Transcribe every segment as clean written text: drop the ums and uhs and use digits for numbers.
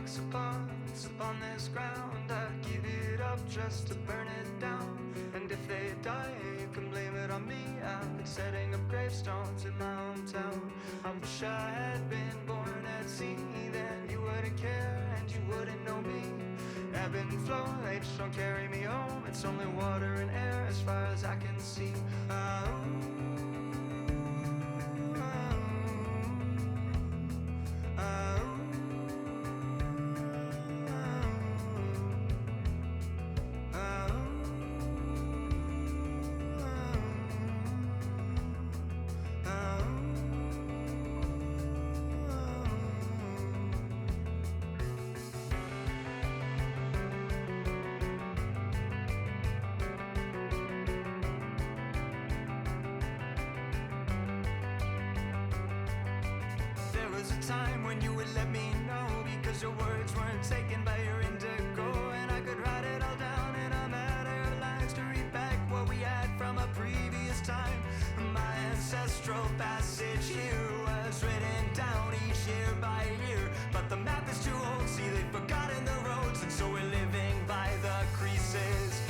Box of parts upon this ground, I'd give it up just to burn it down. And if they die, you can blame it on me. I've been setting up gravestones in my hometown. I wish I had been born at sea, then you wouldn't care and you wouldn't know me. Ebb and flow, they just don't carry me home. It's only water and air as far as I can see. There was a time when you would let me know, because your words weren't taken by your indigo, and I could write it all down in a matter of lines to read back what we had from a previous time. My ancestral passage here was written down each year by year, but the map is too old, see they've forgotten the roads, and so we're living by the creases.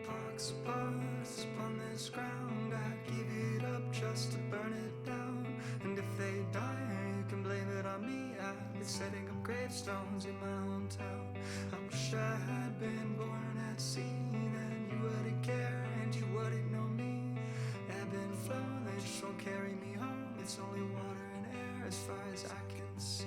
Box of parts upon this ground, I'd give it up just to burn it down. And if they die, you can blame it on me. I've been setting up gravestones in my hometown. I wish I had been born at sea, then you wouldn't care and you wouldn't know me. Ebb and flow, they just won't carry me home. It's only water and air as far as I can see.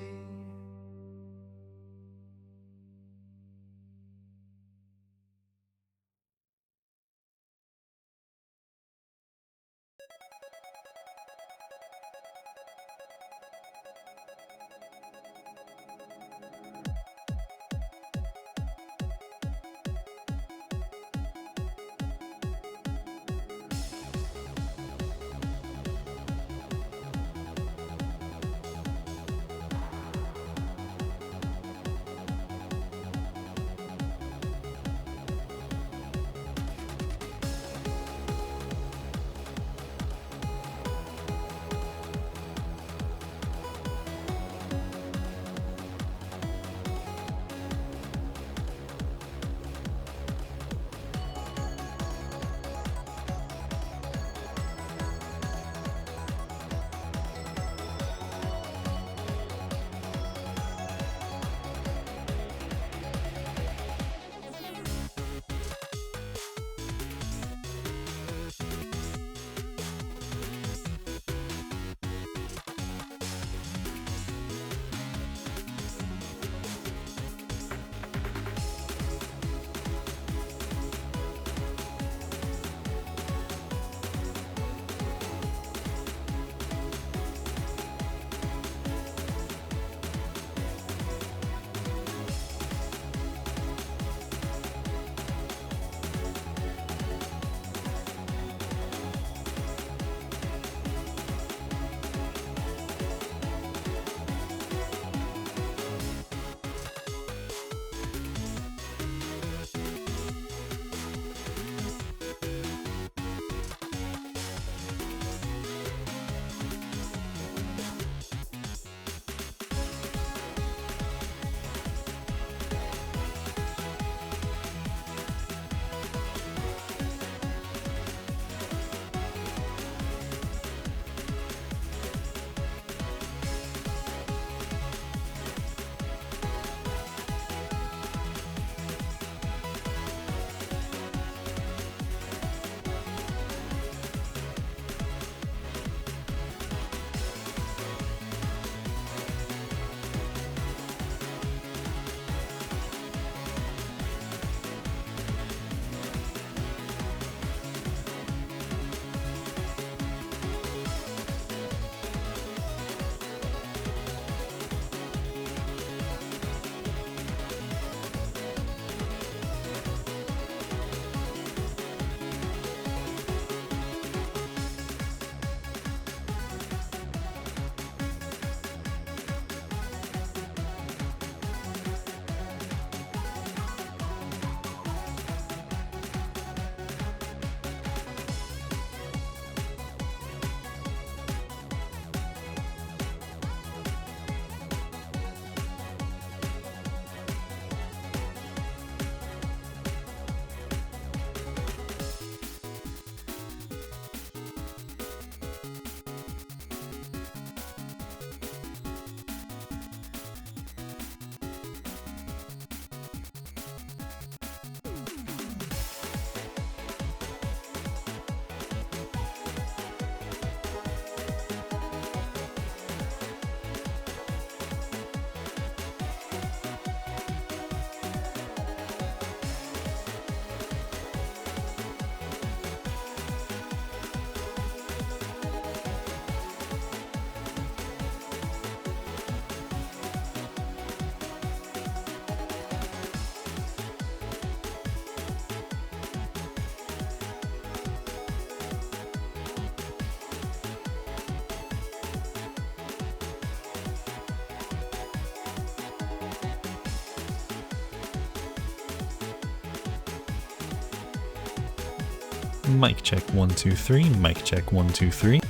Mic check 1 2 3. Mic check 1 2 3.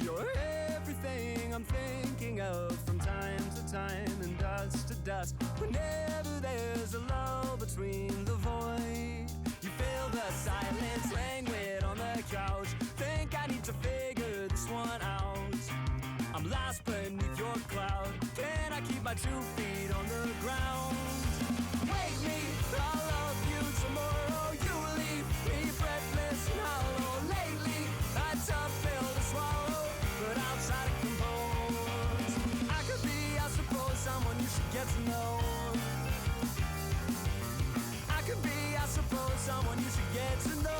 You're everything I'm thinking of from time to time and dust to dust. Whenever there's a lull between the void, you feel the silence languid on the couch. Think I need to figure this one out. I'm lost beneath your cloud. Can I keep my 2 feet on the ground? Wake me, I'll love you tomorrow. You leave me breathless and hollow. Lately, a tough pill to swallow, but I'll try to compose. I could be, I suppose, someone you should get to know. I could be, I suppose, someone you should get to know.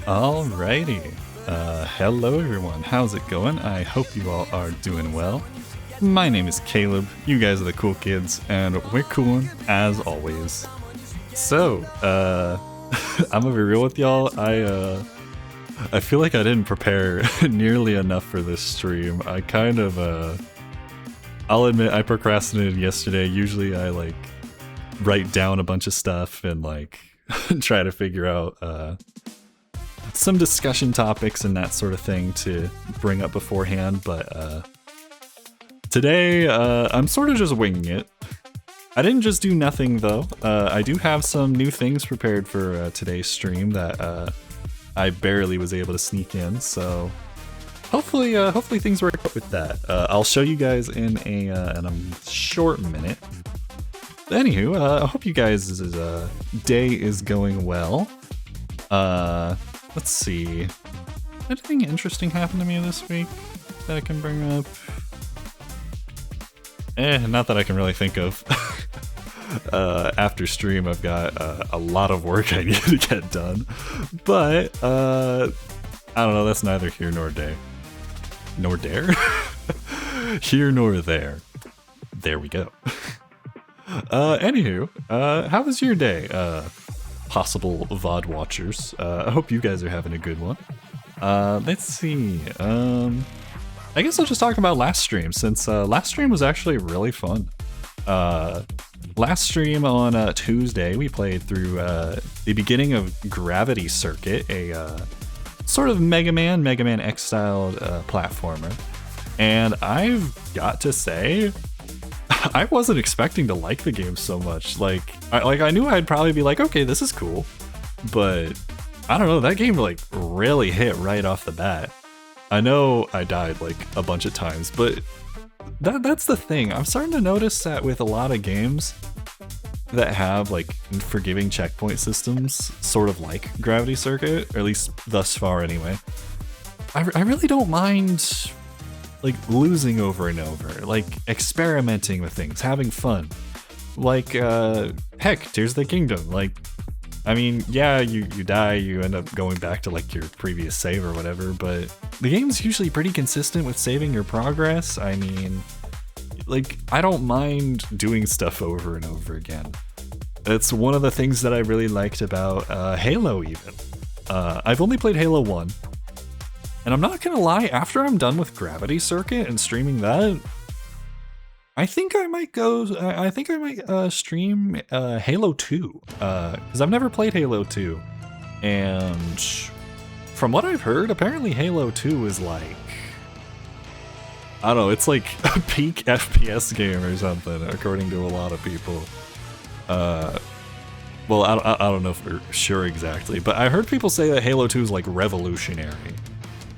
Alrighty. Hello everyone, how's it going? I hope you all are doing well. My name is Caleb, you guys are the cool kids, and we're coolin' as always. So, I'm gonna be real with y'all, I feel like I didn't prepare nearly enough for this stream. I kind of, I'll admit I procrastinated yesterday. Usually I, like, write down a bunch of stuff and, like, try to figure out, some discussion topics and that sort of thing to bring up beforehand, but today I'm sort of just winging it. I didn't just do nothing though. I do have some new things prepared for today's stream that I barely was able to sneak in, so hopefully things work out with that. I'll show you guys in a short minute. Anywho, I hope you guys' day is going well. Let's see. Anything interesting happened to me this week that I can bring up? Not that I can really think of. After stream, I've got a lot of work I need to get done. But, I don't know, that's neither here nor there. Nor dare? Here nor there. There we go. Anywho, how was your day? Possible VOD watchers. I hope you guys are having a good one. Let's see. I guess I'll just talk about last stream, since last stream was actually really fun. Last stream on Tuesday, we played through the beginning of Gravity Circuit, a sort of Mega Man X-styled platformer. And I've got to say, I wasn't expecting to like the game so much. I knew I'd probably be like, okay, this is cool, but I don't know, that game like really hit right off the bat. I know I died like a bunch of times, but that's the thing. I'm starting to notice that with a lot of games that have like forgiving checkpoint systems, sort of like Gravity Circuit, or at least thus far anyway, I really don't mind like losing over and over, like experimenting with things, having fun. Like, heck, Tears of the Kingdom. Like, I mean, yeah, you die, you end up going back to like your previous save or whatever, but the game's usually pretty consistent with saving your progress. I mean, like, I don't mind doing stuff over and over again. It's one of the things that I really liked about Halo even. I've only played Halo 1. And I'm not gonna lie, after I'm done with Gravity Circuit and streaming that, I think I might stream Halo 2, because I've never played Halo 2. And from what I've heard, apparently Halo 2 is like, I don't know, it's like a peak FPS game or something, according to a lot of people. Well, I don't know for sure exactly, but I heard people say that Halo 2 is like revolutionary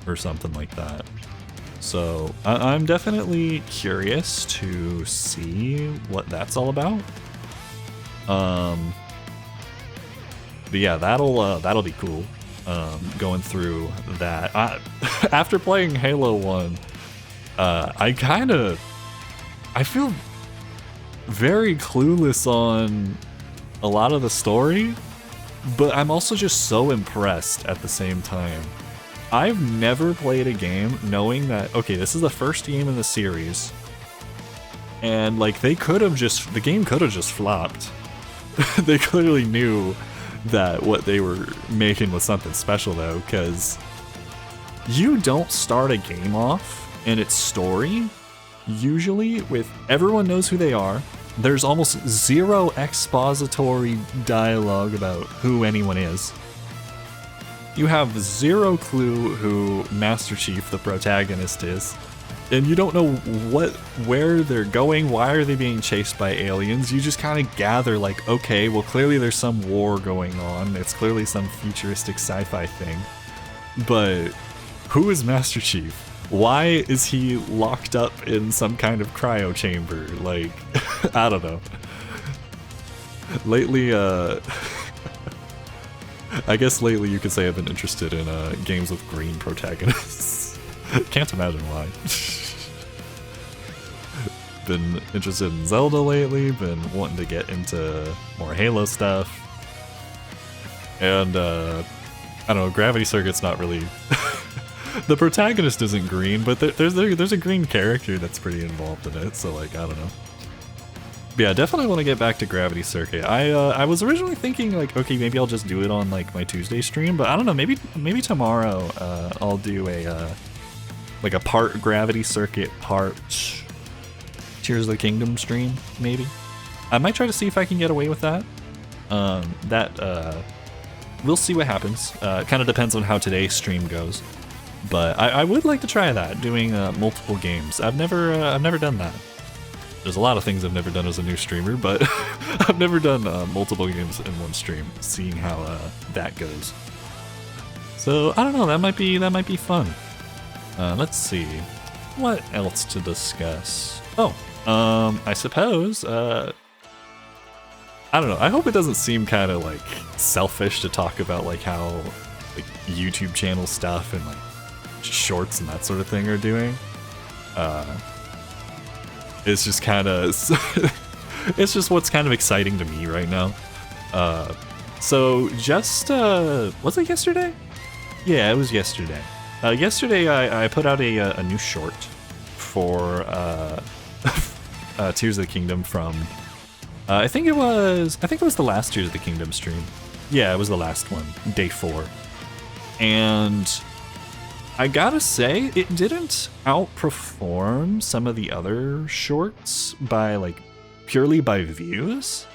or something like that. So I'm definitely curious to see what that's all about. But yeah, that'll be cool. Going through that. After playing Halo 1, I feel very clueless on a lot of the story, but I'm also just so impressed at the same time. I've never played a game knowing that, okay, this is the first game in the series, and like the game could have just flopped. They clearly knew that what they were making was something special though, because you don't start a game off and its story usually with everyone knows who they are. There's almost zero expository dialogue about who anyone is. You have zero clue who Master Chief, the protagonist, is. And you don't know where they're going, why are they being chased by aliens. You just kind of gather like, okay, well clearly there's some war going on. It's clearly some futuristic sci-fi thing. But who is Master Chief? Why is he locked up in some kind of cryo chamber? Like, I don't know. Lately, I guess lately you could say I've been interested in games with green protagonists. Can't imagine why. been interested in Zelda lately, been wanting to get into more Halo stuff. And, I don't know, Gravity Circuit's not really... The protagonist isn't green, but there's a green character that's pretty involved in it, so like, I don't know. But yeah, definitely want to get back to Gravity Circuit. I was originally thinking like, okay, maybe I'll just do it on like my Tuesday stream, but I don't know, maybe tomorrow I'll do a like a part Gravity Circuit, part Tears of the Kingdom stream, maybe. I might try to see if I can get away with that. We'll see what happens. Kind of depends on how today's stream goes. But I would like to try that, doing multiple games. I've never done that. There's a lot of things I've never done as a new streamer, but I've never done multiple games in one stream, seeing how that goes. So I don't know, that might be fun. Let's see, what else to discuss? Oh, I suppose, I don't know, I hope it doesn't seem kind of like selfish to talk about like how like YouTube channel stuff and like shorts and that sort of thing are doing. It's just kind of it's just what's kind of exciting to me right now. So just was it yesterday? Yeah, it was yesterday. Yesterday I put out a new short for Tears of the Kingdom from I think it was the last Tears of the Kingdom stream. Yeah, it was the last one, day 4. And I gotta say, it didn't outperform some of the other shorts by like purely by views,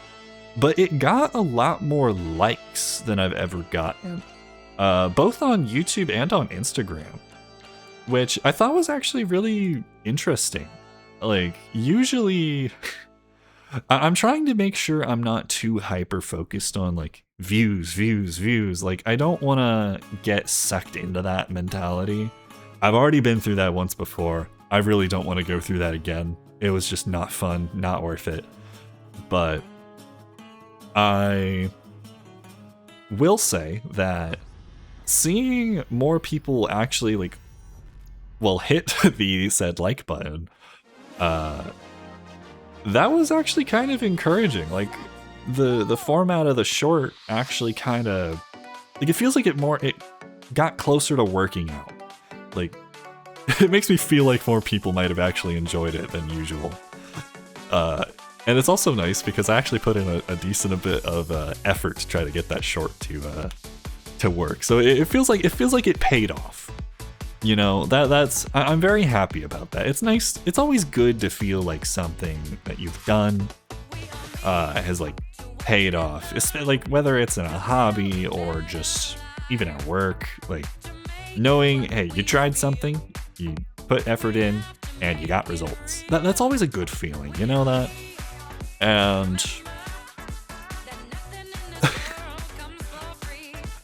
but it got a lot more likes than I've ever gotten, both on YouTube and on Instagram, which I thought was actually really interesting. Like, usually I'm trying to make sure I'm not too hyper focused on like views. Like, I don't want to get sucked into that mentality. I've already been through that once before. I really don't want to go through that again. It was just not fun, not worth it. But I will say that seeing more people actually like, well, hit the said like button, that was actually kind of encouraging. Like, the format of the short actually kind of like, it feels like it got closer to working out. Like, it makes me feel like more people might have actually enjoyed it than usual. And it's also nice because I actually put in a decent bit of effort to try to get that short to work. So it feels like it paid off. You know, I'm very happy about that. It's nice. It's always good to feel like something that you've done has like paid off. It's like whether it's in a hobby or just even at work, like knowing, hey, you tried something, you put effort in, and you got results. That's always a good feeling, you know that? And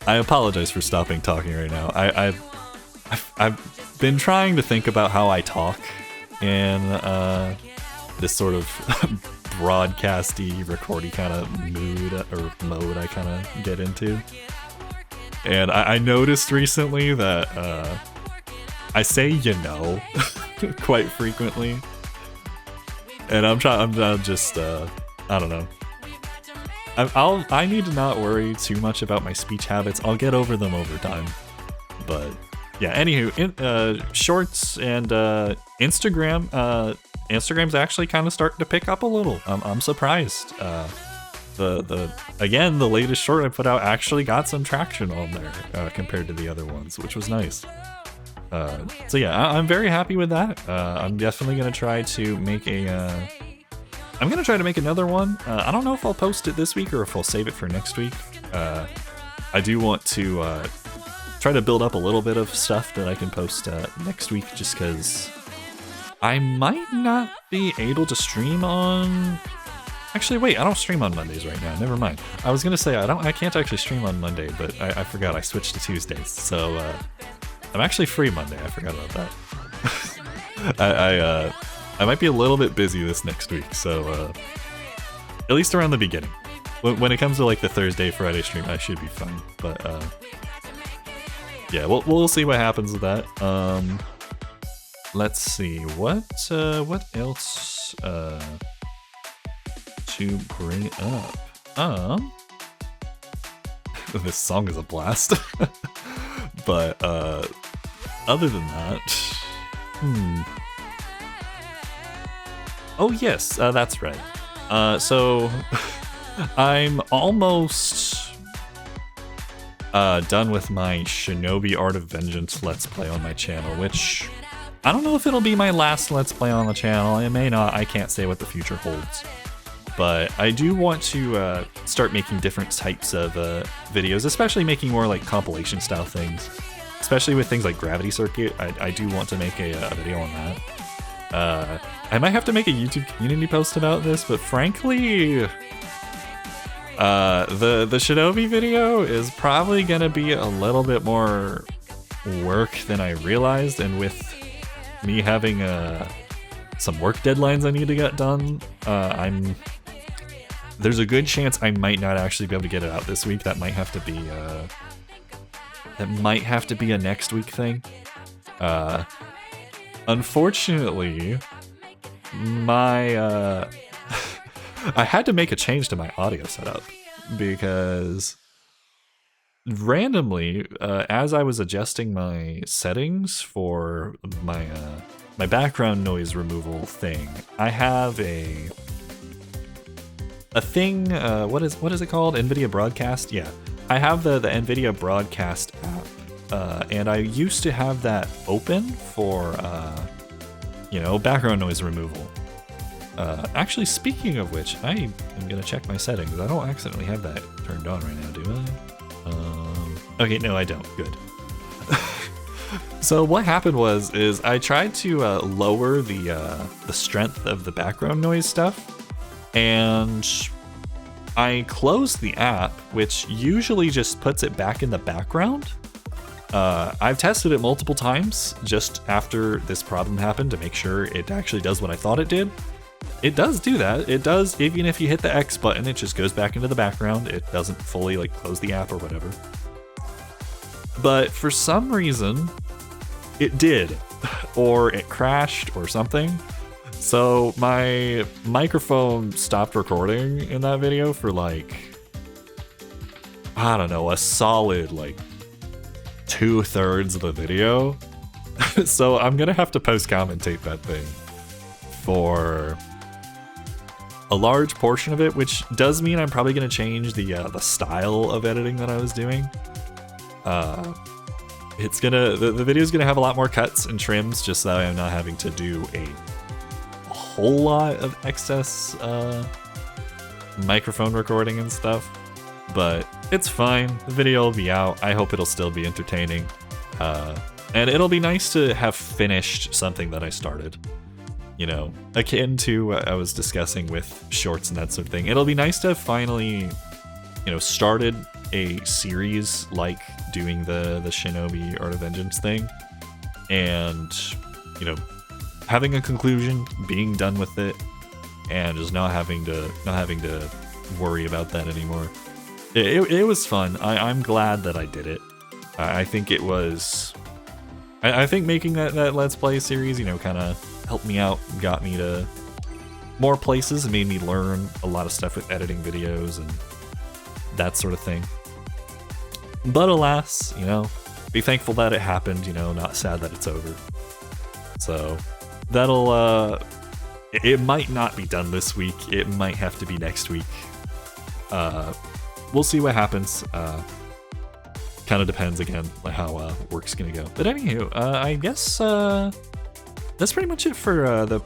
I apologize for stopping talking right now. I've been trying to think about how I talk in this sort of broadcasty, recordy kind of mood or mode I kind of get into. And I noticed recently that I say you know quite frequently. And I'm just I don't know. I need to not worry too much about my speech habits. I'll get over them over time. But yeah, anywho, shorts and Instagram. Instagram's actually kind of starting to pick up a little. I'm surprised. Again, the latest short I put out actually got some traction on there compared to the other ones, which was nice. So yeah, I'm very happy with that. I'm definitely gonna try to make another one. I don't know if I'll post it this week or if I'll save it for next week. I do want to try to build up a little bit of stuff that I can post next week, just because I might not be able to stream on... Actually, wait, I don't stream on Mondays right now. Never mind. I was gonna say I can't actually stream on Monday, but I forgot I switched to Tuesdays. So I'm actually free Monday. I forgot about that. I might be a little bit busy this next week, so at least around the beginning. When it comes to like the Thursday, Friday stream, I should be fine. But yeah, we'll see what happens with that. Let's see what else to bring up. This song is a blast. But other than that, oh yes, that's right. So I'm almost done with my Shinobi Art of Vengeance Let's Play on my channel, which I don't know if it'll be my last Let's Play on the channel. It may not. I can't say what the future holds. But I do want to start making different types of videos, especially making more like compilation style things. Especially with things like Gravity Circuit, I do want to make a video on that. I might have to make a YouTube community post about this, but frankly, the Shinobi video is probably gonna be a little bit more work than I realized, and with me having some work deadlines I need to get done, there's a good chance I might not actually be able to get it out this week. That might have to be a next week thing. Unfortunately, my I had to make a change to my audio setup because randomly, as I was adjusting my settings for my my background noise removal thing, I have a thing. What is it called? NVIDIA Broadcast. Yeah, I have the NVIDIA Broadcast app, and I used to have that open for background noise removal. Actually, speaking of which, I am gonna check my settings. I don't accidentally have that turned on right now, do I? Okay, no, I don't. Good. So what happened is I tried to lower the strength of the background noise stuff, and I closed the app, which usually just puts it back in the background. I've tested it multiple times just after this problem happened to make sure it actually does what I thought it did. It does do that. It does, even if you hit the X button, it just goes back into the background. It doesn't fully like close the app or whatever. But for some reason, it did, or it crashed or something. So my microphone stopped recording in that video for like, I don't know, a solid like 2/3 of the video. So I'm gonna have to post-commentate that thing for a large portion of it, which does mean I'm probably gonna change the style of editing that I was doing. It's gonna the video's gonna have a lot more cuts and trims, just so I'm not having to do a whole lot of excess microphone recording and stuff. But it's fine. The video will be out. I hope it'll still be entertaining. And it'll be nice to have finished something that I started. You know, akin to what I was discussing with shorts and that sort of thing. It'll be nice to have finally, started a series like doing the Shinobi Art of Vengeance thing. And, having a conclusion, being done with it, and just not having to worry about that anymore. It was fun. I'm glad that I did it. I think it was. I think making that Let's Play series, kind of helped me out, got me to more places, and made me learn a lot of stuff with editing videos and that sort of thing. But alas, be thankful that it happened. Not sad that it's over. So that'll. It might not be done this week. It might have to be next week. We'll see what happens. Kind of depends again how work's gonna go. But anywho, I guess that's pretty much it for the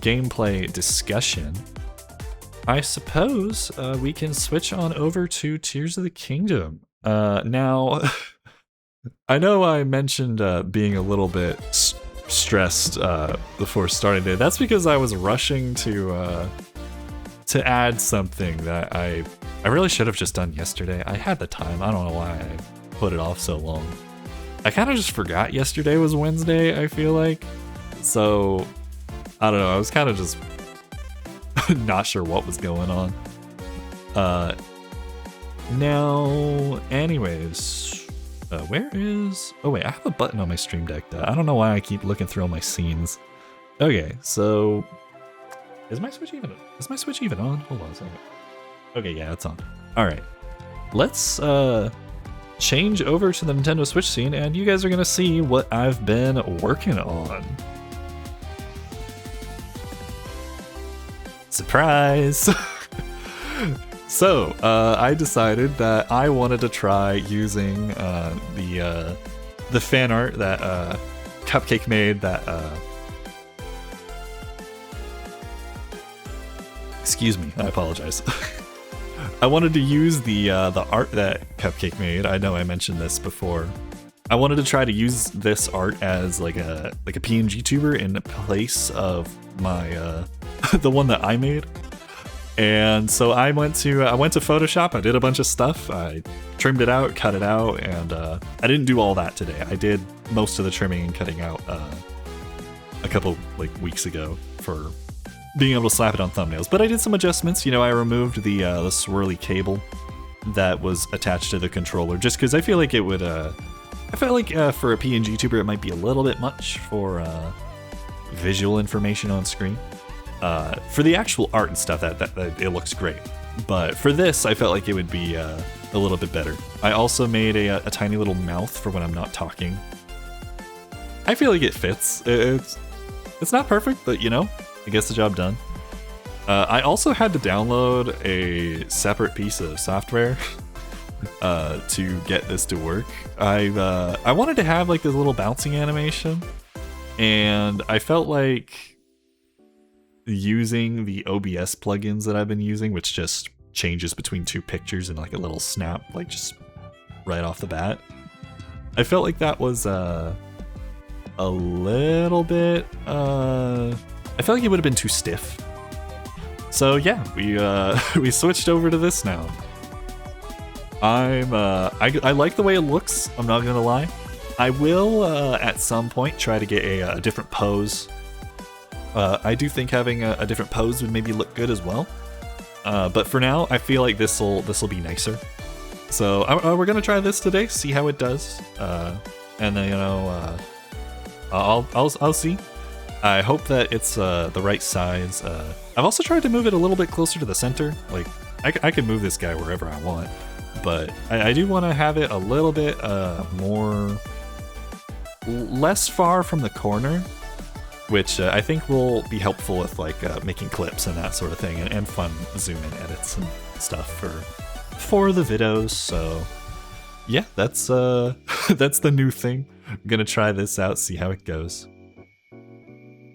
gameplay discussion. I suppose we can switch on over to Tears of the Kingdom. Now, I know I mentioned being a little bit stressed before starting today. That's because I was rushing to add something that I really should have just done yesterday. I had the time. I don't know why I put it off so long. I kind of just forgot yesterday was Wednesday, I feel like. So, I don't know. I was kind of just not sure what was going on. Now, anyways, where is... Oh, wait, I have a button on my Stream Deck. I don't know why I keep looking through all my scenes. Okay, so is my Switch even on? Hold on a second. Okay, yeah, it's on. All right, let's change over to the Nintendo Switch scene, and you guys are gonna see what I've been working on. Surprise! So, I decided that I wanted to try using the fan art that Cupcake made. That excuse me, I apologize. I wanted to use the art that Cupcake made. I know I mentioned this before. I wanted to try to use this art as like a PNG tuber in place of my the one that I made. And so I went to Photoshop. I did a bunch of stuff. I trimmed it out, cut it out, and I didn't do all that today. I did most of the trimming and cutting out a couple weeks ago for being able to slap it on thumbnails. But I did some adjustments. You know, I removed the swirly cable that was attached to the controller, just because I feel like it would. I felt like for a PNG tuber, it might be a little bit much for visual information on screen. For the actual art and stuff, that it looks great. But for this, I felt like it would be a little bit better. I also made a tiny little mouth for when I'm not talking. I feel like it fits. It's not perfect, but you know, it gets the job done. I also had to download a separate piece of software to get this to work. I wanted to have like this little bouncing animation, and I felt like using the OBS plugins that I've been using, which just changes between two pictures and like a little snap, like just right off the bat. I felt like that was a little bit. I felt like it would have been too stiff. So yeah, we switched over to this now. I like the way it looks. I'm not gonna lie. I will at some point try to get a different pose. I do think having a different pose would maybe look good as well. But for now, I feel like this'll be nicer. So we're gonna try this today, see how it does, and then I'll see. I hope that it's the right size. I've also tried to move it a little bit closer to the center. Like I can move this guy wherever I want, but I do want to have it a little bit less far from the corner, which I think will be helpful with like making clips and that sort of thing, and fun zoom-in edits and stuff for the videos. So yeah, that's that's the new thing. I'm gonna try this out, see how it goes.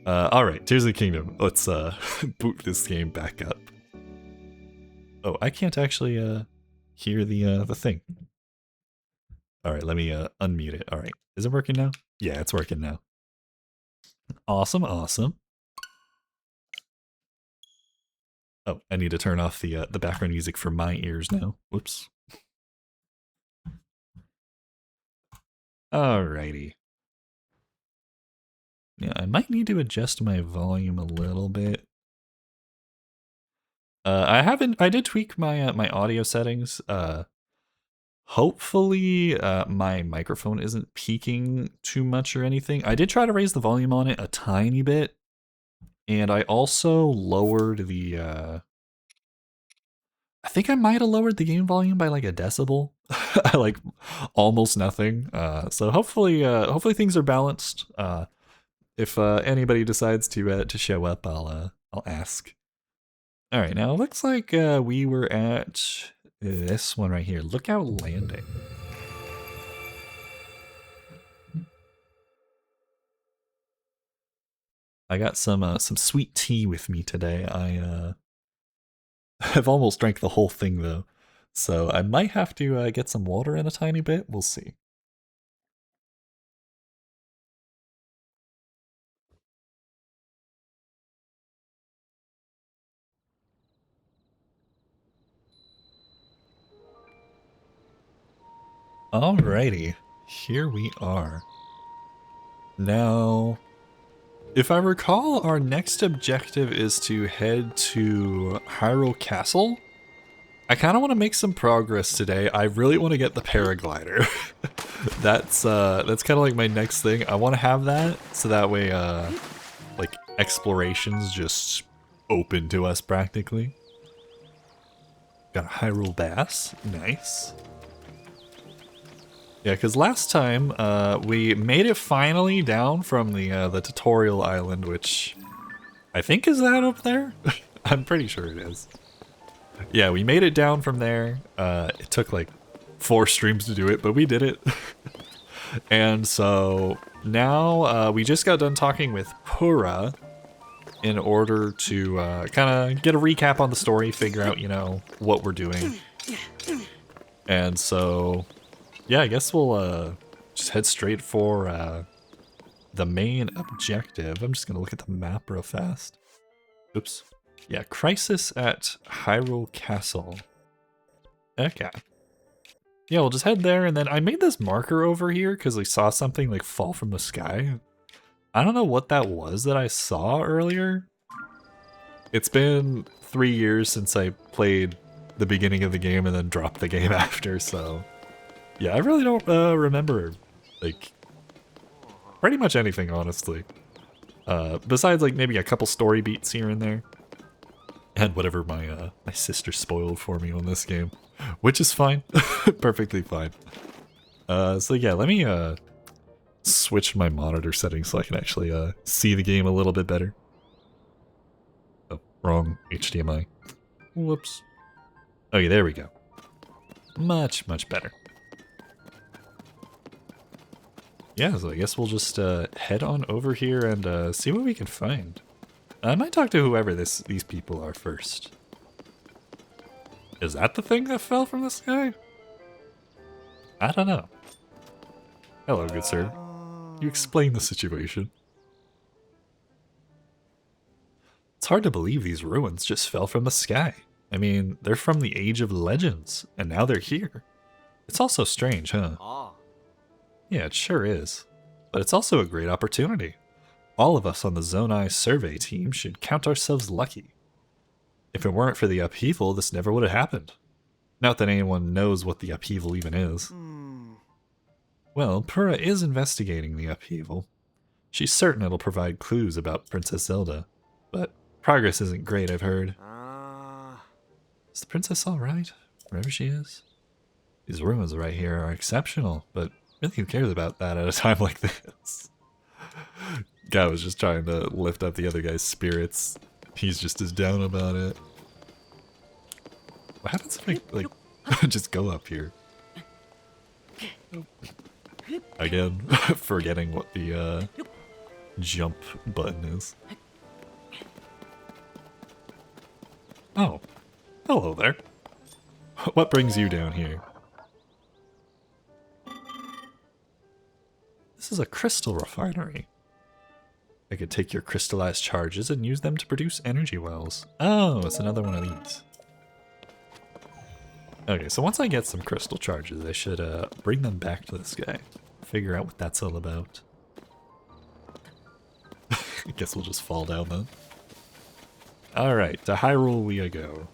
All right, Tears of the Kingdom. Let's boot this game back up. Oh, I can't actually hear the thing. All right, let me unmute it. All right, is it working now? Yeah, it's working now. Awesome, awesome. Oh, I need to turn off the background music for my ears now. Whoops. Alrighty. Yeah, I might need to adjust my volume a little bit. I did tweak my my audio settings. Hopefully my microphone isn't peaking too much or anything. I did try to raise the volume on it a tiny bit, and I also lowered the I think I might have lowered the game volume by like a decibel. Like almost nothing. So hopefully things are balanced. If anybody decides to show up, I'll ask. All right, now it looks like we were at this one right here. Lookout Landing. I got some sweet tea with me today. I've almost drank the whole thing though, so I might have to get some water in a tiny bit. We'll see. Alrighty, here we are. Now, if I recall, our next objective is to head to Hyrule Castle. I kind of want to make some progress today. I really want to get the Parraglider. That's kind of like my next thing. I want to have that, so that way, like, explorations just open to us practically. Got a Hyrule Bass. Nice. Yeah, because last time we made it finally down from the tutorial island, which I think is that up there? I'm pretty sure it is. Yeah, we made it down from there. It took like 4 streams to do it, but we did it. And so now we just got done talking with Pura in order to kind of get a recap on the story, figure out, you know, what we're doing. And so, yeah, I guess we'll just head straight for the main objective. I'm just going to look at the map real fast. Oops. Yeah, Crisis at Hyrule Castle. Okay. Yeah, we'll just head there, and then I made this marker over here because we saw something like fall from the sky. I don't know what that was that I saw earlier. It's been 3 years since I played the beginning of the game and then dropped the game after, so... Yeah, I really don't remember, like, pretty much anything, honestly. Besides, like, maybe a couple story beats here and there. And whatever my my sister spoiled for me on this game. Which is fine. Perfectly fine. So yeah, let me switch my monitor settings so I can actually see the game a little bit better. Oh, wrong HDMI. Whoops. Okay, there we go. Much, much better. Yeah, so I guess we'll just head on over here and see what we can find. I might talk to whoever these people are first. Is that the thing that fell from the sky? I don't know. Hello, good sir. You explain the situation. It's hard to believe these ruins just fell from the sky. I mean, they're from the Age of Legends, and now they're here. It's also strange, huh? Yeah, it sure is. But it's also a great opportunity. All of us on the Zonai survey team should count ourselves lucky. If it weren't for the upheaval, this never would have happened. Not that anyone knows what the upheaval even is. Well, Pura is investigating the upheaval. She's certain it'll provide clues about Princess Zelda. But progress isn't great, I've heard. Is the princess alright? Wherever she is? These ruins right here are exceptional, but really who cares about that at a time like this? Guy was just trying to lift up the other guy's spirits. He's just as down about it. What happens if I, like, just go up here? Again, forgetting what the, jump button is. Oh. Hello there. What brings you down here? This is a crystal refinery. I could take your crystallized charges and use them to produce energy wells. Oh, it's another one of these. Okay, so once I get some crystal charges, I should bring them back to this guy. Figure out what that's all about. I guess we'll just fall down then. Alright, to Hyrule we go.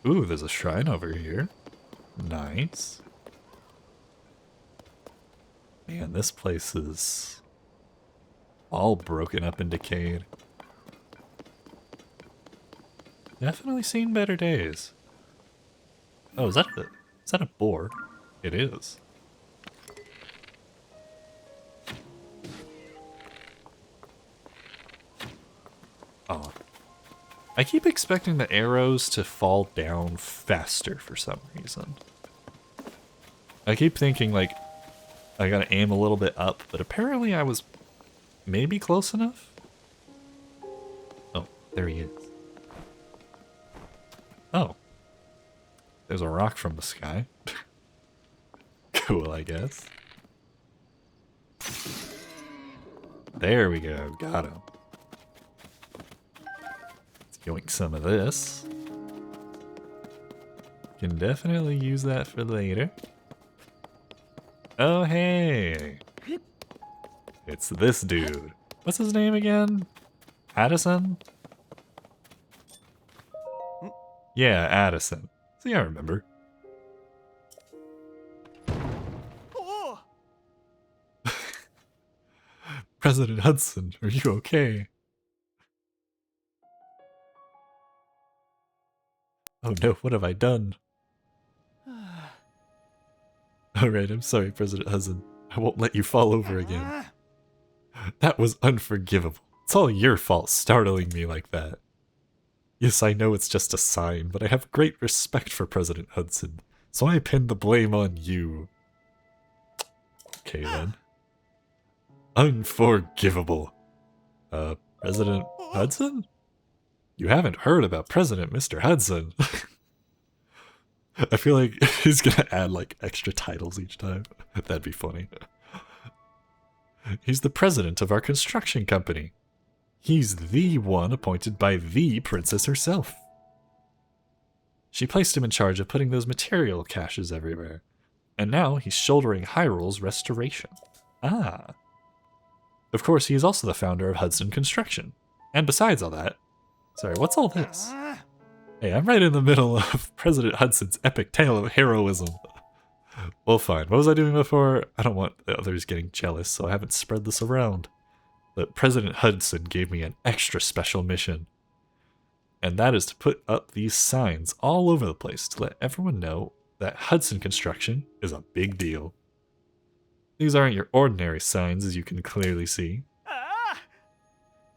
Ooh, there's a shrine over here. Nice. Man, this place is all broken up and decayed. Definitely seen better days. Oh, is that a boar? It is. Oh. I keep expecting the arrows to fall down faster for some reason. I keep thinking, like, I gotta aim a little bit up, but apparently I was maybe close enough? Oh, there he is. Oh. There's a rock from the sky. Cool, I guess. There we go, got him. Let's yoink some of this. Can definitely use that for later. Oh, hey! It's this dude. What's his name again? Addison? Yeah, Addison. See, I remember. President Hudson, are you okay? Oh no, what have I done? Alright, I'm sorry, President Hudson. I won't let you fall over again. That was unforgivable. It's all your fault startling me like that. Yes, I know it's just a sign, but I have great respect for President Hudson, so I pin the blame on you. Okay then. Unforgivable. President Hudson? You haven't heard about President Mr. Hudson. I feel like he's gonna add like extra titles each time. That'd be funny. He's the president of our construction company. He's the one appointed by the princess herself. She placed him in charge of putting those material caches everywhere. And now he's shouldering Hyrule's restoration. Ah. Of course, he is also the founder of Hudson Construction. And besides all that... Sorry, what's all this? Hey, I'm right in the middle of President Hudson's epic tale of heroism. Well, fine. What was I doing before? I don't want the others getting jealous, so I haven't spread this around. But President Hudson gave me an extra special mission. And that is to put up these signs all over the place to let everyone know that Hudson Construction is a big deal. These aren't your ordinary signs, as you can clearly see.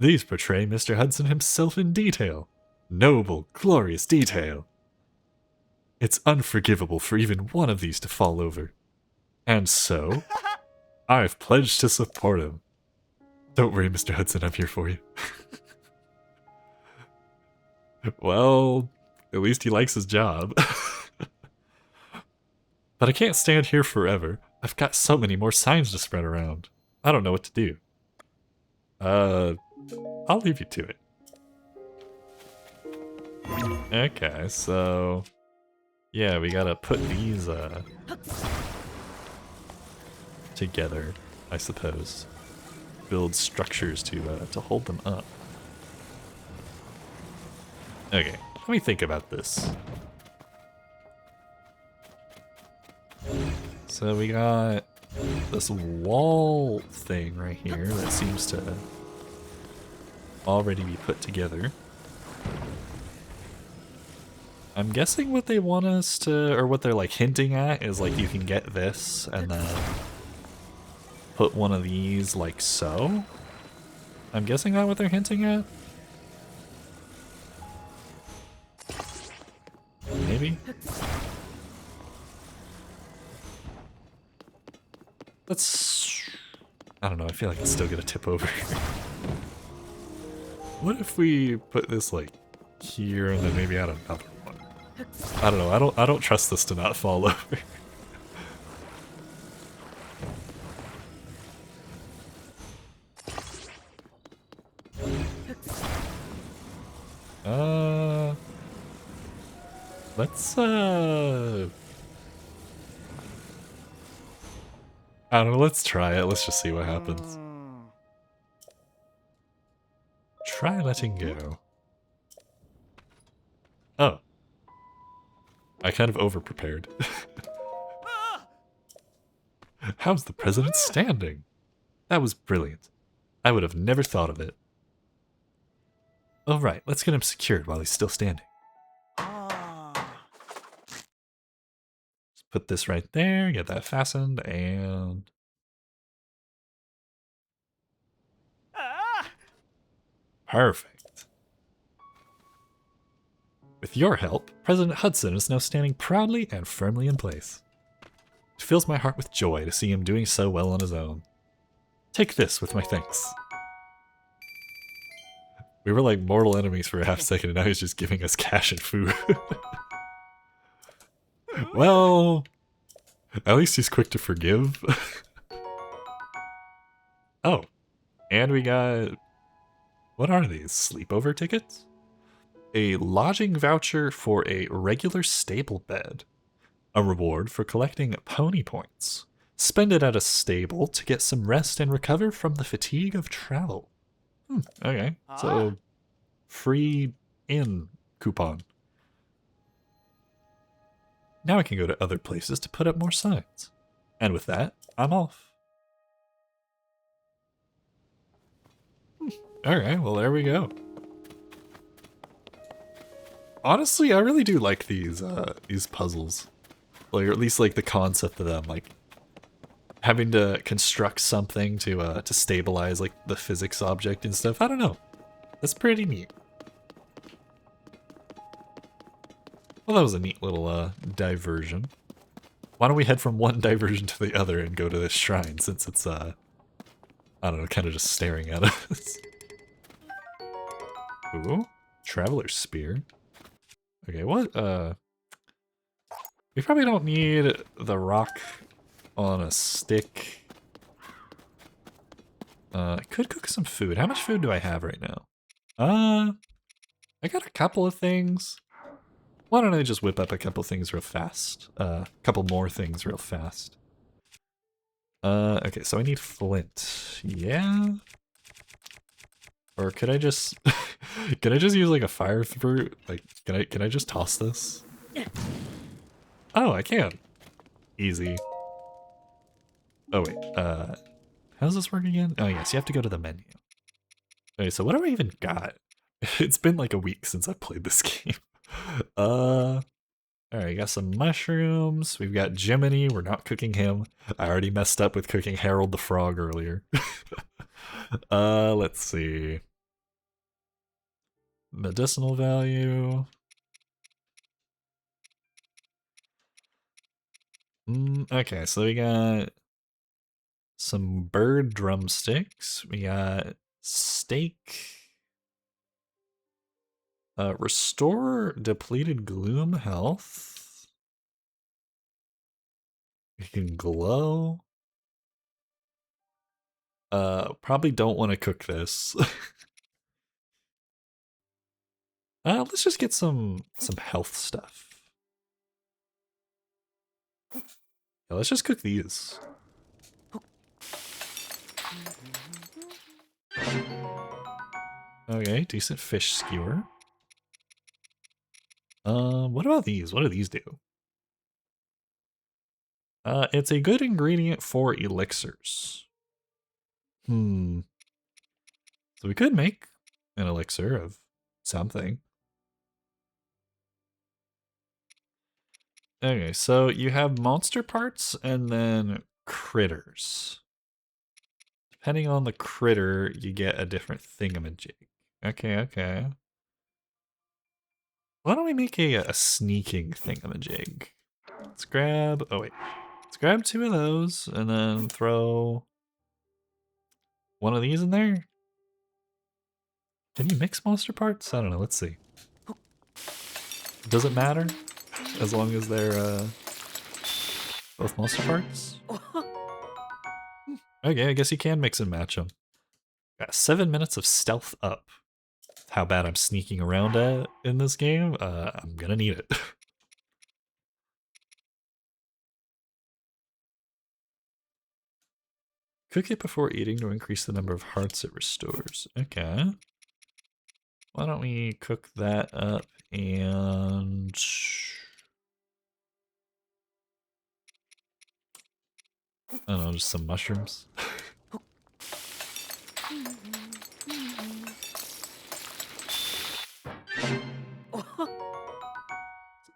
These portray Mr. Hudson himself in detail. Noble, glorious detail. It's unforgivable for even one of these to fall over. And so, I've pledged to support him. Don't worry, Mr. Hudson, I'm here for you. Well, at least he likes his job. But I can't stand here forever. I've got so many more signs to spread around. I don't know what to do. I'll leave you to it. Okay, so... yeah, we gotta put these, together, I suppose. Build structures to hold them up. Okay, let me think about this. So we got this wall thing right here that seems to already be put together. I'm guessing what they want us to, or what they're like hinting at is like you can get this and then put one of these like so. I'm guessing that's what they're hinting at. Maybe? Let's... I don't know, I feel like it's still gonna tip over. What if we put this like here and then maybe add another one? I don't know, I don't trust this to not fall over. Let's I don't know, let's try it. Let's just see what happens. Try letting go. Oh. I kind of over-prepared. How's the president standing? That was brilliant. I would have never thought of it. Alright, let's get him secured while he's still standing. Put this right there, get that fastened, and... perfect. With your help, President Hudson is now standing proudly and firmly in place. It fills my heart with joy to see him doing so well on his own. Take this with my thanks. We were like mortal enemies for a half second, and now he's just giving us cash and food. Well, at least he's quick to forgive. Oh, and we got... what are these? Sleepover tickets? A lodging voucher for a regular stable bed. A reward for collecting pony points. Spend it at a stable to get some rest and recover from the fatigue of travel. Okay, so free inn coupon. Now I can go to other places to put up more signs. And with that, I'm off. Alright, well there we go. Honestly, I really do like these puzzles. Like, or at least like the concept of them, like having to construct something to stabilize like the physics object and stuff. I don't know. That's pretty neat. Well, that was a neat little diversion. Why don't we head from one diversion to the other and go to this shrine, since it's I don't know, kind of just staring at us. Ooh, Traveler's Spear. Okay, what we probably don't need the rock on a stick. I could cook some food. How much food do I have right now? I got a couple of things. Why don't I just whip up a couple things real fast? Couple more things real fast. Okay, so I need flint. Yeah. Or could I just can I just use like a fire through? Like, can I just toss this? Oh, I can. Easy. Oh wait, how does this work again? Oh yes, you have to go to the menu. Okay, so what do I even got? It's been like a week since I played this game. Alright, got some mushrooms. We've got Jiminy. We're not cooking him. I already messed up with cooking Harold the Frog earlier. Let's see. Medicinal value. Okay, so we got some bird drumsticks. We got steak. Restore depleted gloom health. We can glow. Probably don't want to cook this. Let's just get some health stuff. Yeah, let's just cook these. Okay, decent fish skewer. What about these? What do these do? It's a good ingredient for elixirs. So we could make an elixir of something. Okay, so you have monster parts and then critters. Depending on the critter, you get a different thingamajig. Okay, okay. Why don't we make a sneaking thingamajig? Let's grab, oh wait. Let's grab 2 of those and then throw one of these in there. Can you mix monster parts? I don't know, let's see. Does it matter? As long as they're both monster parts? Okay, I guess you can mix and match them. Got 7 minutes of stealth up. How bad I'm sneaking around at in this game, I'm gonna need it. Cook it before eating to increase the number of hearts it restores. Okay. Why don't we cook that up and... I don't know, just some mushrooms.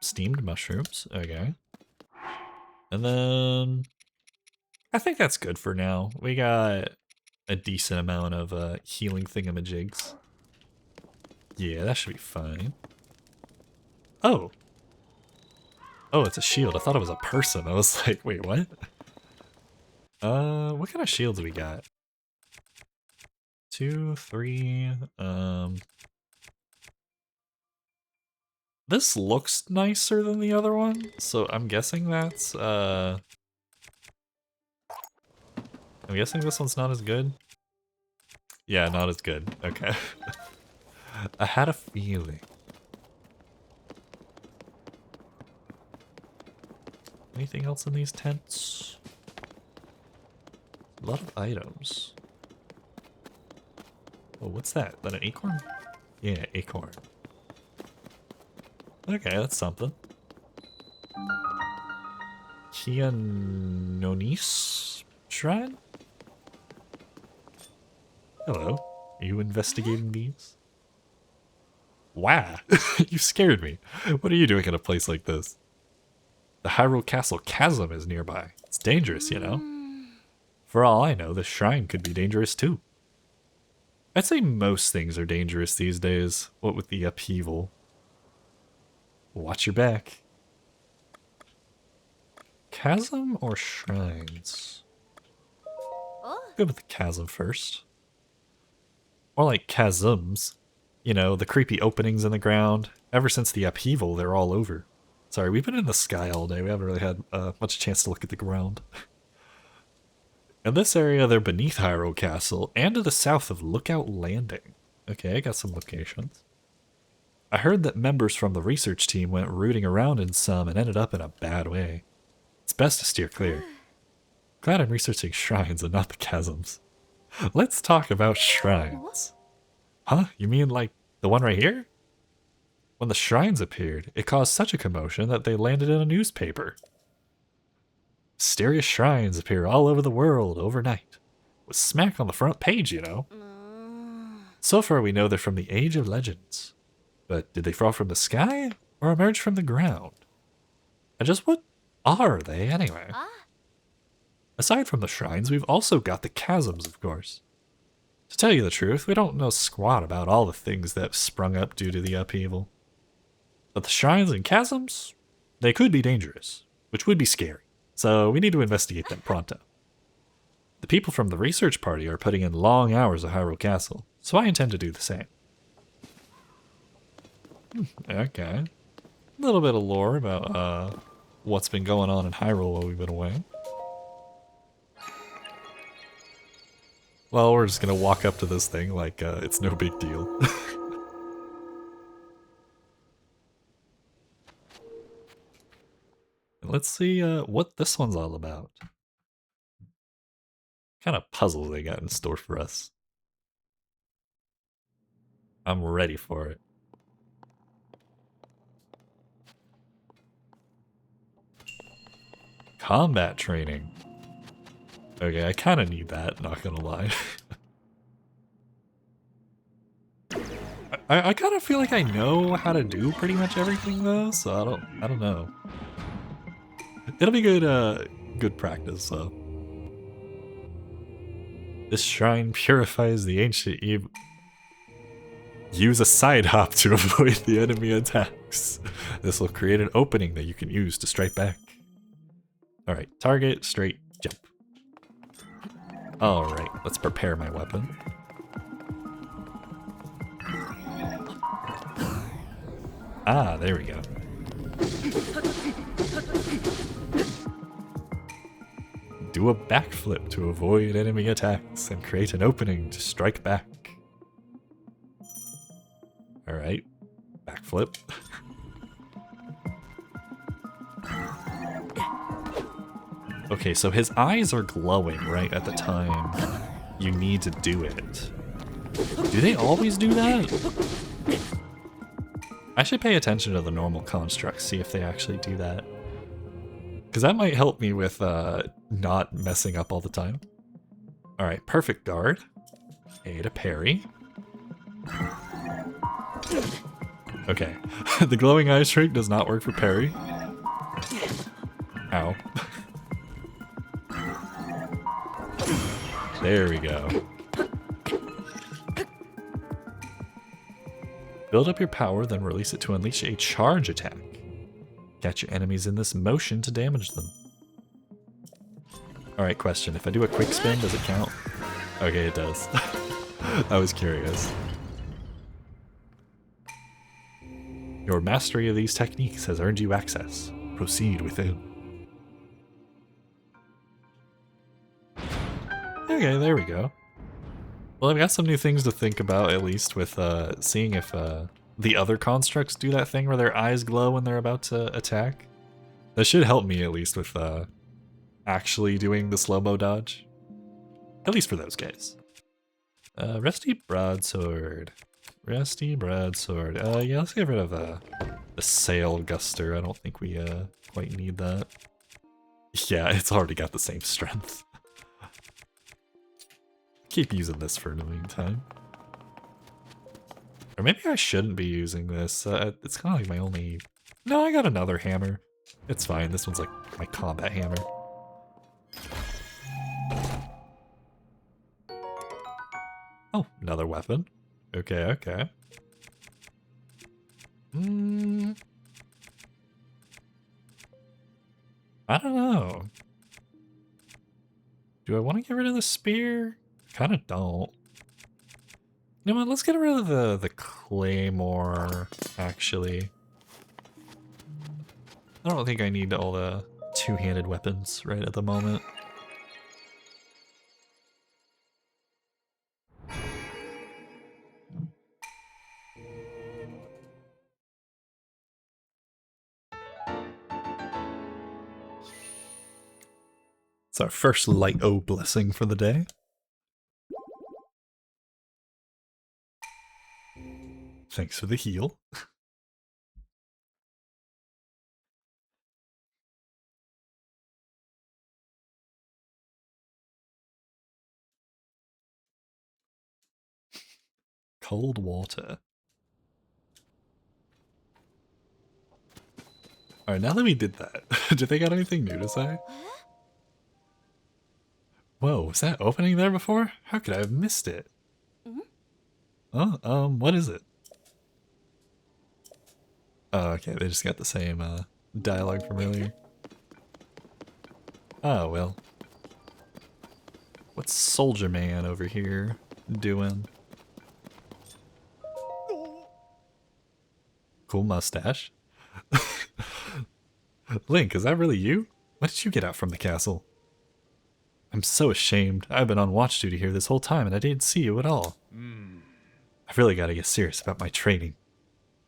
Steamed mushrooms, okay. And then... I think that's good for now. We got a decent amount of healing thingamajigs. Yeah, that should be fine. Oh! Oh, it's a shield. I thought it was a person. I was like, wait, what? What kind of shields we got? 2, 3, this looks nicer than the other one, so I'm guessing that's, I'm guessing this one's not as good? Yeah, not as good. Okay. I had a feeling. Anything else in these tents? A lot of items. Oh, what's that? Is that an acorn? Yeah, acorn. Okay, that's something. Kianonis Shrine? Hello. Are you investigating these? Wow, you scared me. What are you doing in a place like this? The Hyrule Castle chasm is nearby. It's dangerous, you know? For all I know, the shrine could be dangerous too. I'd say most things are dangerous these days, what with the upheaval. Watch your back. Chasm or shrines? Go with the chasm first. More like chasms. You know, the creepy openings in the ground. Ever since the upheaval, they're all over. Sorry, we've been in the sky all day. We haven't really had much chance to look at the ground. In this area, they're beneath Hyrule Castle and to the south of Lookout Landing. Okay, I got some locations. I heard that members from the research team went rooting around in some and ended up in a bad way. It's best to steer clear. Glad I'm researching shrines and not the chasms. Let's talk about shrines. Huh? You mean like the one right here? When the shrines appeared, it caused such a commotion that they landed in a newspaper. Mysterious shrines appear all over the world overnight. With smack on the front page, you know. So far we know they're from the Age of Legends. But did they fall from the sky or emerge from the ground? And just what are they anyway? Aside from the shrines, we've also got the chasms, of course. To tell you the truth, we don't know squat about all the things that sprung up due to the upheaval. But the shrines and chasms, they could be dangerous, which would be scary. So we need to investigate them pronto. The people from the research party are putting in long hours at Hyrule Castle, so I intend to do the same. Okay. A little bit of lore about what's been going on in Hyrule while we've been away. Well, we're just gonna walk up to this thing like it's no big deal. Let's see what this one's all about. What kind of puzzle they got in store for us? I'm ready for it. Combat training. Okay, I kind of need that, not gonna lie. I kind of feel like I know how to do pretty much everything though, so I don't know. It'll be good practice, so. This shrine purifies the ancient evil. Use a side hop to avoid the enemy attacks. This will create an opening that you can use to strike back. Alright, target, straight, jump. Alright, let's prepare my weapon. Ah, there we go. Do a backflip to avoid enemy attacks and create an opening to strike back. Alright, backflip. Okay, so his eyes are glowing right at the time you need to do it. Do they always do that? I should pay attention to the normal constructs, see if they actually do that. Because that might help me with not messing up all the time. Alright, perfect guard. A to parry. Okay, the glowing eye trick does not work for parry. Ow. There we go. Build up your power, then release it to unleash a charge attack. Catch your enemies in this motion to damage them. Alright, question. If I do a quick spin, does it count? Okay, it does. I was curious. Your mastery of these techniques has earned you access. Proceed within. Okay, there we go. Well, I've got some new things to think about, at least, with seeing if the other constructs do that thing where their eyes glow when they're about to attack. That should help me, at least, with actually doing the slow-mo dodge. At least for those guys. Rusty Broadsword. Rusty Broadsword. Yeah, let's get rid of the Sail Guster. I don't think we quite need that. Yeah, it's already got the same strength. Keep using this for the meantime. Or maybe I shouldn't be using this. It's kind of like my only... No, I got another hammer. It's fine. This one's like my combat hammer. Oh, another weapon. Okay, okay. I don't know. Do I want to get rid of the spear? Kind of don't. You know what, let's get rid of the claymore, actually. I don't think I need all the two-handed weapons right at the moment. It's our first light O blessing for the day. Thanks for the heal. Cold water. Alright, now that we did that, did they got anything new to say? Whoa, was that opening there before? How could I have missed it? Oh, what is it? Oh, okay, they just got the same dialogue from earlier. Oh, well. What's Soldier Man over here doing? Cool mustache. Link, is that really you? What did you get out from the castle? I'm so ashamed. I've been on watch duty here this whole time and I didn't see you at all. I've really got to get serious about my training.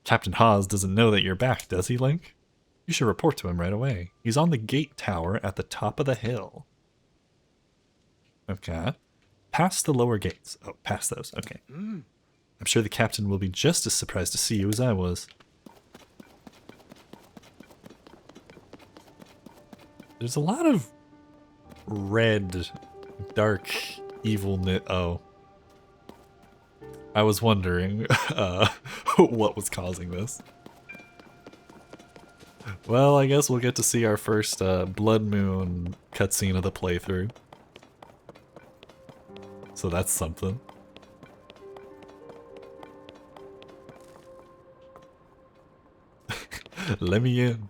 Captain Hawes doesn't know that you're back, does he, Link? You should report to him right away. He's on the gate tower at the top of the hill. Okay. Past the lower gates. Oh, past those. Okay. I'm sure the captain will be just as surprised to see you as I was. There's a lot of red, dark, evilness. Oh. I was wondering what was causing this. Well, I guess we'll get to see our first Blood Moon cutscene of the playthrough. So that's something. Let me in.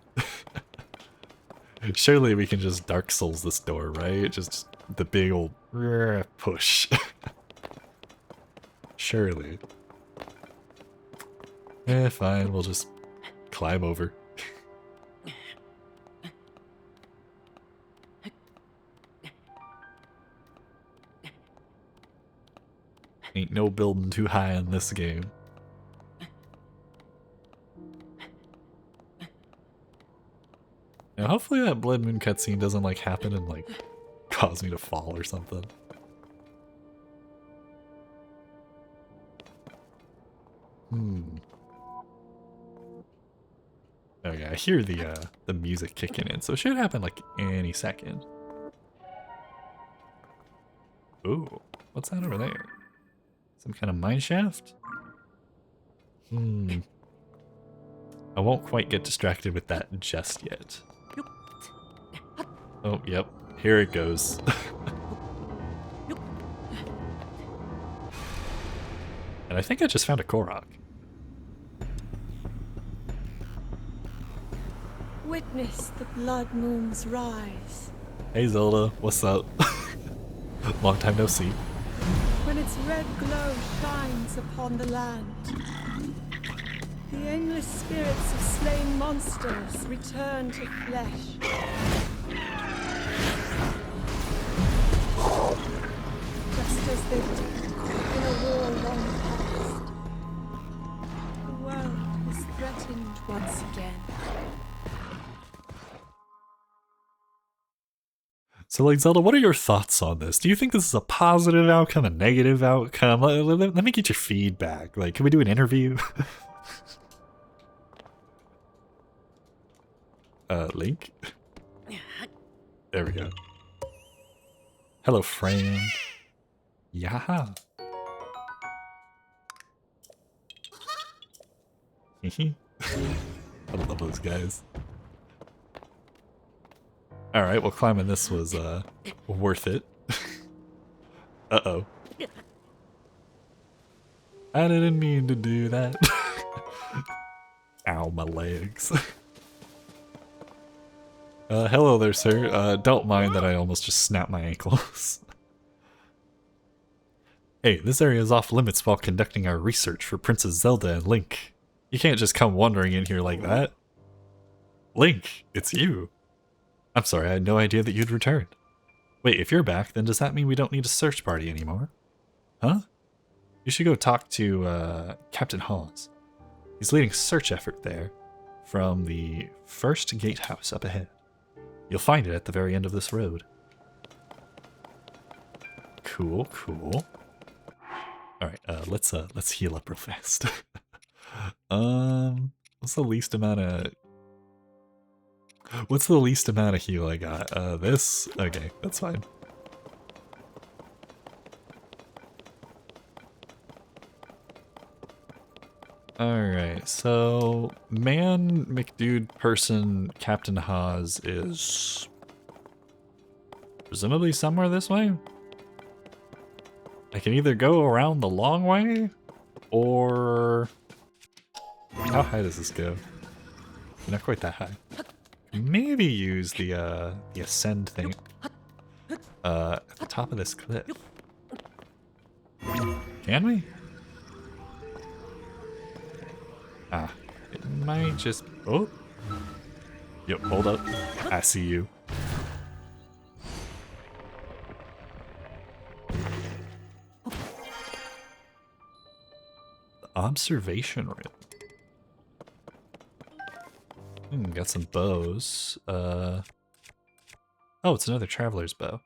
Surely we can just Dark Souls this door, right? Just the big old push. Surely. Eh, fine, we'll just climb over. Ain't no building too high in this game. Now hopefully that Blood Moon cutscene doesn't like happen and like cause me to fall or something. Okay, I hear the music kicking in, so it should happen like any second. Ooh, what's that over there? Some kind of mine shaft? I won't quite get distracted with that just yet. Oh, yep. Here it goes. And I think I just found a Korok. Witness the blood moon's rise. Hey Zelda, what's up? Long time no see. When its red glow shines upon the land, the endless spirits of slain monsters return to flesh. Just as they did in a war long past. The world is threatened once again. So, like, Zelda, what are your thoughts on this? Do you think this is a positive outcome, a negative outcome? Let me get your feedback. Like, can we do an interview? Link? There we go. Hello, friend. Yaha. I love those guys. Alright, well climbing this was worth it. Uh-oh. I didn't mean to do that. Ow, my legs. Hello there, sir. Don't mind that I almost just snapped my ankles. Hey, this area is off limits while conducting our research for Princess Zelda and Link. You can't just come wandering in here like that. Link, it's you. I'm sorry, I had no idea that you'd returned. Wait, if you're back, then does that mean we don't need a search party anymore? Huh? You should go talk to, Captain Hawes. He's leading a search effort there, from the first gatehouse up ahead. You'll find it at the very end of this road. Cool, cool. Alright, let's heal up real fast. What's the least amount of heal I got? This? Okay, that's fine. Alright, so man, McDude, person, Captain Hawes is presumably somewhere this way? I can either go around the long way, or... How high does this go? Not quite that high. Maybe use the ascend thing at the top of this cliff. Can we? Ah, it might just... Oh! Yep, hold up. I see you. Observation room. Got some bows. Oh, it's another traveler's bow.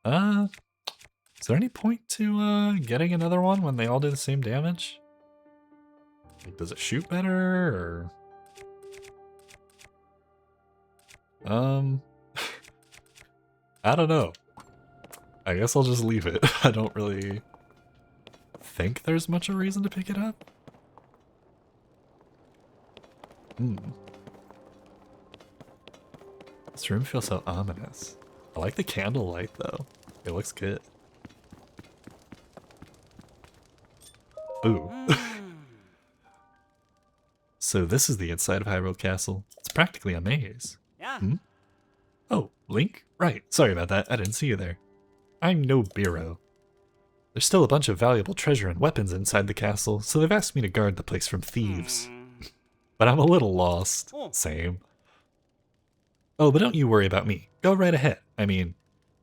Is there any point to getting another one when they all do the same damage? Like, does it shoot better, or... I don't know. I guess I'll just leave it. I don't really think there's much of a reason to pick it up. This room feels so ominous. I like the candlelight though. It looks good. Ooh. So this is the inside of Hyrule Castle. It's practically a maze. Yeah. Oh, Link? Right. Sorry about that. I didn't see you there. I'm no Biro. There's still a bunch of valuable treasure and weapons inside the castle, so they've asked me to guard the place from thieves. But I'm a little lost. Same. Oh, but don't you worry about me. Go right ahead. I mean,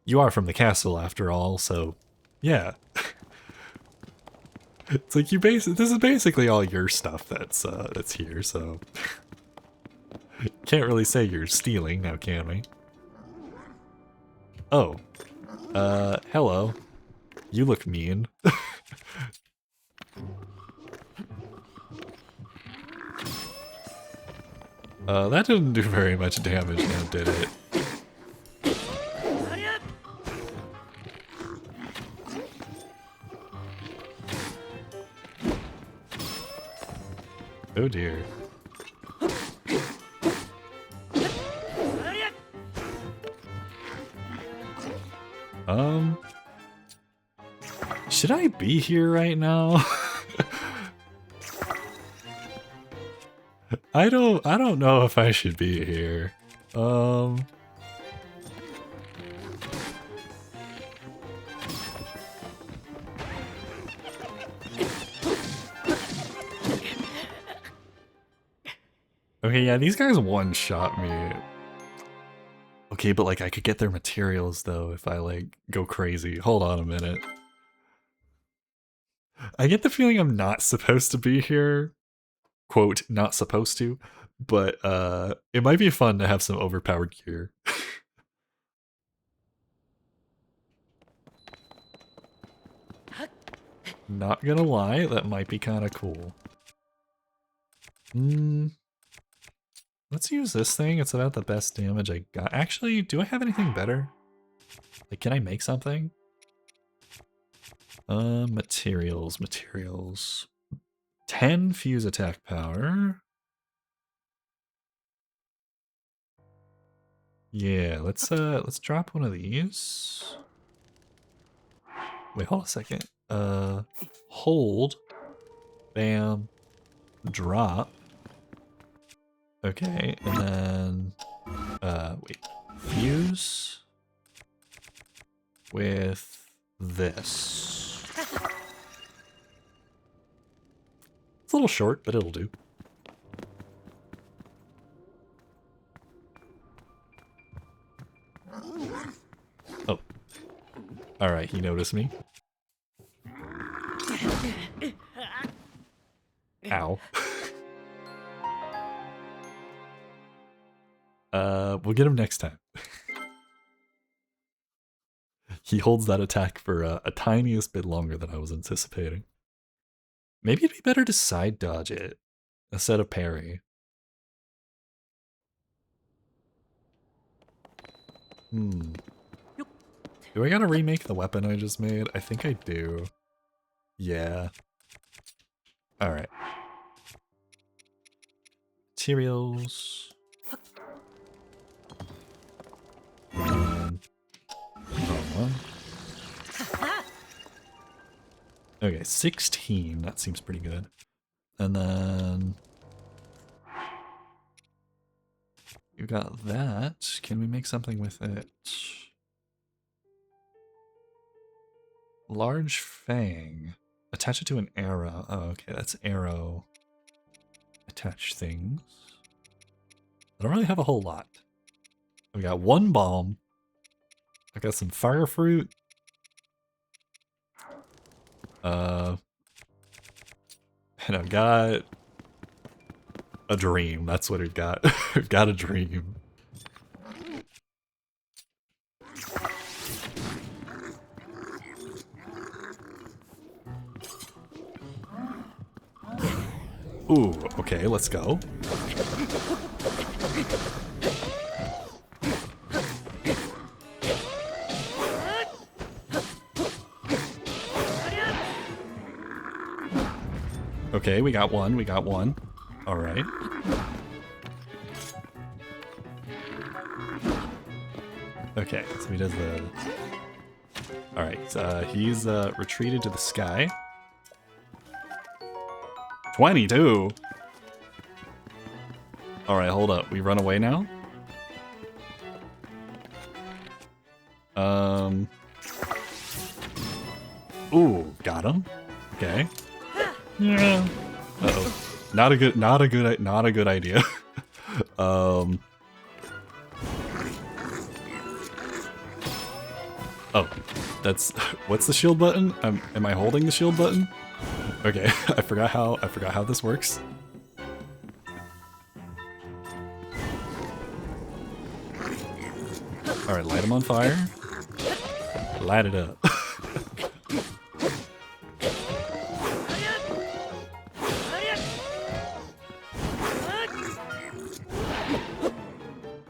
you are from the castle after all, so yeah. It's like this is basically all your stuff that's here, so can't really say you're stealing now, can we? Oh. Hello. You look mean. That didn't do very much damage now, did it? Oh dear. Should I be here right now? I don't know if I should be here. Okay, yeah, these guys one-shot me. Okay, but like I could get their materials though if I like go crazy. Hold on a minute. I get the feeling I'm not supposed to be here. Quote, not supposed to. But it might be fun to have some overpowered gear. Not gonna lie, that might be kind of cool. Let's use this thing. It's about the best damage I got. Actually, do I have anything better? Like, can I make something? Materials. 10 fuse attack power. Yeah, let's drop one of these. Wait, hold a second. Hold. Bam. Drop. Okay, and then wait. Fuse with this. It's a little short, but it'll do. Oh. Alright, he noticed me. Ow. We'll get him next time. He holds that attack for a tiniest bit longer than I was anticipating. Maybe it'd be better to side dodge it instead of parry. Do I gotta remake the weapon I just made? I think I do. Yeah. Alright. Materials. Okay, 16. That seems pretty good. And then you got that. Can we make something with it? Large fang. Attach it to an arrow. Oh, okay, that's arrow. Attach things. I don't really have a whole lot. We got one bomb. I got some fire fruit. And I've got a dream. That's what we've got. We've got a dream. Ooh, okay, let's go. Okay, we got one, we got one. Alright. Okay, so he does the... Alright, he's retreated to the sky. 22! Alright, hold up. We run away now? Ooh, got him. Okay. Yeah. Uh-oh. Not a good idea. Oh, that's what's the shield button? Am I holding the shield button? Okay, I forgot how this works. All right, light him on fire. Light it up.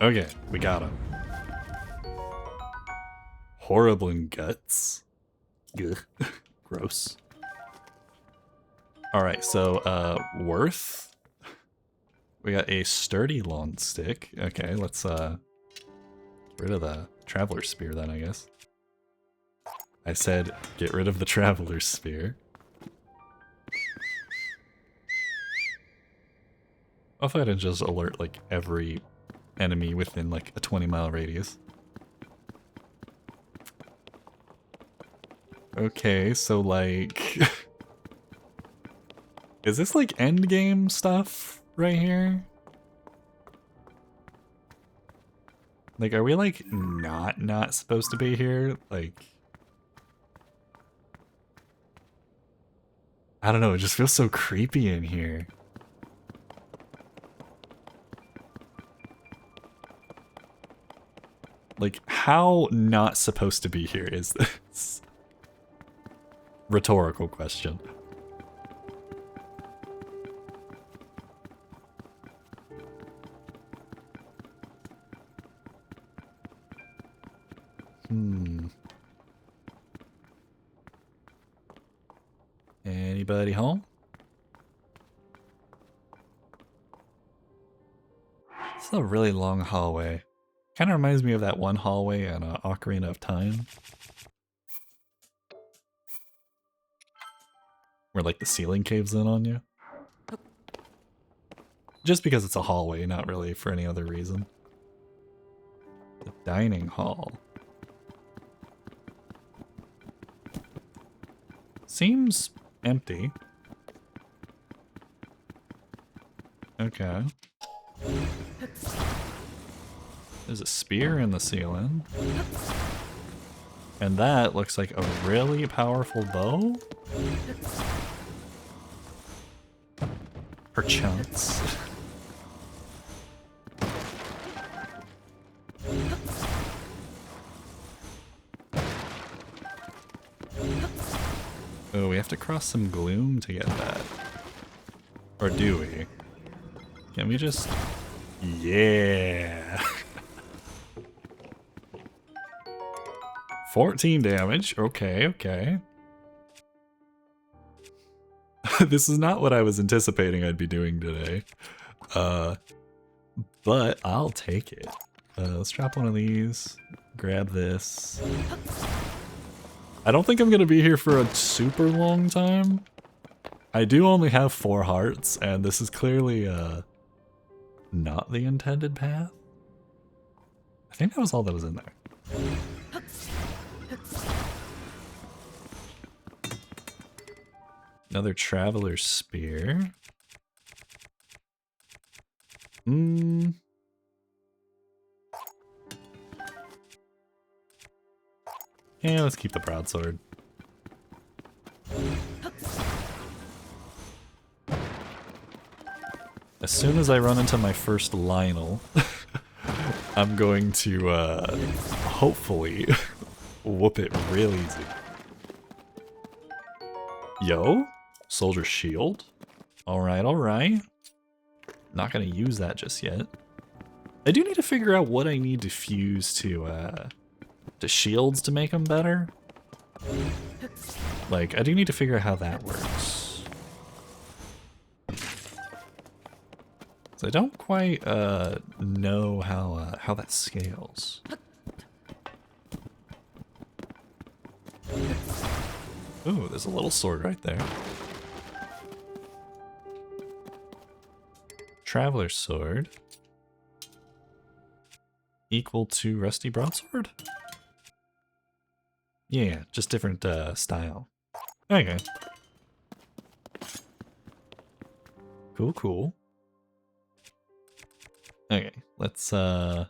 Okay, we got him. Horrible in guts. Ugh. Gross. Alright, so, worth. We got a sturdy long stick. Okay, let's, get rid of the traveler's spear then, I guess. I said, get rid of the traveler's spear. What if I didn't just alert, like, every enemy within, like, a 20-mile radius? Okay, so, like... Is this, like, endgame stuff right here? Like, are we, like, not supposed to be here? Like... I don't know, it just feels so creepy in here. Like, how not supposed to be here is this? Rhetorical question. Anybody home? It's a really long hallway. Kind of reminds me of that one hallway in Ocarina of Time. Where like the ceiling caves in on you. Just because it's a hallway, not really for any other reason. The dining hall. Seems empty. Okay. There's a spear in the ceiling. And that looks like a really powerful bow? Perchance. Oh, we have to cross some gloom to get that. Or do we? Can we just... Yeah! 14 damage. Okay, okay. This is not what I was anticipating I'd be doing today. But I'll take it. Let's drop one of these. Grab this. I don't think I'm gonna be here for a super long time. I do only have 4 hearts, and this is clearly, not the intended path. I think that was all that was in there. Another traveler's spear. Yeah, let's keep the broadsword. As soon as I run into my first Lionel, I'm going to, hopefully, whoop it real easy. Yo, soldier shield. Alright, alright. Not gonna use that just yet. I do need to figure out what I need to fuse to shields to make them better. Like, I do need to figure out how that works. So I don't quite know how that scales. Ooh, there's a little sword right there. Traveler's sword. Equal to rusty broadsword? Yeah, just different style. Okay. Cool, cool. Okay, let's go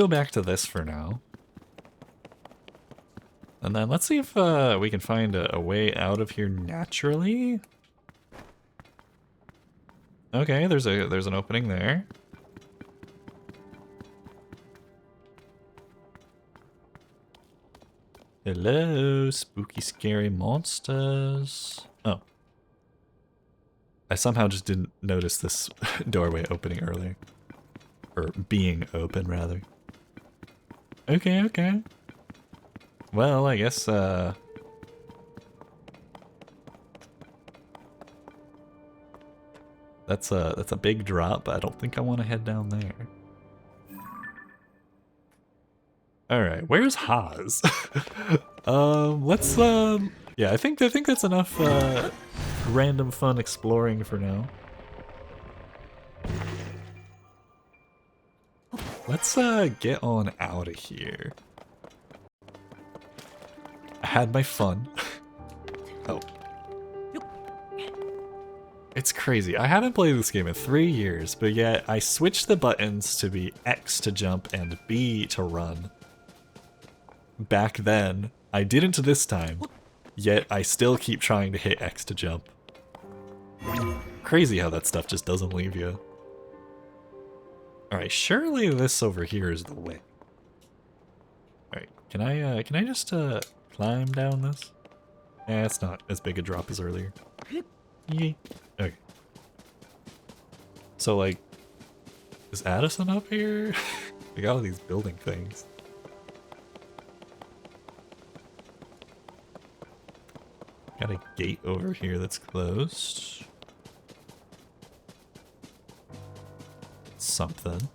back to this for now. And then let's see if we can find a way out of here naturally. Okay, there's an opening there. Hello, spooky, scary monsters. Oh. I somehow just didn't notice this doorway opening earlier. Or being open, rather. Okay, okay. Well, I guess, that's a big drop, but I don't think I want to head down there. Alright, where's Haas? Let's, yeah, I think that's enough, random fun exploring for now. Let's, get on out of here. I had my fun. Oh. It's crazy. I haven't played this game in 3 years, but yet I switched the buttons to be X to jump and B to run. Back then, I didn't this time, yet I still keep trying to hit X to jump. Crazy how that stuff just doesn't leave you. Alright, surely this over here is the way. Alright, can I just climb down this? Eh, it's not as big a drop as earlier. Yay. Okay. So like, is Addison up here? We got all these building things. Got a gate over here that's closed. something.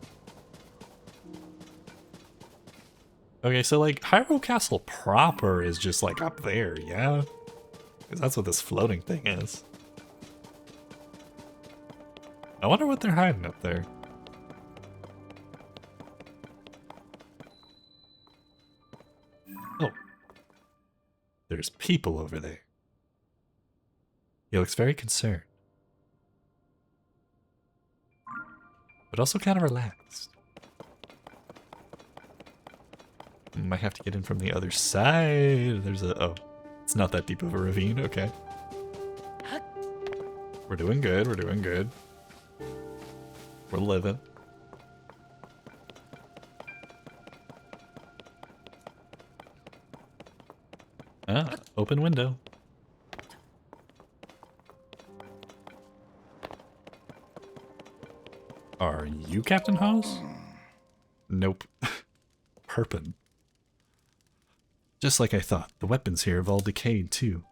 Okay, so like Hyrule Castle proper is just like up there, yeah? Because that's what this floating thing is. I wonder what they're hiding up there. Oh. There's people over there. He looks very concerned. But also kind of relaxed. Might have to get in from the other side. There's a... oh. It's not that deep of a ravine. Okay. We're doing good. We're doing good. We're living. Ah, open window. Are you Captain Hawes? Nope. Herpin. Just like I thought, the weapons here have all decayed too.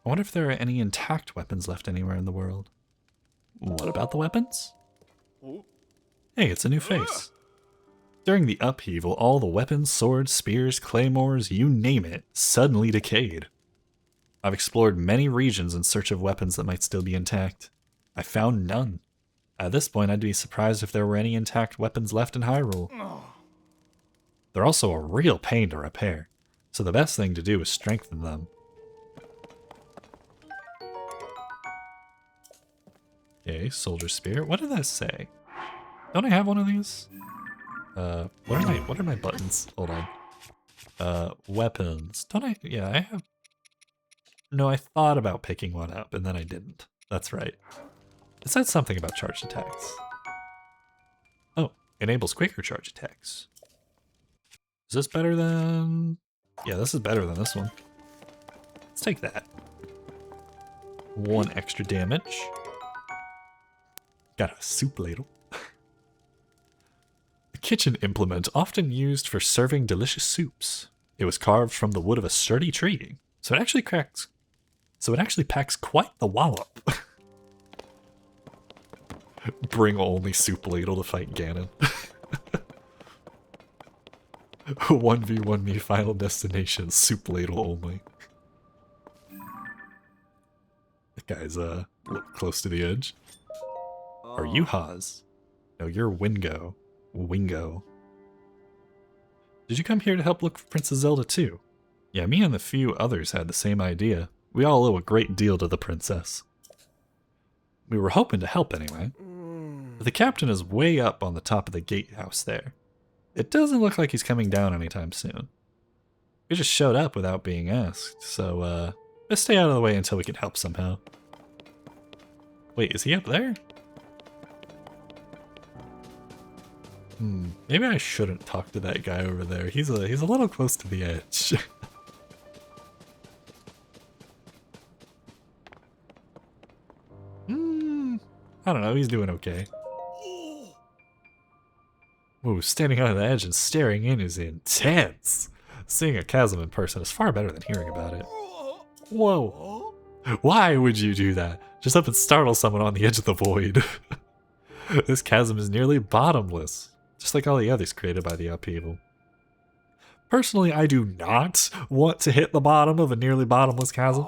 I wonder if there are any intact weapons left anywhere in the world. What about the weapons? Hey, it's a new face. During the upheaval, all the weapons, swords, spears, claymores, you name it, suddenly decayed. I've explored many regions in search of weapons that might still be intact. I found none. At this point, I'd be surprised if there were any intact weapons left in Hyrule. They're also a real pain to repair, so the best thing to do is strengthen them. Okay, soldier spear. What did that say? Don't I have one of these? What are my buttons? Hold on. Weapons. Don't I? Yeah, I have. No, I thought about picking one up and then I didn't. That's right. It said something about charged attacks. Oh, enables quicker charge attacks. Is this better than... yeah, this is better than this one. Let's take that. 1 extra damage. Got a soup ladle. A kitchen implement often used for serving delicious soups. It was carved from the wood of a sturdy tree, so it actually packs quite the wallop. Bring only soup ladle to fight Ganon. 1v1 me final destination, soup ladle only. That guy's close to the edge. Are you Hawes? No, you're Wingo. Wingo. Did you come here to help look for Princess Zelda too? Yeah, me and the few others had the same idea. We all owe a great deal to the princess. We were hoping to help anyway. But the captain is way up on the top of the gatehouse there. It doesn't look like he's coming down anytime soon. We just showed up without being asked, so let's stay out of the way until we can help somehow. Wait, is he up there? Maybe I shouldn't talk to that guy over there. He's a little close to the edge. I don't know, he's doing okay. Whoa, standing on the edge and staring in is intense. Seeing a chasm in person is far better than hearing about it. Whoa. Why would you do that? Just up and startle someone on the edge of the void. This chasm is nearly bottomless, just like all the others created by the upheaval. Personally, I do not want to hit the bottom of a nearly bottomless chasm.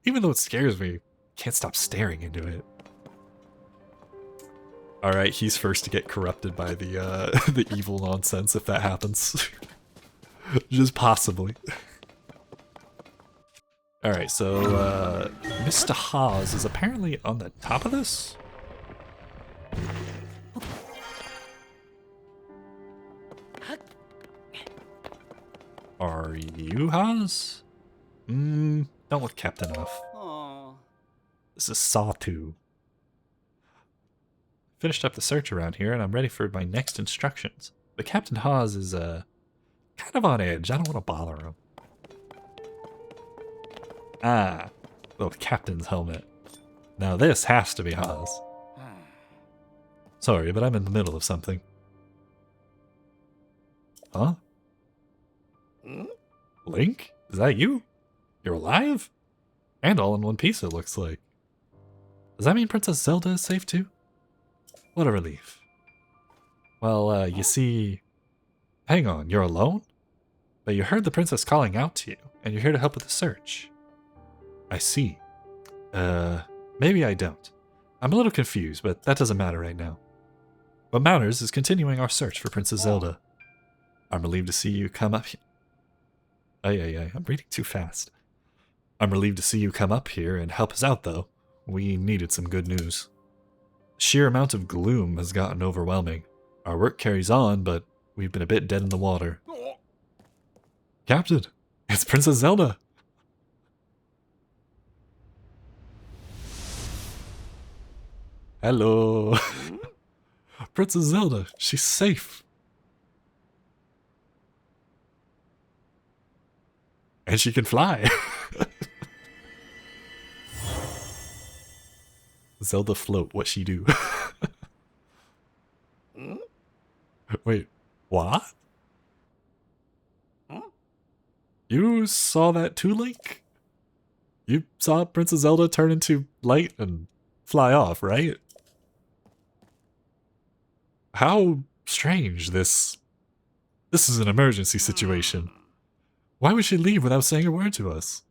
Even though it scares me, I can't stop staring into it. Alright, he's first to get corrupted by the the evil nonsense if that happens. Just possibly. Alright, so Mr. Hawes is apparently on the top of this? Are you Hawes? Don't look kept enough. This is Sawtooth. Finished up the search around here, and I'm ready for my next instructions. But Captain Hawes is, kind of on edge. I don't want to bother him. Ah, the captain's helmet. Now this has to be Hawes. Sorry, but I'm in the middle of something. Huh? Link? Is that you? You're alive? And all in one piece, it looks like. Does that mean Princess Zelda is safe too? What a relief. Well, you see... Hang on, you're alone? But you heard the princess calling out to you, and you're here to help with the search. I see. Maybe I don't. I'm a little confused, but that doesn't matter right now. What matters is continuing our search for Princess Zelda. I'm relieved to see you come up here. I'm reading too fast. I'm relieved to see you come up here and help us out, though. We needed some good news. The sheer amount of gloom has gotten overwhelming. Our work carries on, but we've been a bit dead in the water. Captain, it's Princess Zelda! Hello! Princess Zelda, she's safe! And she can fly! Zelda float, what she do? Wait, what? You saw that too, Link? You saw Princess Zelda turn into light and fly off, right? How strange this is an emergency situation. Why would she leave without saying a word to us?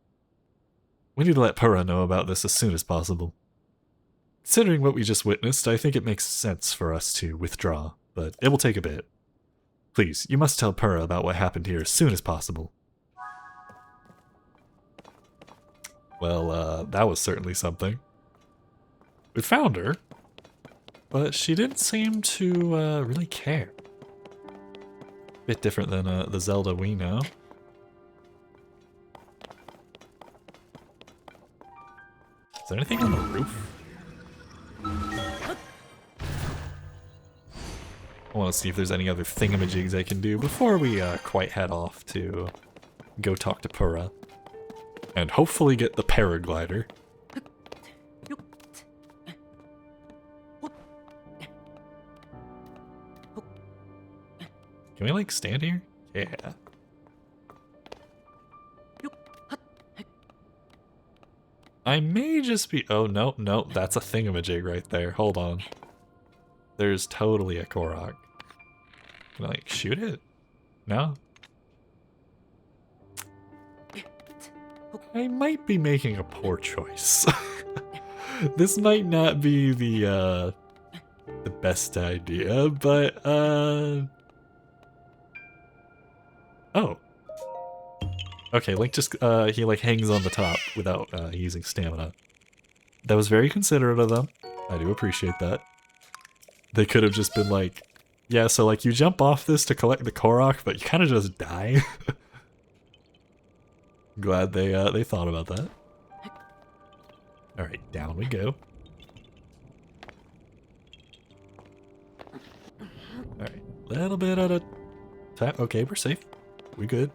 We need to let Purra know about this as soon as possible. Considering what we just witnessed, I think it makes sense for us to withdraw, but it will take a bit. Please, you must tell Purra about what happened here as soon as possible. Well, that was certainly something. We found her, but she didn't seem to really care. Bit different than the Zelda we know. Is there anything on the roof? I want to see if there's any other thingamajigs I can do before we quite head off to go talk to Purra. And hopefully get the Parraglider. Can we, like, stand here? Yeah. I may just be... Oh, no, that's a thingamajig right there. Hold on. There's totally a Korok. Can I, like, shoot it? No? I might be making a poor choice. This might not be the best idea, but, Oh. Okay, Link just, he, like, hangs on the top without, using stamina. That was very considerate of them. I do appreciate that. They could have just been like, yeah, so, like, you jump off this to collect the Korok, but you kind of just die. Glad they thought about that. Alright, down we go. Alright, little bit at a time. Okay, we're safe. We good.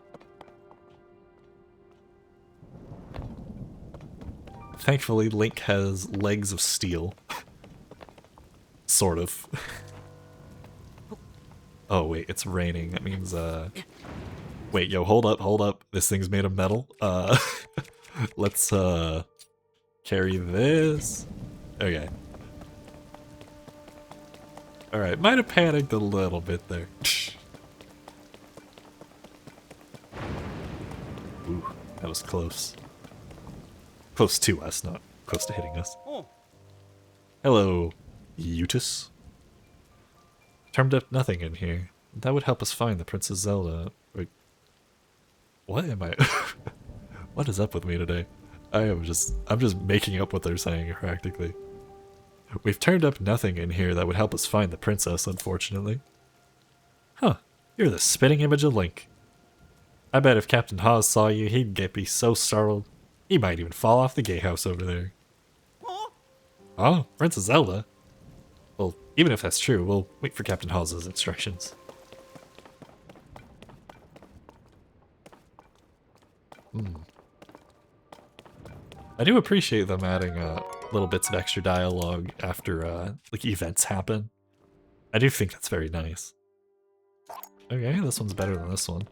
Thankfully, Link has legs of steel. Sort of. Oh wait, it's raining. That means, wait, yo, hold up. This thing's made of metal. Let's, carry this. Okay. Alright, might have panicked a little bit there. Ooh, that was close. Close to us, not close to hitting us. Hello, Eutis. Turned up nothing in here. That would help us find the Princess Zelda. Wait. What am I... What is up with me today? I'm just making up what they're saying, practically. We've turned up nothing in here that would help us find the princess, unfortunately. Huh. You're the spitting image of Link. I bet if Captain Hawes saw you, he'd be so startled. He might even fall off the gatehouse over there. Oh, Princess Zelda? Well, even if that's true, we'll wait for Captain Hawes' instructions. I do appreciate them adding little bits of extra dialogue after like events happen. I do think that's very nice. Okay, this one's better than this one.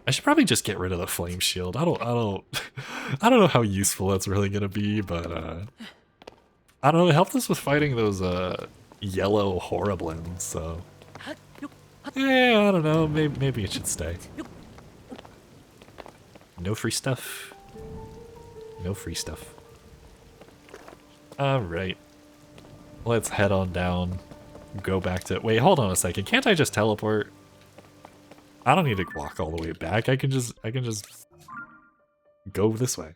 I should probably just get rid of the flame shield. I don't I don't know how useful that's really gonna be, but I don't know, it helped us with fighting those yellow horriblins, so I don't know. Maybe it should stay. No free stuff. No free stuff. Alright. Let's head on down. Go back to... Wait, hold on a second. Can't I just teleport? I don't need to walk all the way back. I can just go this way.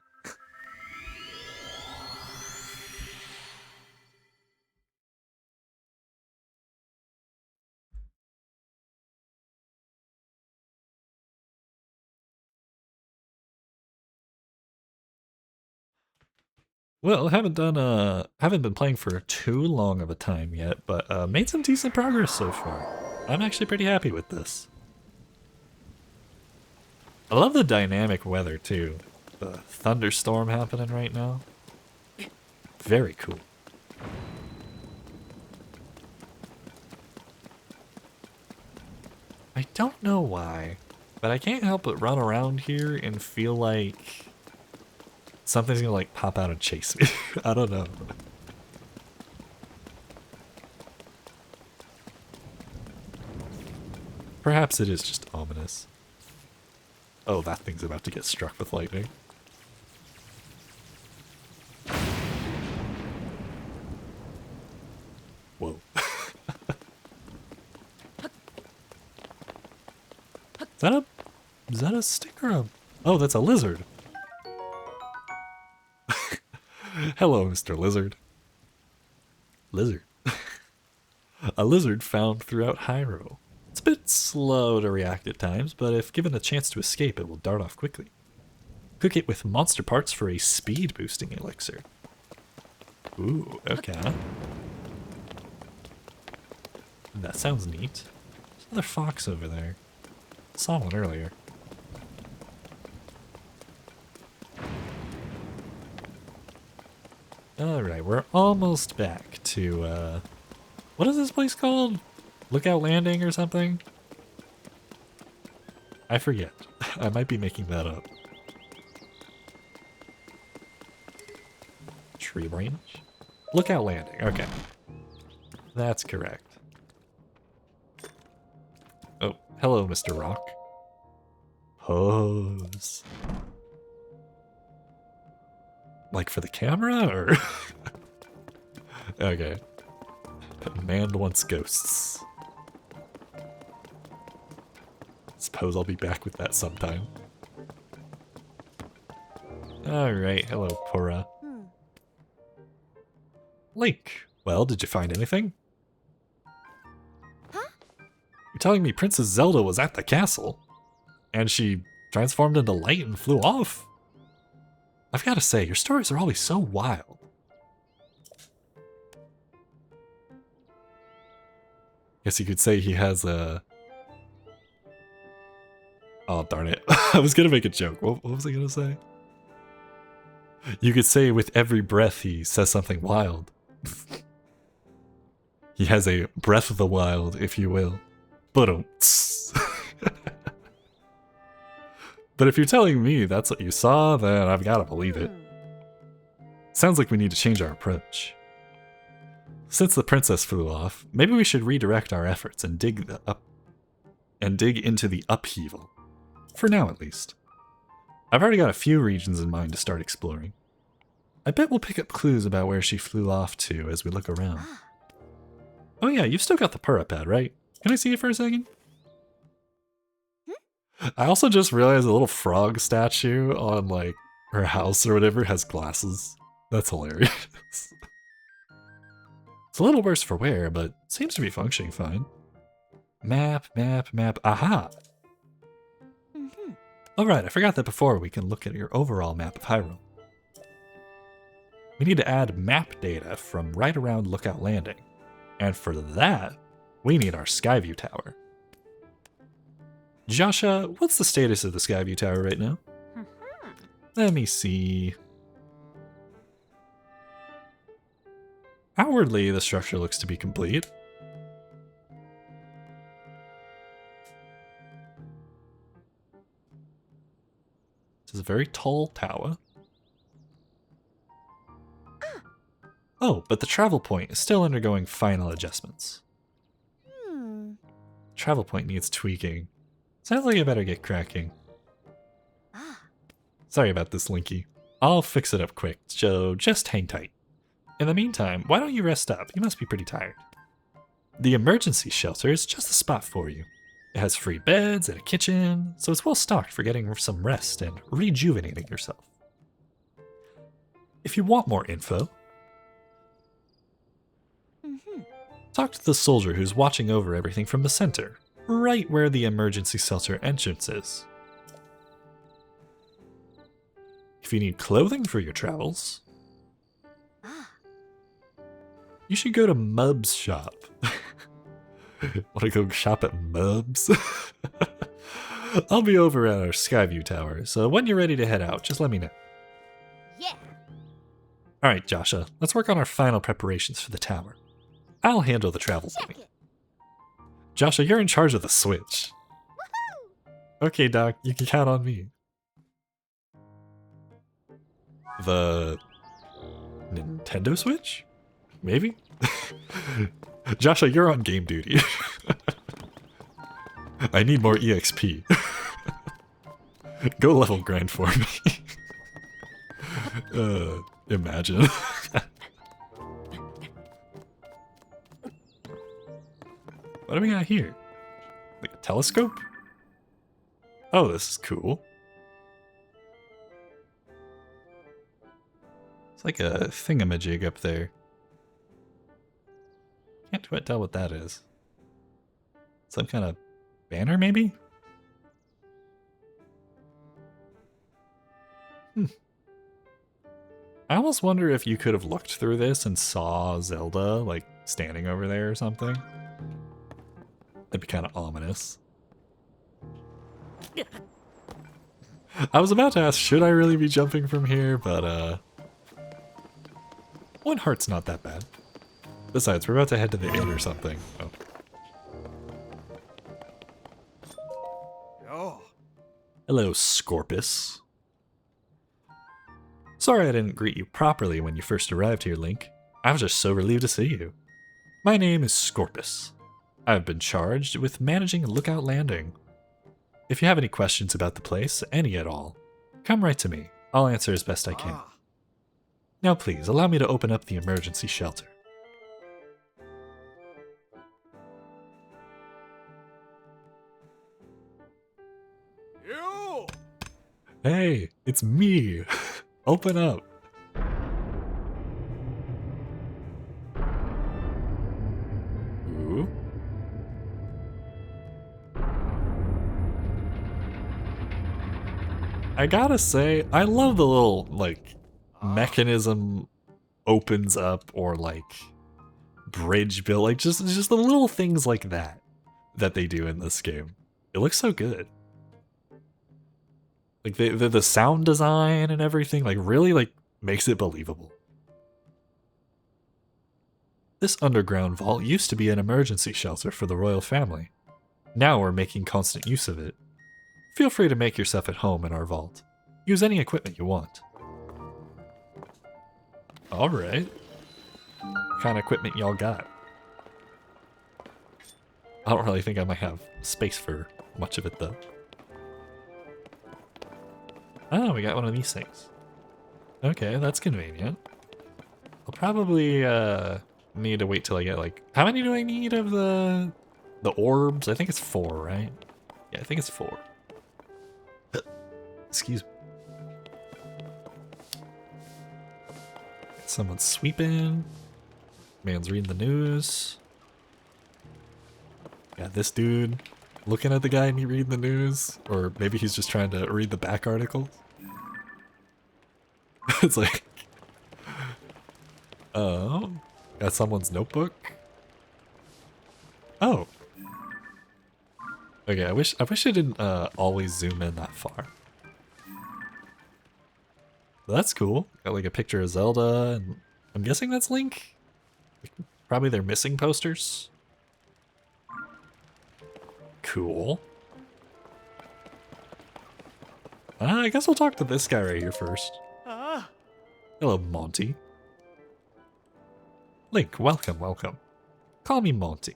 Well, haven't been playing for too long of a time yet, but made some decent progress so far. I'm actually pretty happy with this. I love the dynamic weather too. The thunderstorm happening right now. Very cool. I don't know why, but I can't help but run around here and feel like something's gonna like pop out and chase me. I don't know. Perhaps it is just ominous. Oh, that thing's about to get struck with lightning. Whoa. Is that a stick or a... Oh, that's a lizard. Hello, Mr. Lizard. Lizard. A lizard found throughout Hyrule. It's a bit slow to react at times, but if given the chance to escape, it will dart off quickly. Cook it with monster parts for a speed-boosting elixir. Ooh, okay. That sounds neat. There's another fox over there. Saw one earlier. Alright, we're almost back to, what is this place called? Lookout Landing or something? I forget. I might be making that up. Tree branch? Lookout Landing, okay. That's correct. Oh, hello, Mr. Rock. Pose. Like for the camera, or? Okay. Man wants ghosts. Suppose I'll be back with that sometime. Alright, hello, Pora. Link, well, did you find anything? Huh? You're telling me Princess Zelda was at the castle? And she transformed into light and flew off? I've got to say, your stories are always so wild. Guess you could say he has a... Oh, darn it. I was going to make a joke. What was I going to say? You could say with every breath he says something wild. He has a breath of the wild, if you will. But But if you're telling me that's what you saw, then I've got to believe it. Sounds like we need to change our approach. Since the princess flew off, maybe we should redirect our efforts and dig into the upheaval. For now, at least. I've already got a few regions in mind to start exploring. I bet we'll pick up clues about where she flew off to as we look around. Oh yeah, you've still got the Parapad, right? Can I see it for a second? I also just realized a little frog statue on, like, her house or whatever has glasses. That's hilarious. It's a little worse for wear, but seems to be functioning fine. Map. Aha! Alright, I forgot that before we can look at your overall map of Hyrule. We need to add map data from right around Lookout Landing. And for that, we need our Skyview Tower. Joshua, what's the status of the Skyview Tower right now? Let me see. Outwardly, the structure looks to be complete. This is a very tall tower. Oh, but the travel point is still undergoing final adjustments. Travel point needs tweaking. Sounds like I better get cracking. Sorry about this, Linky. I'll fix it up quick, so just hang tight. In the meantime, why don't you rest up? You must be pretty tired. The emergency shelter is just the spot for you. It has free beds and a kitchen, so it's well stocked for getting some rest and rejuvenating yourself. If you want more info, talk to the soldier who's watching over everything from the center, right where the emergency shelter entrance is. If you need clothing for your travels, you should go to Mub's shop. Want to go shop at Mub's? I'll be over at our Skyview Tower, so when you're ready to head out, just let me know. Yeah. Alright, Joshua, let's work on our final preparations for the tower. I'll handle the travel Check thing. it. Joshua, you're in charge of the Switch. Okay, Doc, you can count on me. The Nintendo Switch? Maybe? Joshua, you're on game duty. I need more EXP. Go level grind for me. Imagine. What do we got here? Like a telescope? Oh, this is cool. It's like a thingamajig up there. Can't quite tell what that is. Some kind of banner, maybe? I almost wonder if you could have looked through this and saw Zelda, like, standing over there or something. That'd be kind of ominous. I was about to ask, should I really be jumping from here? But, one heart's not that bad. Besides, we're about to head to the inn or something. Oh. Oh. Hello, Scorpus. Sorry I didn't greet you properly when you first arrived here, Link. I was just so relieved to see you. My name is Scorpus. I've been charged with managing Lookout Landing. If you have any questions about the place, any at all, come right to me. I'll answer as best I can. Now please, allow me to open up the emergency shelter. You. Hey, it's me. Open up. Ooh. I gotta say, I love the little, like, mechanism opens up or, like, bridge build. Like, just the little things like that they do in this game. It looks so good. Like, the sound design and everything, like, really, like, makes it believable. This underground vault used to be an emergency shelter for the royal family. Now we're making constant use of it. Feel free to make yourself at home in our vault. Use any equipment you want. Alright. What kind of equipment y'all got? I don't really think I might have space for much of it, though. Oh, we got one of these things. Okay, that's convenient. I'll probably need to wait till I get, like... How many do I need of the orbs? I think it's 4, right? Yeah, I think it's 4. Excuse me. Someone's sweeping. Man's reading the news. Got this dude looking at the guy and he reading the news. Or maybe he's just trying to read the back articles. It's like... Oh. Got someone's notebook. Oh. Okay, I wish it didn't always zoom in that far. But that's cool. Got like a picture of Zelda, and I'm guessing that's Link? Probably their missing posters. Cool. I guess we'll talk to this guy right here first. Hello, Monty. Link, welcome, welcome. Call me Monty.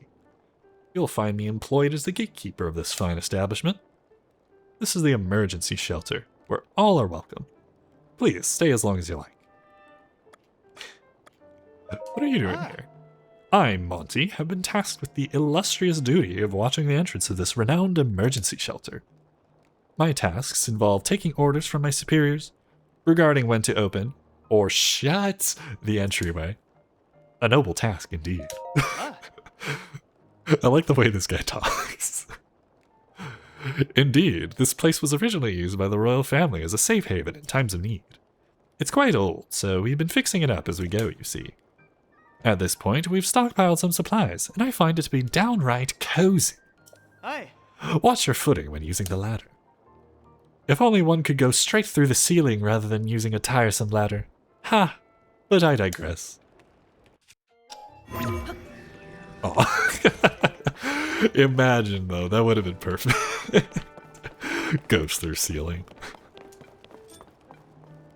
You'll find me employed as the gatekeeper of this fine establishment. This is the emergency shelter, where all are welcome. Please, stay as long as you like. What are you doing here? I, Monty, have been tasked with the illustrious duty of watching the entrance of this renowned emergency shelter. My tasks involve taking orders from my superiors regarding when to open or shut the entryway. A noble task indeed. I like the way this guy talks. Indeed, this place was originally used by the royal family as a safe haven in times of need. It's quite old, so we've been fixing it up as we go, you see. At this point, we've stockpiled some supplies, and I find it to be downright cozy. Aye. Watch your footing when using the ladder. If only one could go straight through the ceiling rather than using a tiresome ladder. Ha! But I digress. Oh. Imagine, though, that would have been perfect. Goes through ceiling.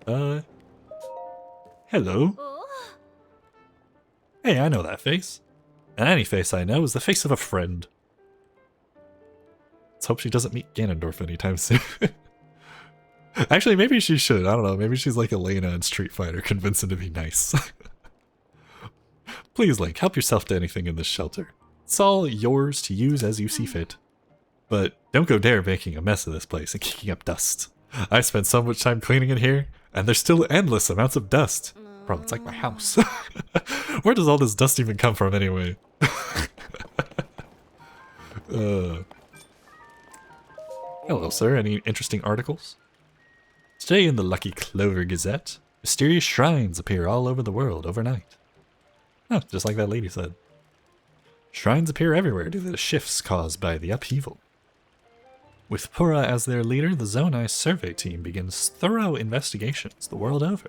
Hello? Hey, I know that face. And any face I know is the face of a friend. Let's hope she doesn't meet Ganondorf anytime soon. Actually, maybe she should. I don't know. Maybe she's like Elena in Street Fighter, convince him to be nice. Please, Link, help yourself to anything in this shelter. It's all yours to use as you see fit. But don't go dare making a mess of this place and kicking up dust. I spent so much time cleaning it here, and there's still endless amounts of dust. Bro, it's like my house. Where does all this dust even come from anyway? Hello, sir. Any interesting articles? Today in the Lucky Clover Gazette, mysterious shrines appear all over the world overnight. Huh, just like that lady said. Shrines appear everywhere due to the shifts caused by the upheaval. With Pura as their leader, the Zonai survey team begins thorough investigations the world over.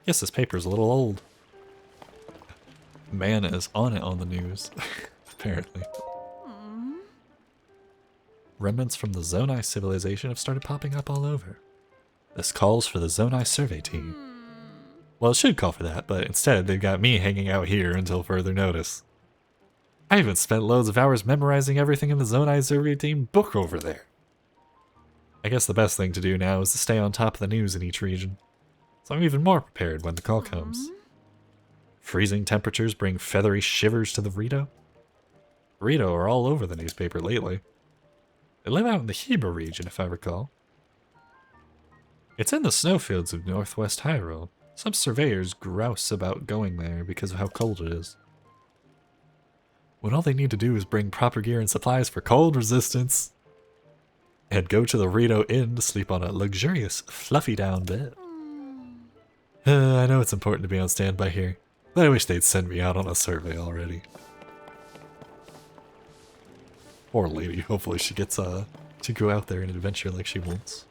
Guess this paper's a little old. Man is on it on the news, apparently. Remnants from the Zonai civilization have started popping up all over. This calls for the Zonai survey team. Well, it should call for that, but instead they've got me hanging out here until further notice. I even spent loads of hours memorizing everything in the Zonai survey team book over there. I guess the best thing to do now is to stay on top of the news in each region, so I'm even more prepared when the call comes. Freezing temperatures bring feathery shivers to the Rito. Rito are all over the newspaper lately. They live out in the Hiba region, if I recall. It's in the snowfields of northwest Hyrule. Some surveyors grouse about going there because of how cold it is. When all they need to do is bring proper gear and supplies for cold resistance, and go to the Rito Inn to sleep on a luxurious, fluffy down bed. I know it's important to be on standby here, but I wish they'd send me out on a survey already. Poor lady, hopefully she gets to go out there and adventure like she wants.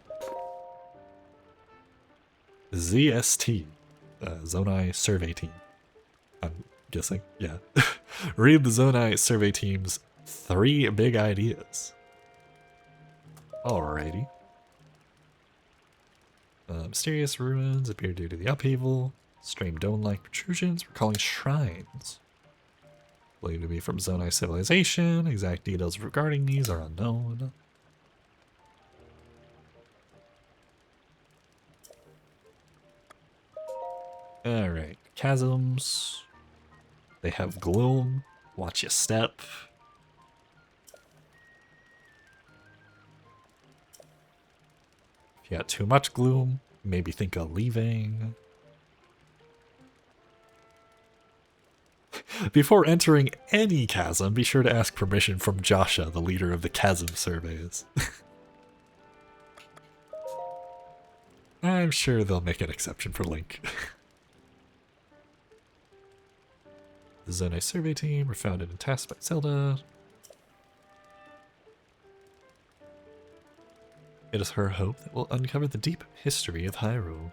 ZST, Zonai Survey Team. I'm guessing, yeah. Read the Zonai Survey Team's 3 big ideas. Alrighty. Mysterious ruins appear due to the upheaval. Strange dome-like protrusions we're calling shrines. Believed to be from Zonai civilization. Exact details regarding these are unknown. Alright, chasms. They have gloom. Watch your step. If you got too much gloom, maybe think of leaving. Before entering any chasm, be sure to ask permission from Joshua, the leader of the chasm surveys. I'm sure they'll make an exception for Link. The Zonai survey team were founded and tasked by Zelda. It is her hope that we'll uncover the deep history of Hyrule.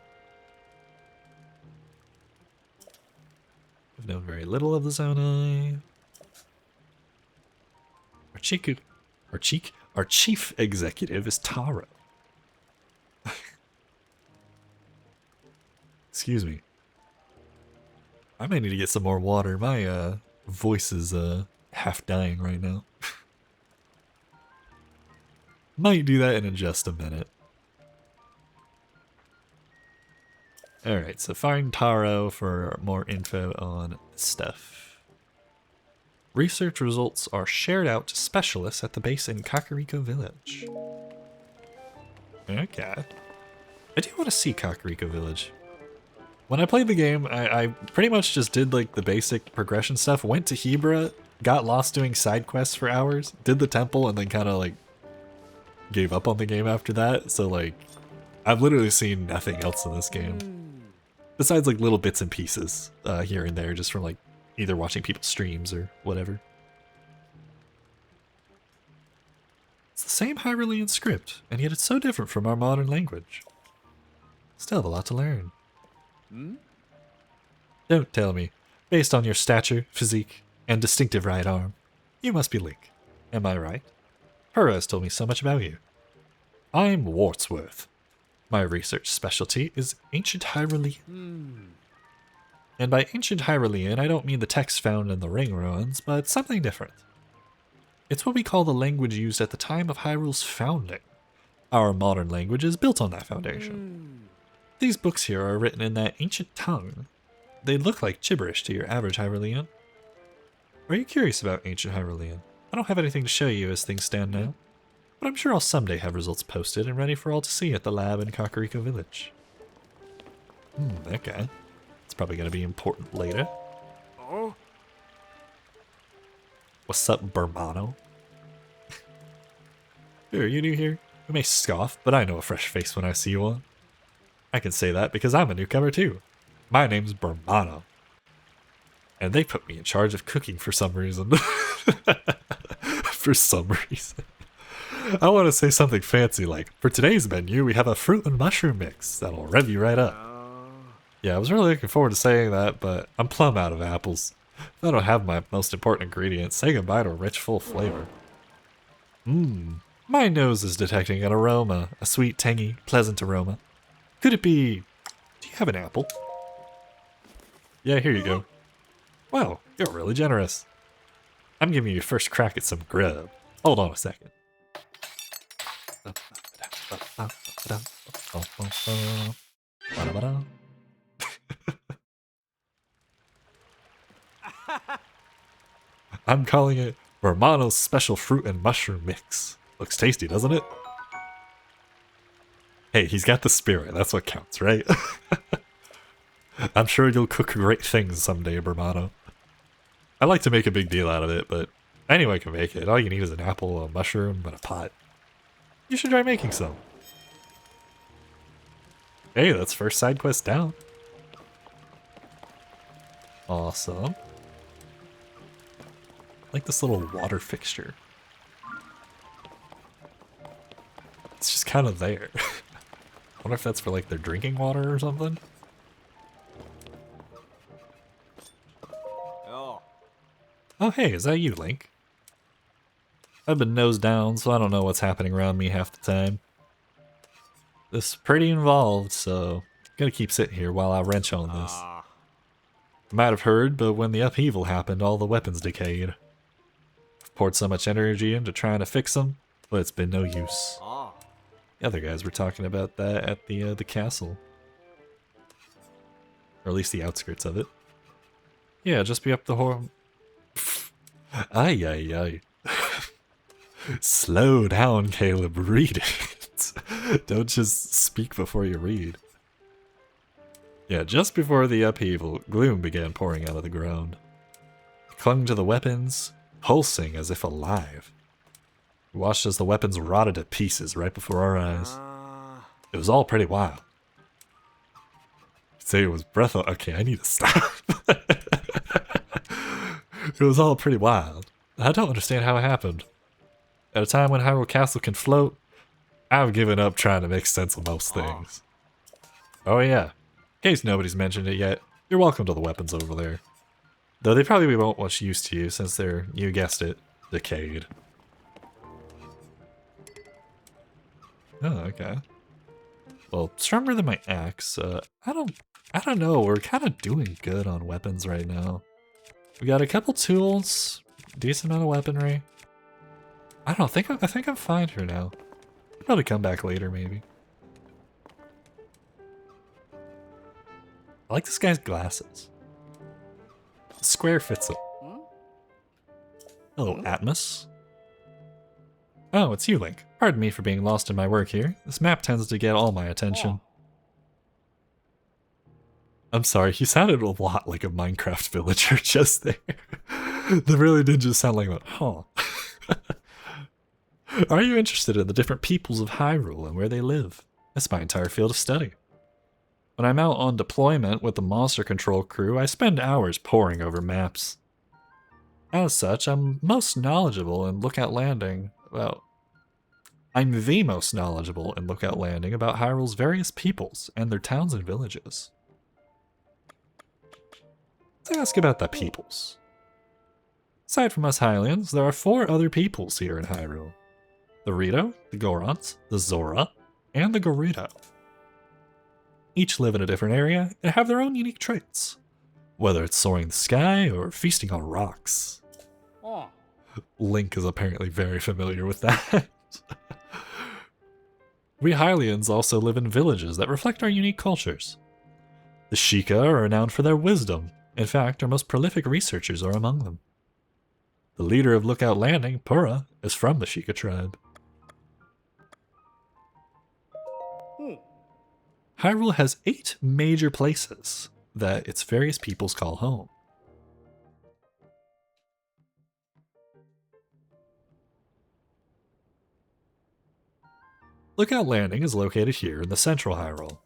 We've known very little of the Zonai. Our chief executive is Taro. Excuse me. I may need to get some more water. My voice is half dying right now. Might do that in just a minute. Alright, so find Taro for more info on stuff. Research results are shared out to specialists at the base in Kakariko Village. Okay. I do want to see Kakariko Village. When I played the game, I pretty much just did like the basic progression stuff, went to Hebra, got lost doing side quests for hours, did the temple, and then kind of like gave up on the game after that. So like, I've literally seen nothing else in this game. Besides like little bits and pieces here and there, just from like either watching people's streams or whatever. It's the same Hyrulean script, and yet it's so different from our modern language. Still have a lot to learn. Don't tell me, based on your stature, physique, and distinctive right arm, you must be Link. Am I right? Hera has told me so much about you. I'm Wartsworth. My research specialty is ancient Hyrulean. And by ancient Hyrulean, I don't mean the text found in the ring ruins, but something different. It's what we call the language used at the time of Hyrule's founding. Our modern language is built on that foundation. These books here are written in that ancient tongue. They look like gibberish to your average Hyrulean. Are you curious about ancient Hyrulean? I don't have anything to show you as things stand now, but I'm sure I'll someday have results posted and ready for all to see at the lab in Kakariko Village. Okay. It's probably going to be important later. Oh? What's up, Burmano? Here, you new here? You may scoff, but I know a fresh face when I see one. I can say that because I'm a newcomer too. My name's Burmano. And they put me in charge of cooking for some reason. For some reason. I want to say something fancy like, for today's menu we have a fruit and mushroom mix that'll rev you right up. Yeah, I was really looking forward to saying that, but I'm plumb out of apples. If I don't have my most important ingredient, say goodbye to a rich, full flavor. My nose is detecting an aroma, a sweet, tangy, pleasant aroma. Could it be... Do you have an apple? Yeah, here you go. Wow, you're really generous. I'm giving you your first crack at some grub. Hold on a second. I'm calling it Burmano's Special Fruit and Mushroom Mix. Looks tasty, doesn't it? Hey, he's got the spirit. That's what counts, right? I'm sure you'll cook great things someday, Burmano. I like to make a big deal out of it, but anyone can make it. All you need is an apple, a mushroom, and a pot. You should try making some. Hey, that's first side quest down. Awesome. I like this little water fixture. It's just kind of there. I wonder if that's for like their drinking water or something. Oh hey, is that you, Link? I've been nose down, so I don't know what's happening around me half the time. This is pretty involved, so gotta keep sitting here while I wrench on this. You might have heard, but when the upheaval happened, all the weapons decayed. I've poured so much energy into trying to fix them, but it's been no use. The other guys were talking about that at the castle. Or at least the outskirts of it. Yeah, just be up the horn. Ay, ay, ay. Slow down, Caleb. Read it. Don't just speak before you read. Yeah, just before the upheaval, gloom began pouring out of the ground. It clung to the weapons, pulsing as if alive. We watched as the weapons rotted to pieces right before our eyes. It was all pretty wild. I'd say it was okay, I need to stop. It was all pretty wild. I don't understand how it happened. At a time when Hyrule Castle can float, I've given up trying to make sense of most things. Oh yeah, in case nobody's mentioned it yet, you're welcome to the weapons over there. Though they probably won't much use to you since they're, you guessed it, decayed. Oh, okay. Well, stronger than my axe. I don't know, we're kind of doing good on weapons right now. We got a couple tools, decent amount of weaponry. I don't think I think I'm fine for now. Probably come back later, maybe. I like this guy's glasses. The square fits him. Hello, Atmos. Oh, it's you, Link. Pardon me for being lost in my work here. This map tends to get all my attention. I'm sorry, he sounded a lot like a Minecraft villager just there. That really did just sound like, huh. Are you interested in the different peoples of Hyrule and where they live? That's my entire field of study. When I'm out on deployment with the monster control crew, I spend hours poring over maps. As such, I'm most knowledgeable in Lookout Landing about... I'm the most knowledgeable in Lookout Landing about Hyrule's various peoples and their towns and villages. Let's ask about the peoples. Aside from us Hylians, there are 4 other peoples here in Hyrule. The Rito, the Gorons, the Zora, and the Gerudo. Each live in a different area and have their own unique traits, whether it's soaring in the sky or feasting on rocks. Link is apparently very familiar with that. We Hylians also live in villages that reflect our unique cultures. The Sheikah are renowned for their wisdom. In fact, our most prolific researchers are among them. The leader of Lookout Landing, Purra, is from the Sheikah tribe. Hyrule has 8 major places that its various peoples call home. Lookout Landing is located here in the central Hyrule.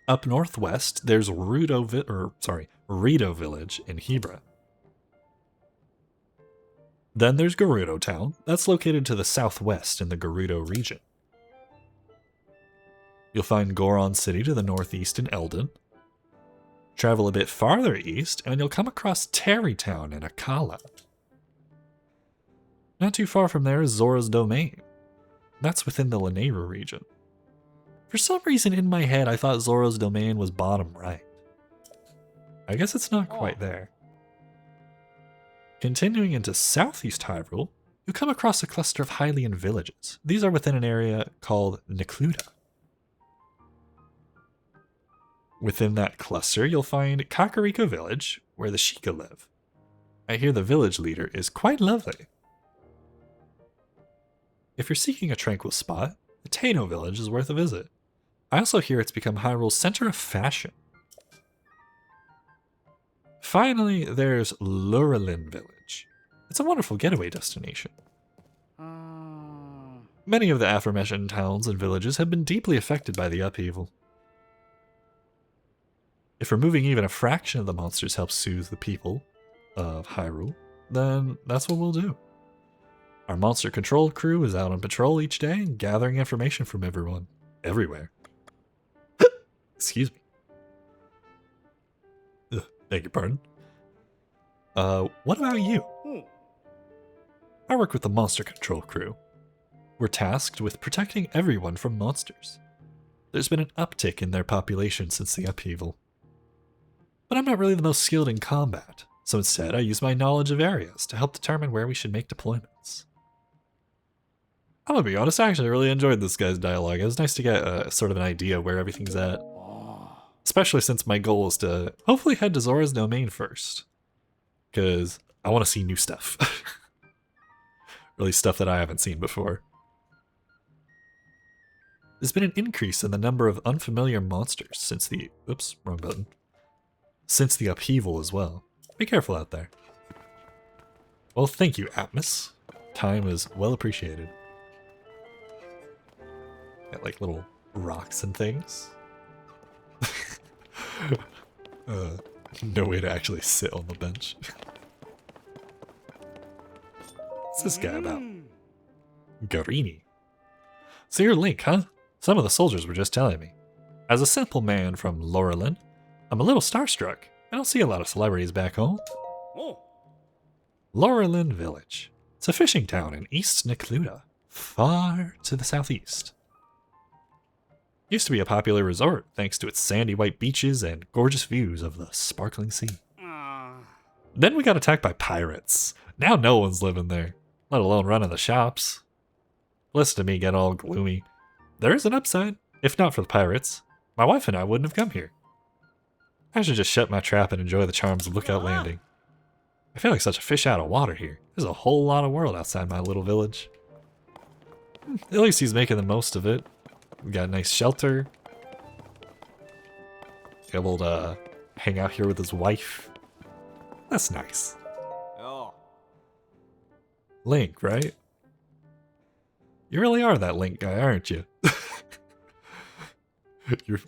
Up northwest, there's Rito Village in Hebra. Then there's Gerudo Town, that's located to the southwest in the Gerudo region. You'll find Goron City to the northeast in Eldon. Travel a bit farther east, and you'll come across Terry Town in Akala. Not too far from there is Zora's Domain. That's within the Lanayru region. For some reason in my head, I thought Zora's Domain was bottom right. I guess it's not quite there. Continuing into southeast Hyrule, you'll come across a cluster of Hylian villages. These are within an area called Necluda. Within that cluster, you'll find Kakariko Village, where the Sheikah live. I hear the village leader is quite lovely. If you're seeking a tranquil spot, the Tano Village is worth a visit. I also hear it's become Hyrule's center of fashion. Finally, there's Lurelin Village. It's a wonderful getaway destination. Many of the aforementioned towns and villages have been deeply affected by the upheaval. If removing even a fraction of the monsters helps soothe the people of Hyrule, then that's what we'll do. Our monster control crew is out on patrol each day, gathering information from everyone, everywhere. Excuse me. Beg your pardon. What about you? I work with the monster control crew. We're tasked with protecting everyone from monsters. There's been an uptick in their population since the upheaval. But I'm not really the most skilled in combat, so instead I use my knowledge of areas to help determine where we should make deployments. I'm gonna be honest, I actually really enjoyed this guy's dialogue. It was nice to get sort of an idea where everything's at. Especially since my goal is to hopefully head to Zora's Domain first. Because I want to see new stuff. Really stuff that I haven't seen before. There's been an increase in the number of unfamiliar monsters since the... Oops, wrong button. Since the upheaval as well. Be careful out there. Well, thank you, Atmos. Time is well appreciated. Got like little rocks and things. No way to actually sit on the bench. What's this guy about? Garini. So you're Link, huh? Some of the soldiers were just telling me. As a simple man from Lurelin, I'm a little starstruck. I don't see a lot of celebrities back home. Lurelin Village. It's a fishing town in East Necluda, far to the southeast. Used to be a popular resort thanks to its sandy white beaches and gorgeous views of the sparkling sea. Then we got attacked by pirates. Now no one's living there, let alone running the shops. Listen to me get all gloomy. There is an upside. If not for the pirates, my wife and I wouldn't have come here. I should just shut my trap and enjoy the charms of Lookout Landing. I feel like such a fish out of water here. There's a whole lot of world outside my little village. At least he's making the most of it. We got a nice shelter. Able to hang out here with his wife. That's nice. Oh. Link, right? You really are that Link guy, aren't you? You're...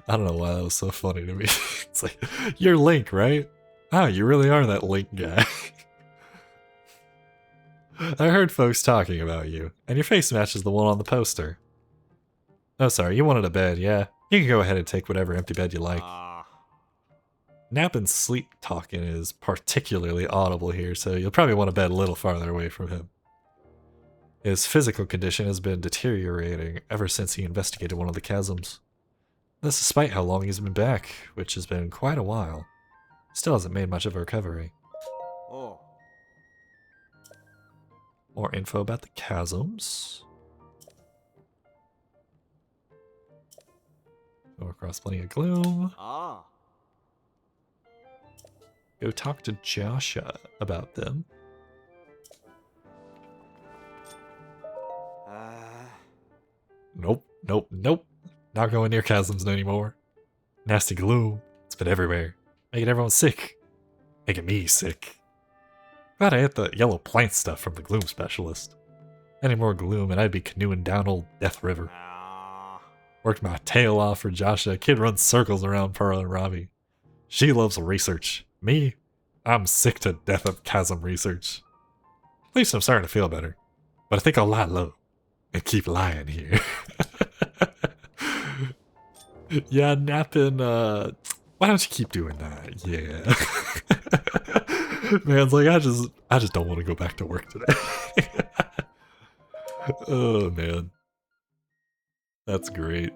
I don't know why that was so funny to me. It's like, you're Link, right? Ah, you really are that Link guy. I heard folks talking about you, and your face matches the one on the poster. Oh, sorry, you wanted a bed, yeah. You can go ahead and take whatever empty bed you like. Nap and sleep talking is particularly audible here, so you'll probably want a bed a little farther away from him. His physical condition has been deteriorating ever since he investigated one of the chasms. This despite how long he's been back, which has been quite a while. Still hasn't made much of a recovery. Oh. More info about the chasms. Go across plenty of gloom. Ah. Go talk to Joshua about them. Nope, nope, nope. Not going near chasms anymore. Nasty gloom. It's been everywhere. Making everyone sick. Making me sick. Glad I hit the yellow plant stuff from the gloom specialist. Any more gloom and I'd be canoeing down old Death River. Worked my tail off for Joshua. Kid runs circles around Pearl and Robbie. She loves research. Me? I'm sick to death of chasm research. At least I'm starting to feel better. But I think I'll lie low. And keep lying here. Yeah, napping, why don't you keep doing that? Yeah. Man's like, I just don't want to go back to work today. Oh, man. That's great.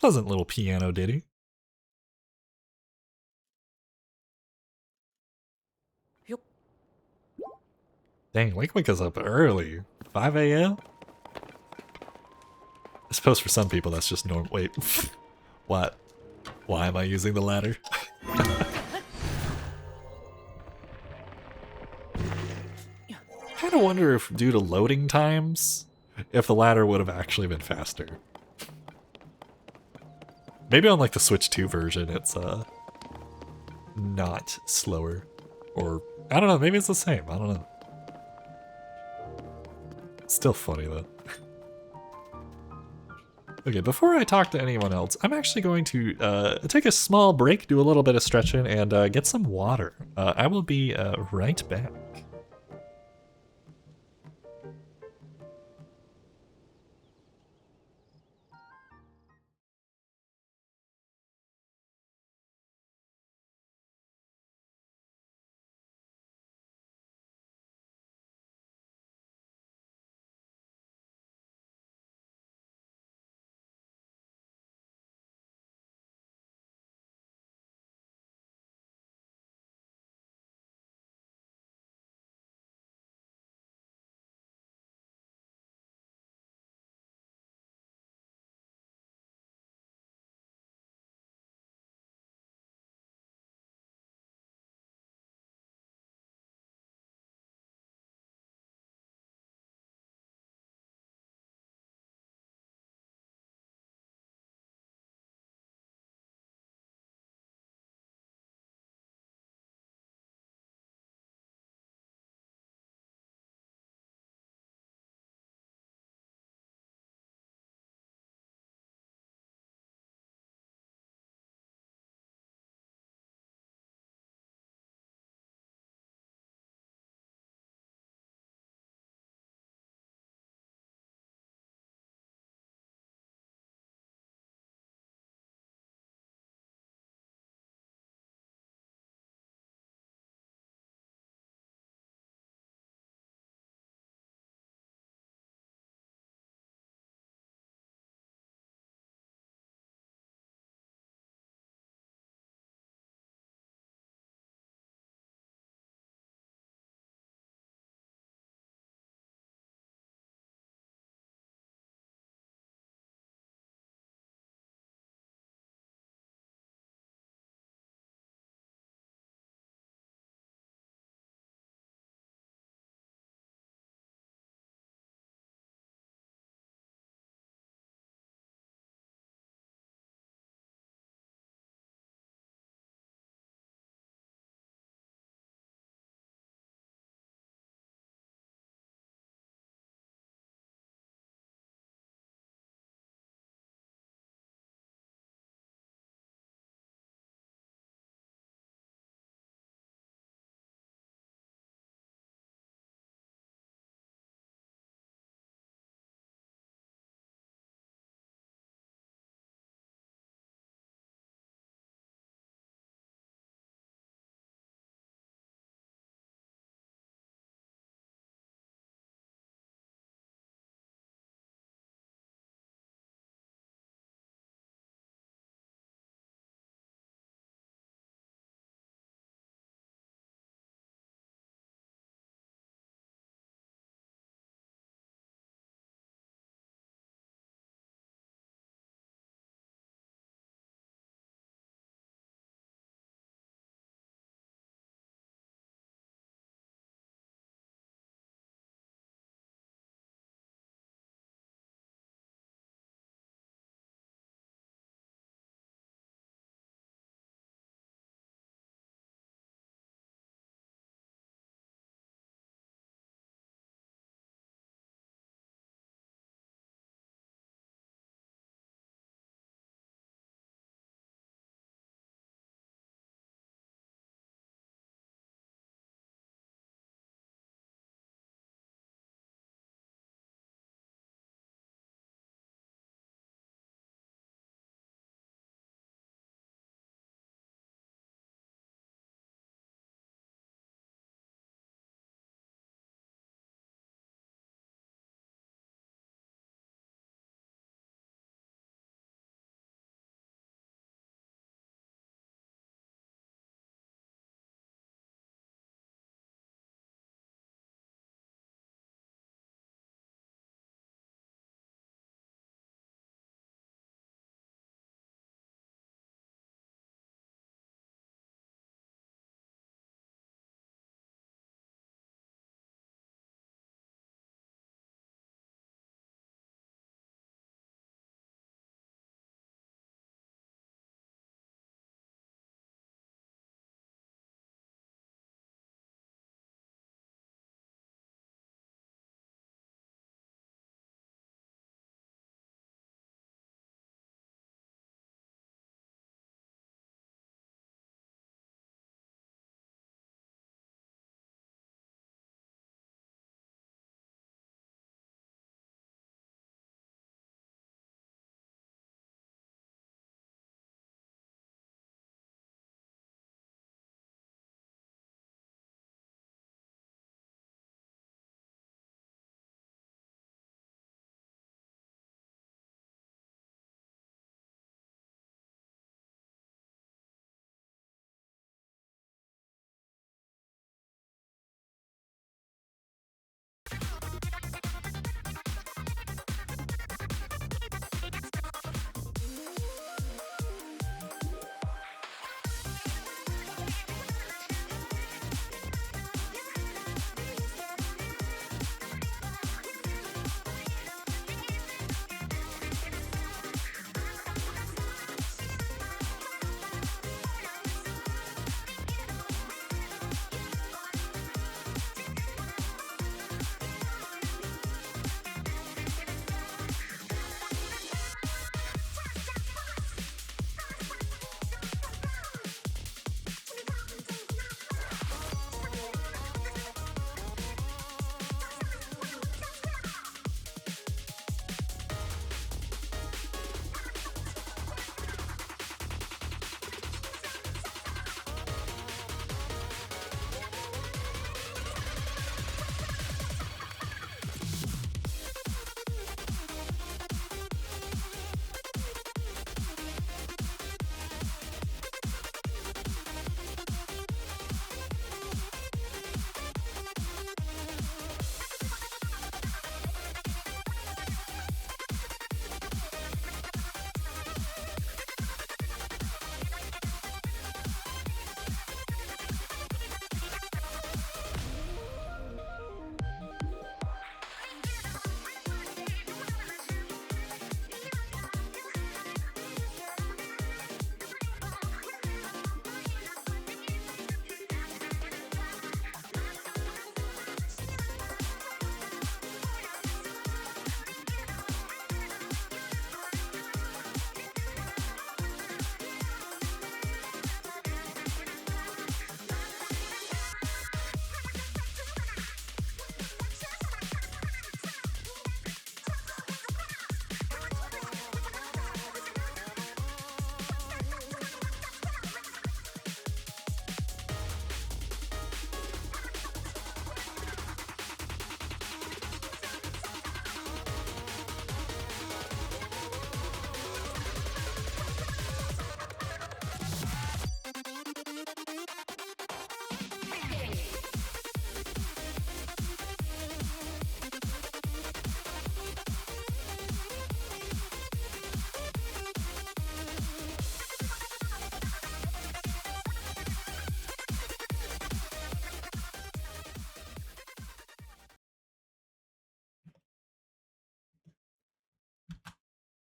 Pleasant little piano ditty. Dang, wake us up early. 5 a.m.? I suppose for some people that's just normal. Wait. What? Why am I using the ladder? Kind of wonder if due to loading times, if the ladder would have actually been faster. Maybe on like the Switch 2 version it's not slower. Or I don't know, maybe it's the same. I don't know. Still funny though. Okay, before I talk to anyone else, I'm actually going to take a small break, do a little bit of stretching, and get some water. I will be right back.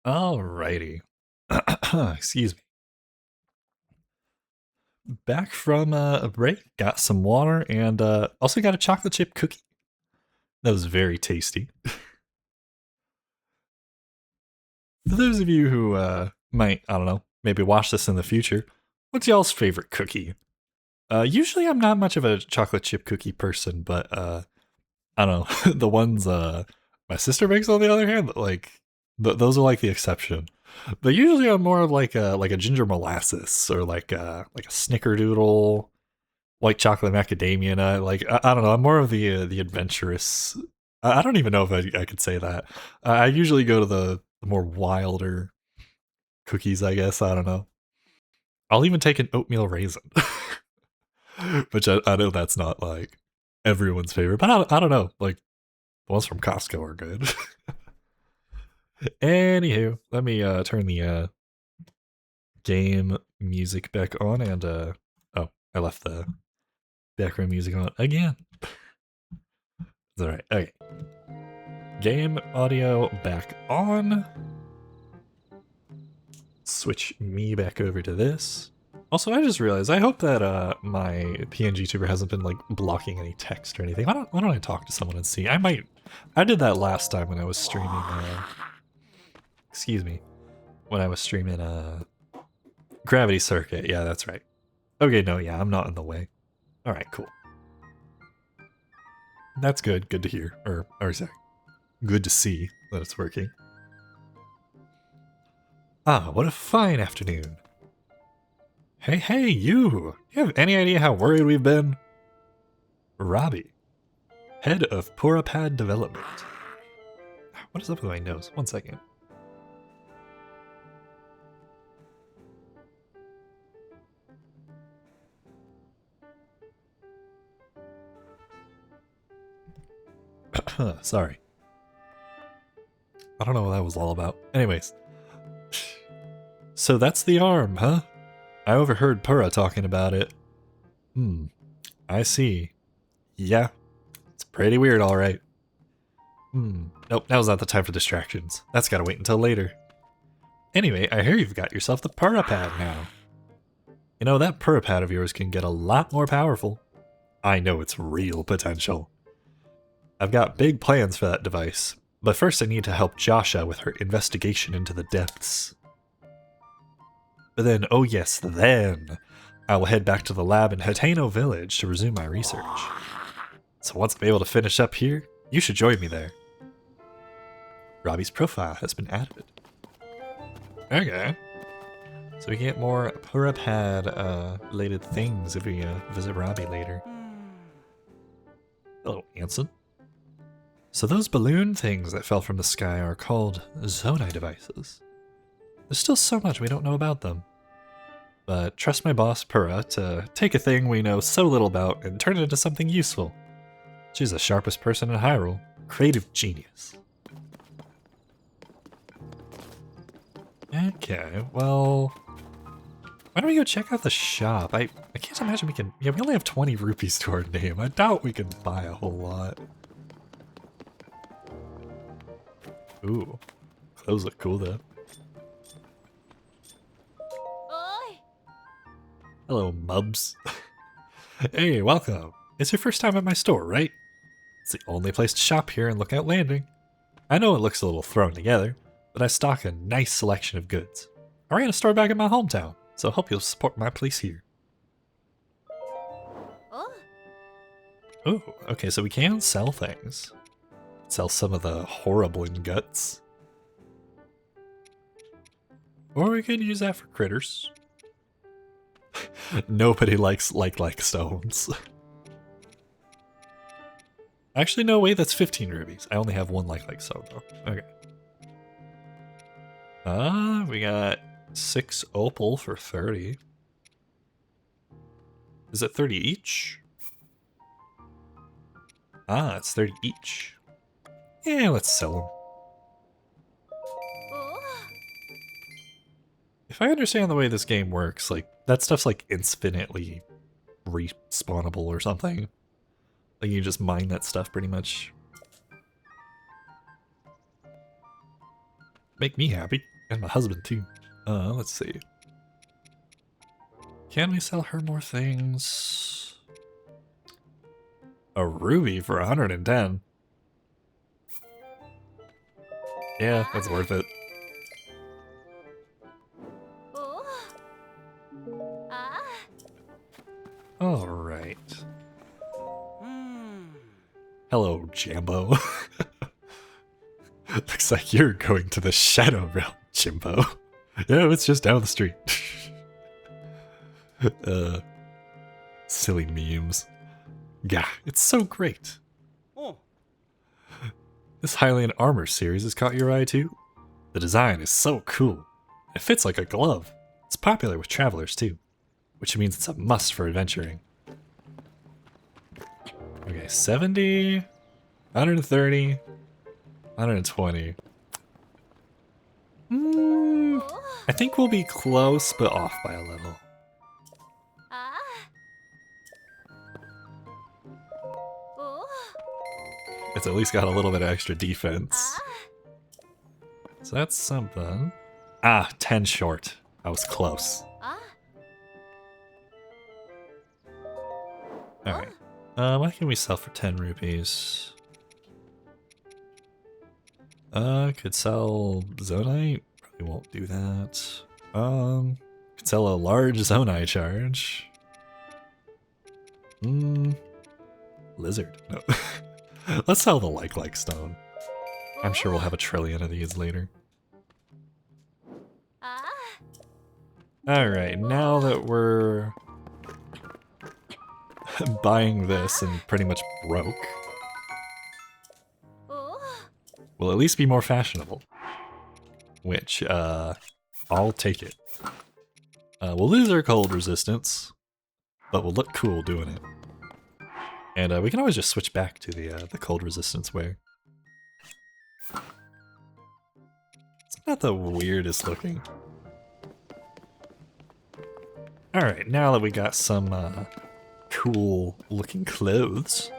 Alrighty. Excuse me. Back from a break, got some water, and also got a chocolate chip cookie. That was very tasty. For those of you who might, I don't know, maybe watch this in the future, what's y'all's favorite cookie? Usually I'm not much of a chocolate chip cookie person, but I don't know, the ones my sister makes on the other hand, like those are like the exception. But usually I'm more of like a ginger molasses or like a snickerdoodle, white chocolate macadamia nut. Like I don't know, I'm more of the adventurous. I don't even know if I could say that. I usually go to the more wilder cookies, I guess. I don't know. I'll even take an oatmeal raisin, which I know that's not like everyone's favorite, but I don't know. Like the ones from Costco are good. Anywho, let me turn the game music back on, and oh, I left the background music on again. It's alright. Okay. Game audio back on. Switch me back over to this. Also, I just realized, I hope that my PNG tuber hasn't been like blocking any text or anything. Why don't I talk to someone and see? I did that last time when I was streaming excuse me. When I was streaming Gravity Circuit. Yeah, that's right. Okay, no, yeah, I'm not in the way. Alright, cool. That's good. Good to hear. Or sorry. Good to see that it's working. Ah, what a fine afternoon. Hey, you! You have any idea how worried we've been? Robbie, head of Purapad Development. What is up with my nose? 1 second. Sorry. I don't know what that was all about. Anyways. So that's the arm, huh? I overheard Pura talking about it. I see. Yeah, it's pretty weird, alright. Nope, now's not the time for distractions. That's gotta wait until later. Anyway, I hear you've got yourself the Purapad now. You know, that Purapad of yours can get a lot more powerful. I know its real potential. I've got big plans for that device, but first I need to help Joshua with her investigation into the depths. But then, oh yes, then, I will head back to the lab in Hateno Village to resume my research. So once I'm able to finish up here, you should join me there. Robbie's profile has been added. Okay. So we get more Purapad related things if we visit Robbie later. Hello, Anson. So those balloon things that fell from the sky are called Zonai devices. There's still so much we don't know about them. But trust my boss, Pura, to take a thing we know so little about and turn it into something useful. She's the sharpest person in Hyrule. Creative genius. Okay, well... why don't we go check out the shop? I can't imagine we can... yeah, we only have 20 rupees to our name. I doubt we can buy a whole lot. Ooh. Those look cool, though. Hello, Mubs. Hey, welcome. It's your first time at my store, right? It's the only place to shop here in Lookout Landing. I know it looks a little thrown together, but I stock a nice selection of goods. I ran a store back in my hometown, so I hope you'll support my place here. Oh, okay, so we can sell things. Sell some of the horrible guts. Or we could use that for critters. Nobody likes like stones. Actually, no, wait, that's 15 rubies. I only have one like stone, though. Okay. We got 6 opal for 30. Is it 30 each? Ah, it's 30 each. Yeah, let's sell them. If I understand the way this game works, like, that stuff's like infinitely respawnable or something. Like, you just mine that stuff pretty much. Make me happy. And my husband too. Let's see. Can we sell her more things? A ruby for 110. Yeah, that's worth it. Alright. Hello, Jambo. Looks like you're going to the Shadow Realm, Jimbo. Yeah, it's just down the street. Silly memes. Yeah, it's so great. This Hylian armor series has caught your eye too? The design is so cool. It fits like a glove. It's popular with travelers too, which means it's a must for adventuring. Okay, 70, 130, 120. I think we'll be close, but off by a level. It's at least got a little bit of extra defense. So that's something. Ah, 10 short. I was close. Alright. What can we sell for 10 rupees? Could sell Zonite. Probably won't do that. Could sell a large Zonite charge. Lizard. No. Let's sell the like stone. I'm sure we'll have a trillion of these later. Alright, now that we're buying this and pretty much broke, we'll at least be more fashionable. Which, I'll take it. We'll lose our cold resistance, but we'll look cool doing it. And we can always just switch back to the cold resistance wear. It's not the weirdest looking. Alright, now that we got some cool looking clothes,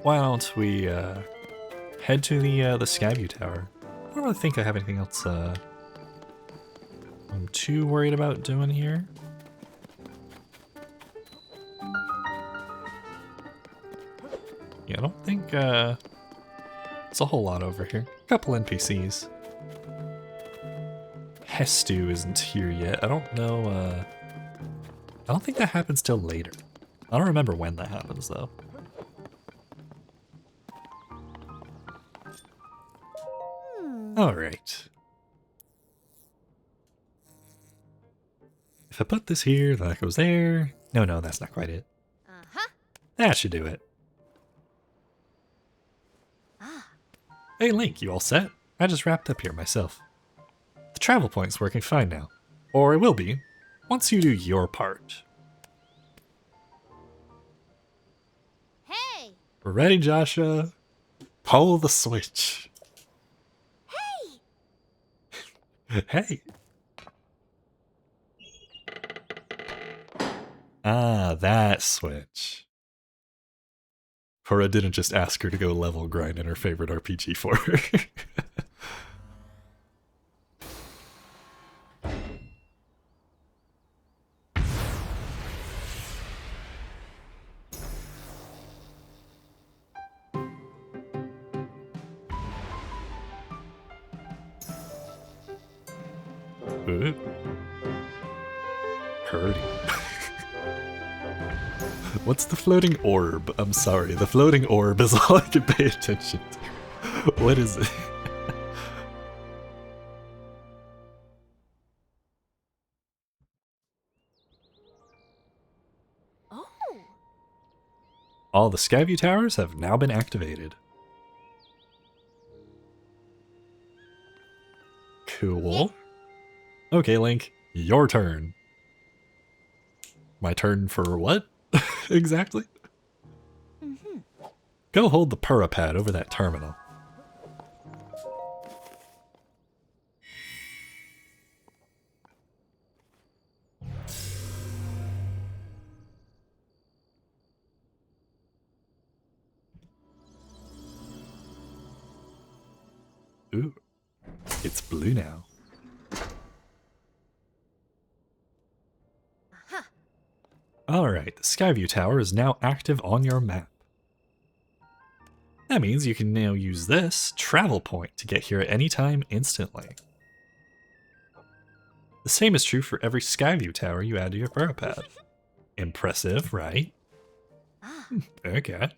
why don't we head to the Skyview Tower. I don't really think I have anything else I'm too worried about doing here. Yeah, I don't think it's a whole lot over here. A couple NPCs. Hestu isn't here yet. I don't know, I don't think that happens till later. I don't remember when that happens though. Alright. If I put this here, that goes there. No, that's not quite it. That should do it. Hey Link, you all set? I just wrapped up here myself. The travel point's working fine now. Or it will be, once you do your part. Hey! We're ready, Joshua. Pull the switch. Hey! Hey! Ah, that switch. Cora didn't just ask her to go level grind in her favorite RPG for her. Ooh. Purdy. What's the floating orb? I'm sorry, the floating orb is all I can pay attention to. What is it? Oh! All the Skyview towers have now been activated. Cool. Okay, Link, your turn. My turn for what? Exactly? Go hold the Purra pad over that terminal. Ooh, it's blue now. Alright, the Skyview Tower is now active on your map. That means you can now use this travel point to get here at any time instantly. The same is true for every Skyview Tower you add to your Parapad. Impressive, right? Okay.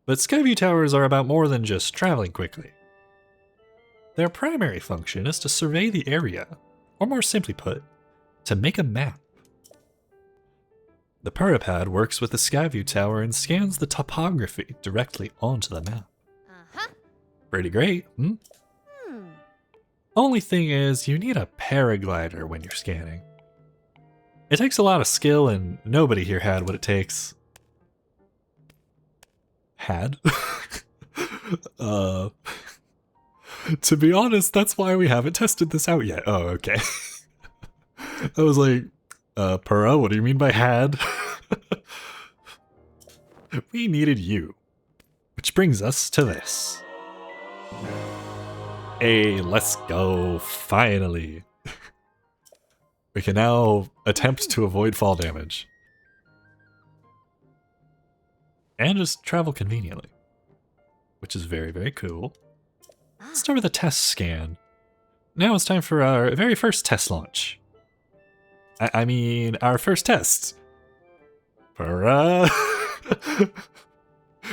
But Skyview Towers are about more than just traveling quickly. Their primary function is to survey the area, or more simply put, to make a map. The Parapad works with the Skyview Tower and scans the topography directly onto the map. Pretty great, hmm? Only thing is, you need a Parraglider when you're scanning. It takes a lot of skill and nobody here had what it takes. Had? To be honest, that's why we haven't tested this out yet. Oh, okay. I was like, Purra, what do you mean by had? We needed you. Which brings us to this. Hey, let's go, finally. We can now attempt to avoid fall damage. And just travel conveniently. Which is very, very cool. Let's start with a test scan. Now it's time for our very first test launch. I mean, our first test.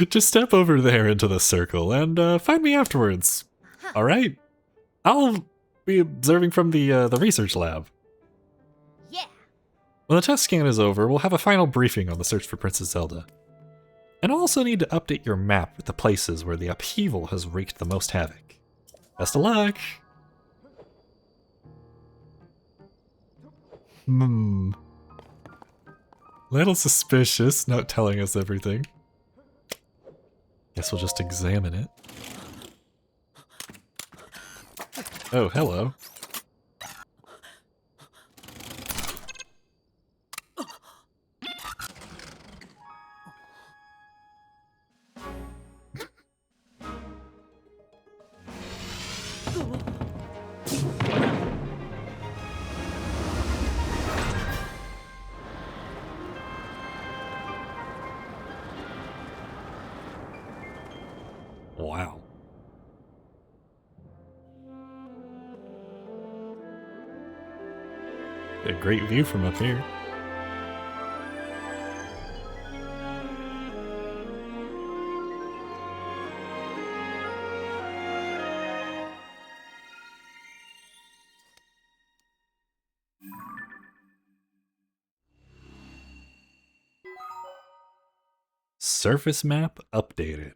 Just step over there into the circle and find me afterwards. Alright? I'll be observing from the research lab. Yeah. When the test scan is over, we'll have a final briefing on the search for Princess Zelda. And I'll also need to update your map with the places where the upheaval has wreaked the most havoc. Best of luck! Little suspicious, not telling us everything. Guess we'll just examine it. Oh, hello. Wow. A great view from up here. Surface map updated.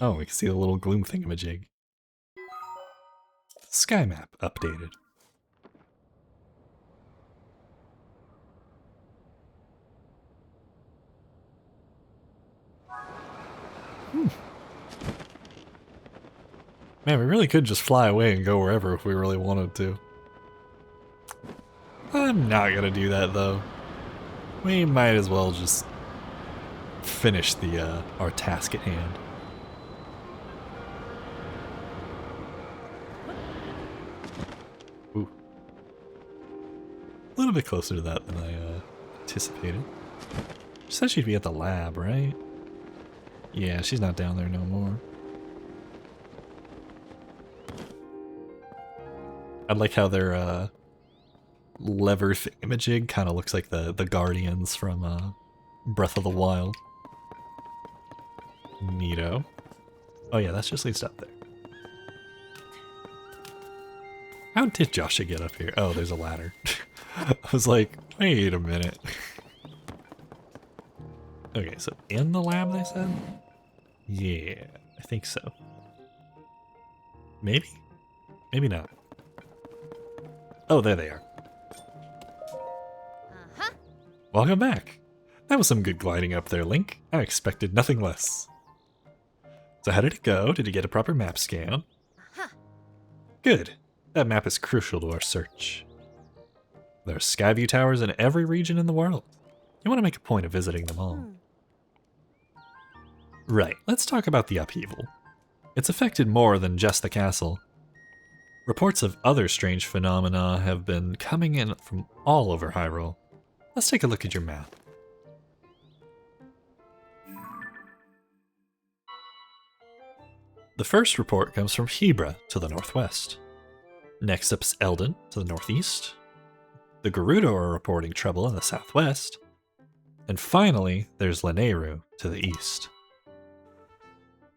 Oh, we can see the little gloom thingamajig. Sky map updated. Man, we really could just fly away and go wherever if we really wanted to. I'm not gonna do that though. We might as well just finish the our task at hand. Ooh. A little bit closer to that than I anticipated. She said she'd be at the lab, right? Yeah, she's not down there no more. I like how their lever thingamajig kind of looks like the Guardians from Breath of the Wild. Neato. Oh yeah, that's just leads up there. How did Joshua get up here? Oh, there's a ladder. I was like, wait a minute. Okay, so in the lab they said? Yeah, I think so. Maybe? Maybe not. Oh, there they are. Welcome back. That was some good gliding up there, Link. I expected nothing less. So how did it go? Did you get a proper map scan? Good. That map is crucial to our search. There are Skyview towers in every region in the world. You want to make a point of visiting them all. Right, let's talk about the upheaval. It's affected more than just the castle. Reports of other strange phenomena have been coming in from all over Hyrule. Let's take a look at your map. The first report comes from Hebra to the northwest. Next up is Eldon to the northeast. The Gerudo are reporting trouble in the southwest. And finally, there's Lanayru to the east.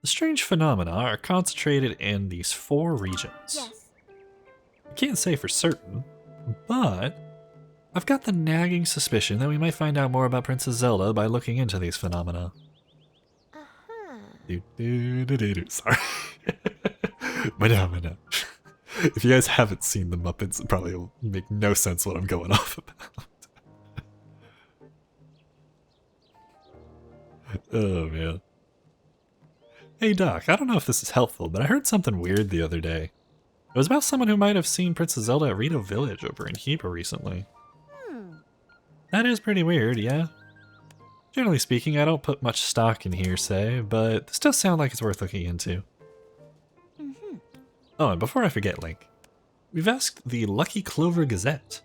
The strange phenomena are concentrated in these 4 regions. Yes. I can't say for certain, but I've got the nagging suspicion that we might find out more about Princess Zelda by looking into these phenomena. Sorry. Madame. If you guys haven't seen the Muppets, it probably will make no sense what I'm going off about. Oh, man. Hey, Doc, I don't know if this is helpful, but I heard something weird the other day. It was about someone who might have seen Princess Zelda at Rito Village over in Hebra recently. That is pretty weird, yeah. Generally speaking, I don't put much stock in hearsay, but this does sound like it's worth looking into. Oh, and before I forget, Link, we've asked the Lucky Clover Gazette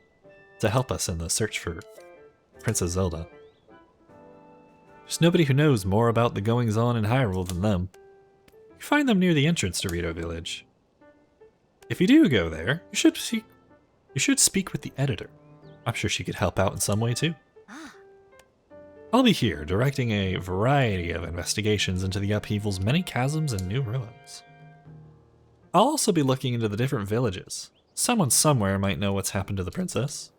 to help us in the search for Princess Zelda. There's nobody who knows more about the goings-on in Hyrule than them. You find them near the entrance to Rito Village. If you do go there, you should speak with the editor. I'm sure she could help out in some way too. I'll be here, directing a variety of investigations into the upheaval's many chasms and new ruins. I'll also be looking into the different villages. Someone somewhere might know what's happened to the princess.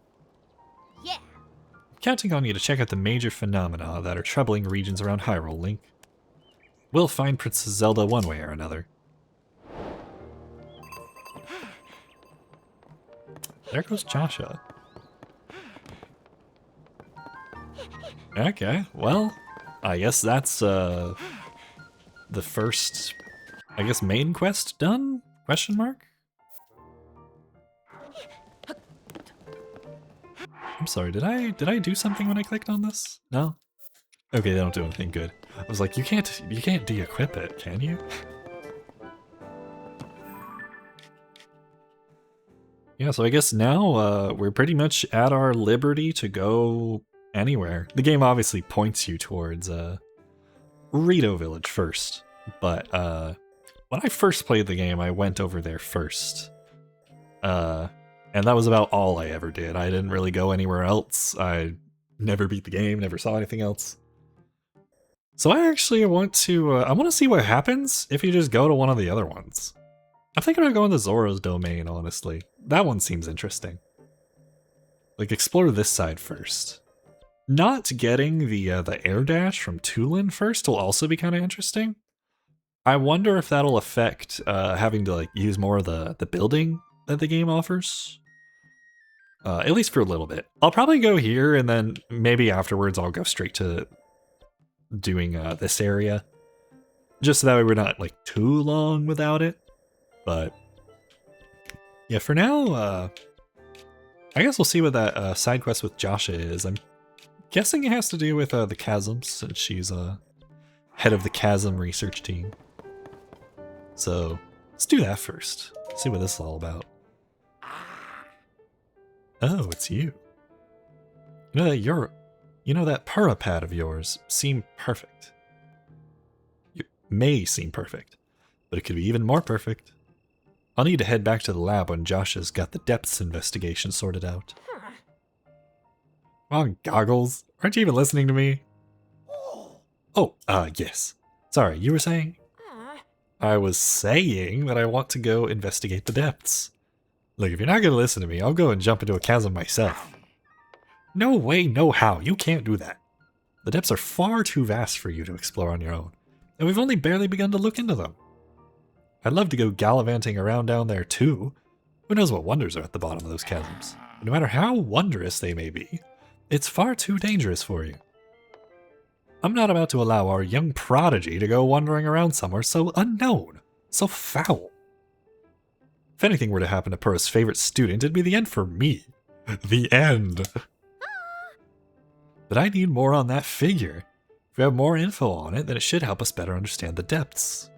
Yeah. I'm counting on you to check out the major phenomena that are troubling regions around Hyrule, Link. We'll find Princess Zelda one way or another. There goes Joshua. Okay, well, I guess that's the first, I guess, main quest done? Question mark? I'm sorry, did I do something when I clicked on this? No? Okay, they don't do anything good. I was like, you can't de-equip it, can you? Yeah, so I guess now we're pretty much at our liberty to go anywhere. The game obviously points you towards Rito Village first, but when I first played the game, I went over there first. And that was about all I ever did. I didn't really go anywhere else. I never beat the game, never saw anything else. So I actually want to see what happens if you just go to one of the other ones. I'm thinking about going to Zora's Domain, honestly. That one seems interesting. Like, explore this side first. Not getting the air dash from Tulin first will also be kind of interesting. I wonder if that'll affect having to like use more of the building that the game offers. At least for a little bit. I'll probably go here and then maybe afterwards I'll go straight to doing this area. Just so that way we're not like too long without it. But yeah, for now, I guess we'll see what that side quest with Joshua is. I'm guessing it has to do with the chasms, since she's head of the chasm research team. So let's do that first. See what this is all about. Oh, it's you. You know that Purra pad of yours seem perfect. You may seem perfect, but it could be even more perfect. I'll need to head back to the lab when Josh has got the depths investigation sorted out. Come on, Goggles. Aren't you even listening to me? Oh, yes. Sorry, you were saying? I was saying that I want to go investigate the depths. Look, if you're not going to listen to me, I'll go and jump into a chasm myself. No way, no how. You can't do that. The depths are far too vast for you to explore on your own, and we've only barely begun to look into them. I'd love to go gallivanting around down there too. Who knows what wonders are at the bottom of those chasms? But no matter how wondrous they may be, it's far too dangerous for you. I'm not about to allow our young prodigy to go wandering around somewhere so unknown, so foul. If anything were to happen to Purra's favorite student, it'd be the end for me. The end. But I need more on that figure. If we have more info on it, then it should help us better understand the depths.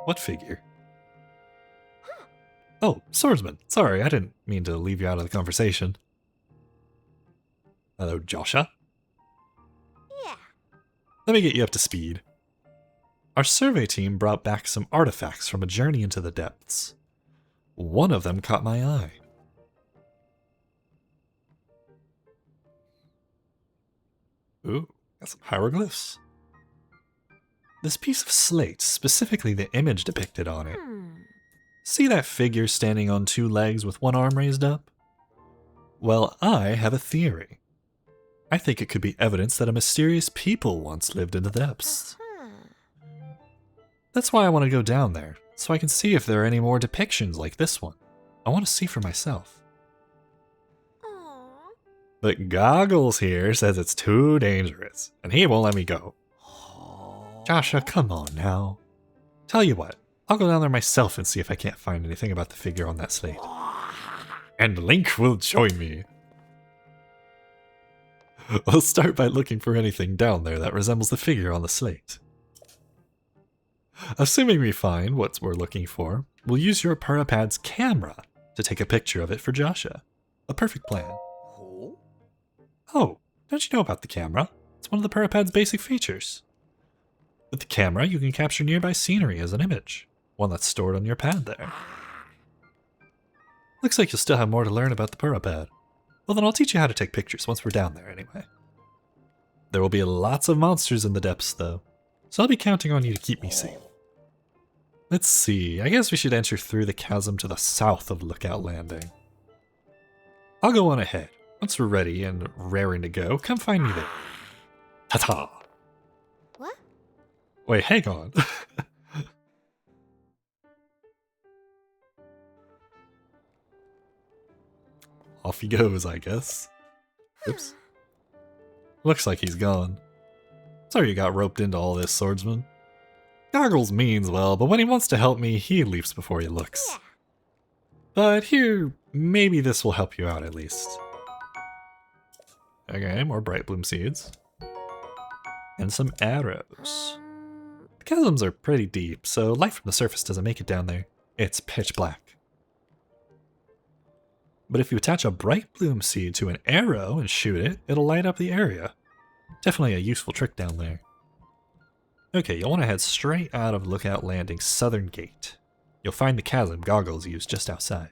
What figure? Oh, swordsman. Sorry, I didn't mean to leave you out of the conversation. Hello, Joshua. Yeah. Let me get you up to speed. Our survey team brought back some artifacts from a journey into the depths. One of them caught my eye. Ooh, got some hieroglyphs. This piece of slate, specifically the image depicted on it. See that figure standing on two legs with one arm raised up? Well, I have a theory. I think it could be evidence that a mysterious people once lived in the depths. That's why I want to go down there, so I can see if there are any more depictions like this one. I want to see for myself. But Goggles here says it's too dangerous, and he won't let me go. Joshua, come on now. Tell you what, I'll go down there myself and see if I can't find anything about the figure on that slate. And Link will join me. We'll start by looking for anything down there that resembles the figure on the slate. Assuming we find what we're looking for, we'll use your Parrapad's camera to take a picture of it for Joshua. A perfect plan. Oh, don't you know about the camera? It's one of the Parrapad's basic features. With the camera, you can capture nearby scenery as an image, one that's stored on your pad there. Looks like you'll still have more to learn about the Parrapad. Well, then I'll teach you how to take pictures once we're down there anyway. There will be lots of monsters in the depths, though, so I'll be counting on you to keep me safe. Let's see, I guess we should enter through the chasm to the south of Lookout Landing. I'll go on ahead. Once we're ready and raring to go, come find me there. Ta-ta! What? Wait, hang on. Off he goes, I guess. Oops. Looks like he's gone. Sorry you got roped into all this, swordsman. Goggles means well, but when he wants to help me, he leaps before he looks. Yeah. But here, maybe this will help you out at least. Okay, more bright bloom seeds. And some arrows. The chasms are pretty deep, so light from the surface doesn't make it down there. It's pitch black. But if you attach a bright bloom seed to an arrow and shoot it, it'll light up the area. Definitely a useful trick down there. Okay, you'll want to head straight out of Lookout Landing's southern gate. You'll find the chasm Goggles used just outside.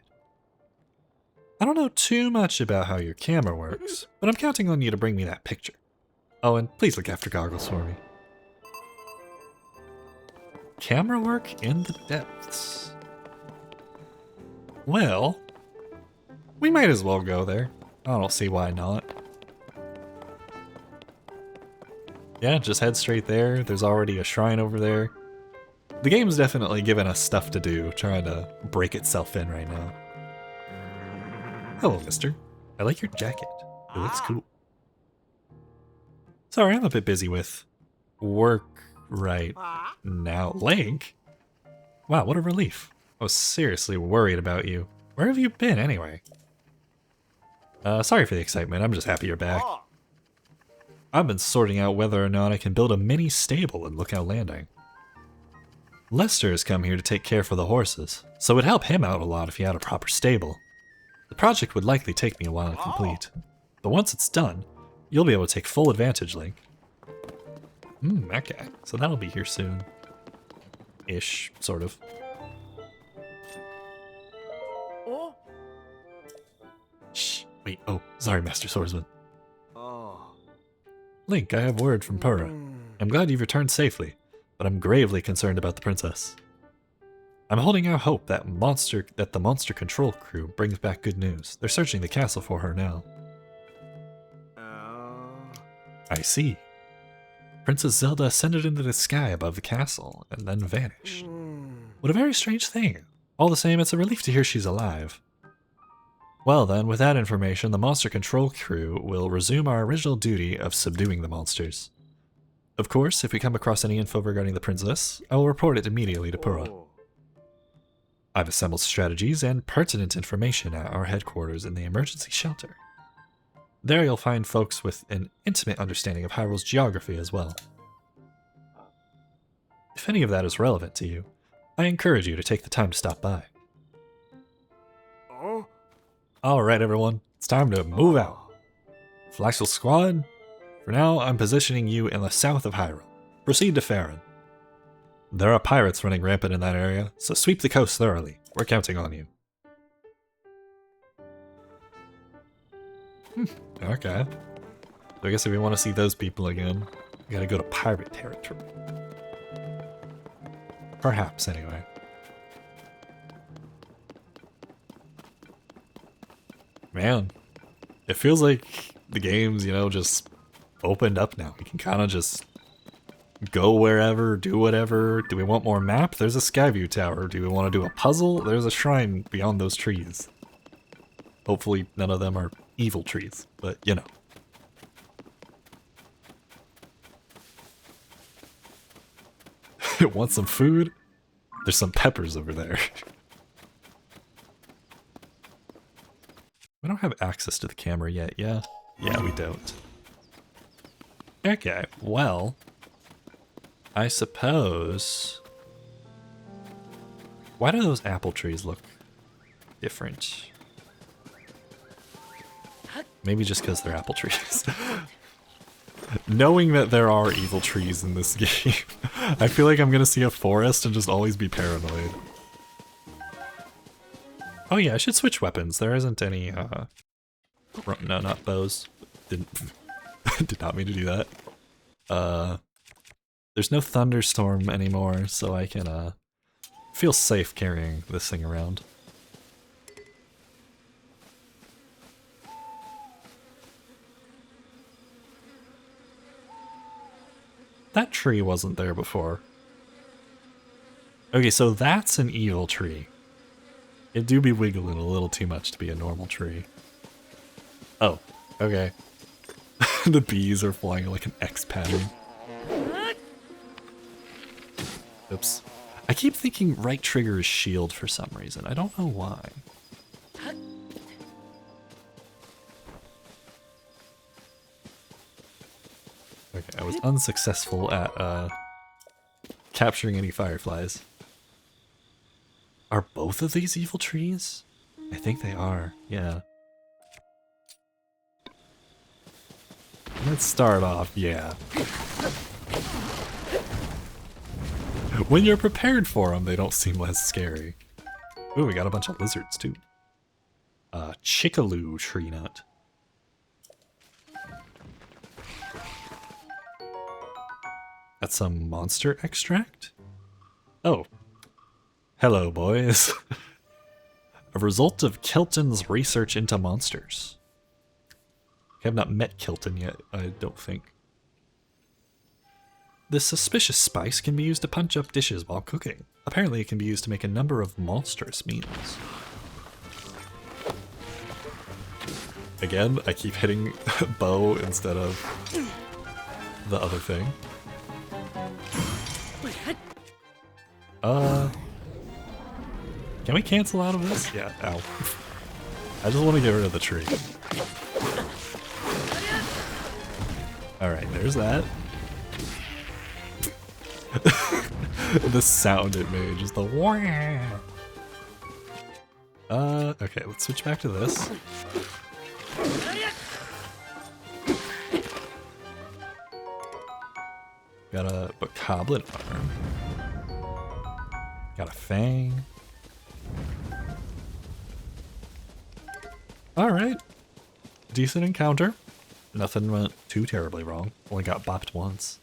I don't know too much about how your camera works, but I'm counting on you to bring me that picture. Oh, and please look after Goggles for me. Camera work in the depths. Well, we might as well go there. I don't see why not. Yeah, just head straight there. There's already a shrine over there. The game's definitely given us stuff to do, trying to break itself in right now. Hello, mister. I like your jacket. It looks cool. Sorry, I'm a bit busy with work right now. Link? Wow, what a relief. I was seriously worried about you. Where have you been, anyway? Sorry for the excitement. I'm just happy you're back. I've been sorting out whether or not I can build a mini stable in Lookout Landing. Lester has come here to take care for the horses, so it would help him out a lot if he had a proper stable. The project would likely take me a while to complete, but once it's done, you'll be able to take full advantage, Link. Okay, so that'll be here soon. Ish, sort of. Shh, wait, oh, sorry, Master Swordsman. Link, I have word from Purra. I'm glad you've returned safely, but I'm gravely concerned about the princess. I'm holding out hope that the monster control crew brings back good news. They're searching the castle for her now. I see. Princess Zelda ascended into the sky above the castle and then vanished. What a very strange thing. All the same, it's a relief to hear she's alive. Well then, with that information, the monster control crew will resume our original duty of subduing the monsters. Of course, if we come across any info regarding the princess, I will report it immediately to Purra. I've assembled strategies and pertinent information at our headquarters in the emergency shelter. There you'll find folks with an intimate understanding of Hyrule's geography as well. If any of that is relevant to you, I encourage you to take the time to stop by. Alright everyone, it's time to move out. Flaxel Squad, for now I'm positioning you in the south of Hyrule. Proceed to Farron. There are pirates running rampant in that area, so sweep the coast thoroughly. We're counting on you. Okay. So I guess if we want to see those people again, we gotta go to pirate territory. Perhaps, anyway. Man, it feels like the game's, you know, just opened up now. We can kind of just go wherever, do whatever. Do we want more map? There's a Skyview Tower. Do we want to do a puzzle? There's a shrine beyond those trees. Hopefully none of them are evil trees, but you know. Want some food? There's some peppers over there. We don't have access to the camera yet, yeah? Yeah, we don't. Okay, well, I suppose... Why do those apple trees look different? Maybe just because they're apple trees. Knowing that there are evil trees in this game, I feel like I'm gonna see a forest and just always be paranoid. Oh yeah, I should switch weapons. There isn't any, no, not bows. Did not mean to do that. There's no thunderstorm anymore, so I can, feel safe carrying this thing around. That tree wasn't there before. Okay, so that's an evil tree. It do be wiggling a little too much to be a normal tree. Oh, okay. The bees are flying like an X pattern. Oops. I keep thinking right trigger is shield for some reason. I don't know why. Okay, I was unsuccessful at capturing any fireflies. Are both of these evil trees? I think they are, yeah. Let's start off, yeah. When you're prepared for them, they don't seem less scary. Ooh, we got a bunch of lizards too. Chickaloo tree nut. That's some monster extract? Oh. Hello, boys. A result of Kilton's research into monsters. I have not met Kilton yet, I don't think. This suspicious spice can be used to punch up dishes while cooking. Apparently it can be used to make a number of monstrous meals. Again, I keep hitting bow instead of the other thing. Can we cancel out of this? Yeah, ow. I just want to get rid of the tree. Alright, there's that. The sound it made, just the wah. Okay, let's switch back to this. Got a bokoblin arm. Got a fang. Alright. Decent encounter. Nothing went too terribly wrong. Only got bopped once.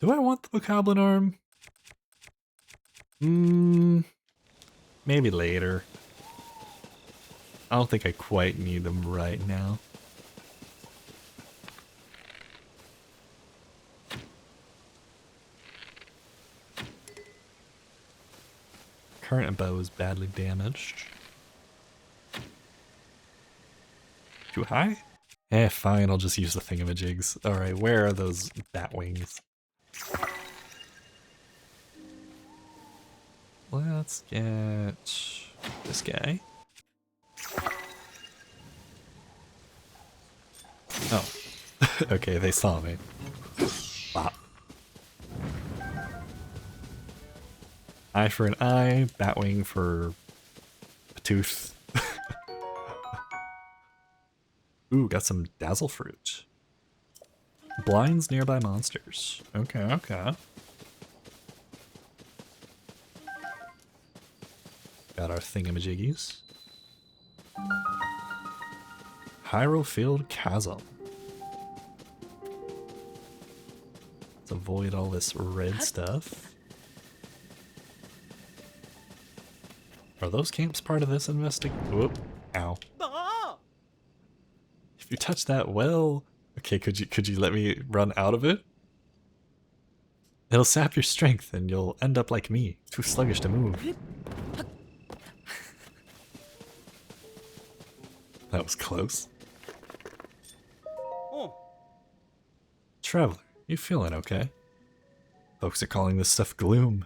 Do I want the bokoblin arm? Maybe later. I don't think I quite need them right now. Current bow is badly damaged. Too high? Eh, fine, I'll just use the thingamajigs. Alright, where are those bat wings? Let's get this guy. Oh. Okay, they saw me. Bop. Eye for an eye, batwing for tooth. Ooh, got some dazzle fruit. Blinds nearby monsters. Okay, okay. Got our thingamajiggies. Hierophil Chasm. Let's avoid all this red stuff. Are those camps part of this Whoop. Ow. If you touch that well... Okay, could you let me run out of it? It'll sap your strength and you'll end up like me, too sluggish to move. That was close. Traveler, you feeling okay? Folks are calling this stuff gloom.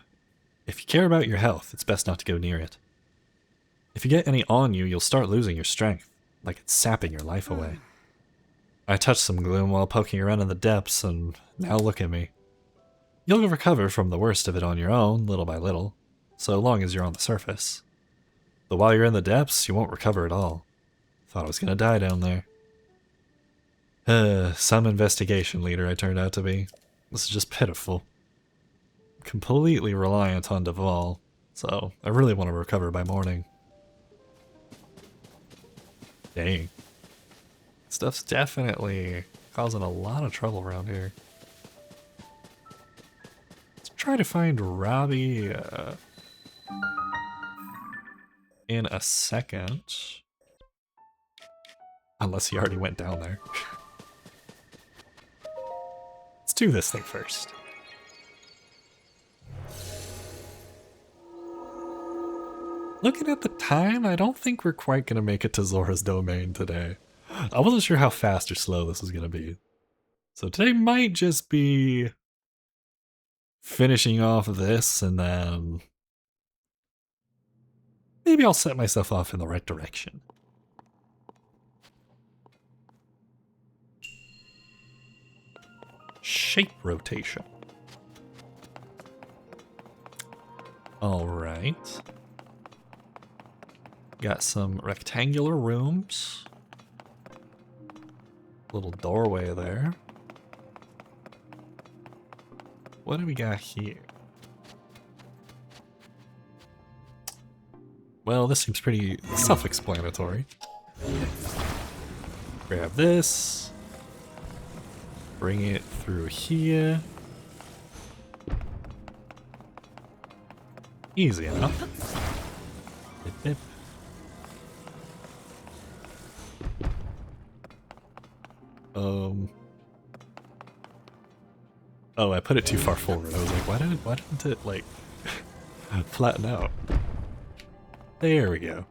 If you care about your health, it's best not to go near it. If you get any on you, you'll start losing your strength, like it's sapping your life away. I touched some gloom while poking around in the depths, and now look at me. You'll recover from the worst of it on your own, little by little, so long as you're on the surface. But while you're in the depths, you won't recover at all. Thought I was gonna die down there. Some investigation leader I turned out to be. This is just pitiful. Completely reliant on Duval, so I really want to recover by morning. Dang. Stuff's definitely causing a lot of trouble around here. Let's try to find Robbie in a second. Unless he already went down there. Let's do this thing first. Looking at the time, I don't think we're quite going to make it to Zora's Domain today. I wasn't sure how fast or slow this was going to be. So today might just be finishing off this and then maybe I'll set myself off in the right direction. Shape rotation. Alright. Got some rectangular rooms. Little doorway there. What do we got here? Well, this seems pretty self-explanatory. Grab this. Bring it through here. Easy enough. Dip, dip. Oh, I put it too far forward. I was like, why didn't it, like, flatten out? There we go.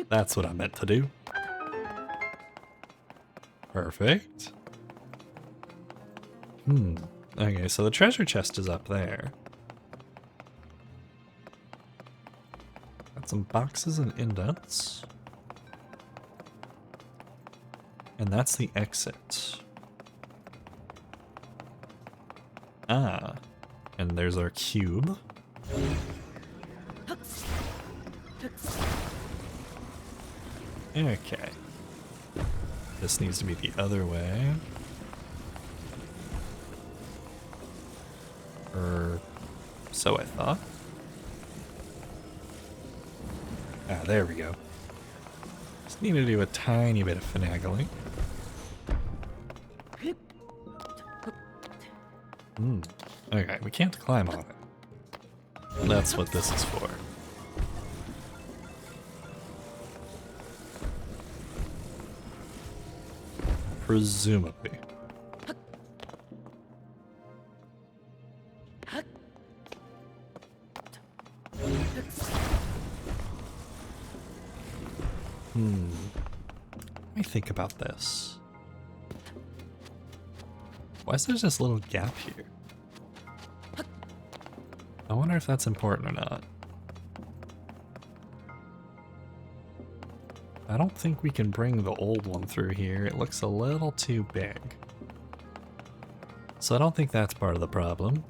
That's what I meant to do. Perfect. Okay, so the treasure chest is up there. Got some boxes and indents. And that's the exit. Ah, and there's our cube. Okay. This needs to be the other way. Or so I thought. Ah, there we go. Just need to do a tiny bit of finagling. Okay, we can't climb on it. That's what this is for. Presumably. Let me think about this. Why is there this little gap here? I wonder if that's important or not. I don't think we can bring the old one through here. It looks a little too big. So I don't think that's part of the problem.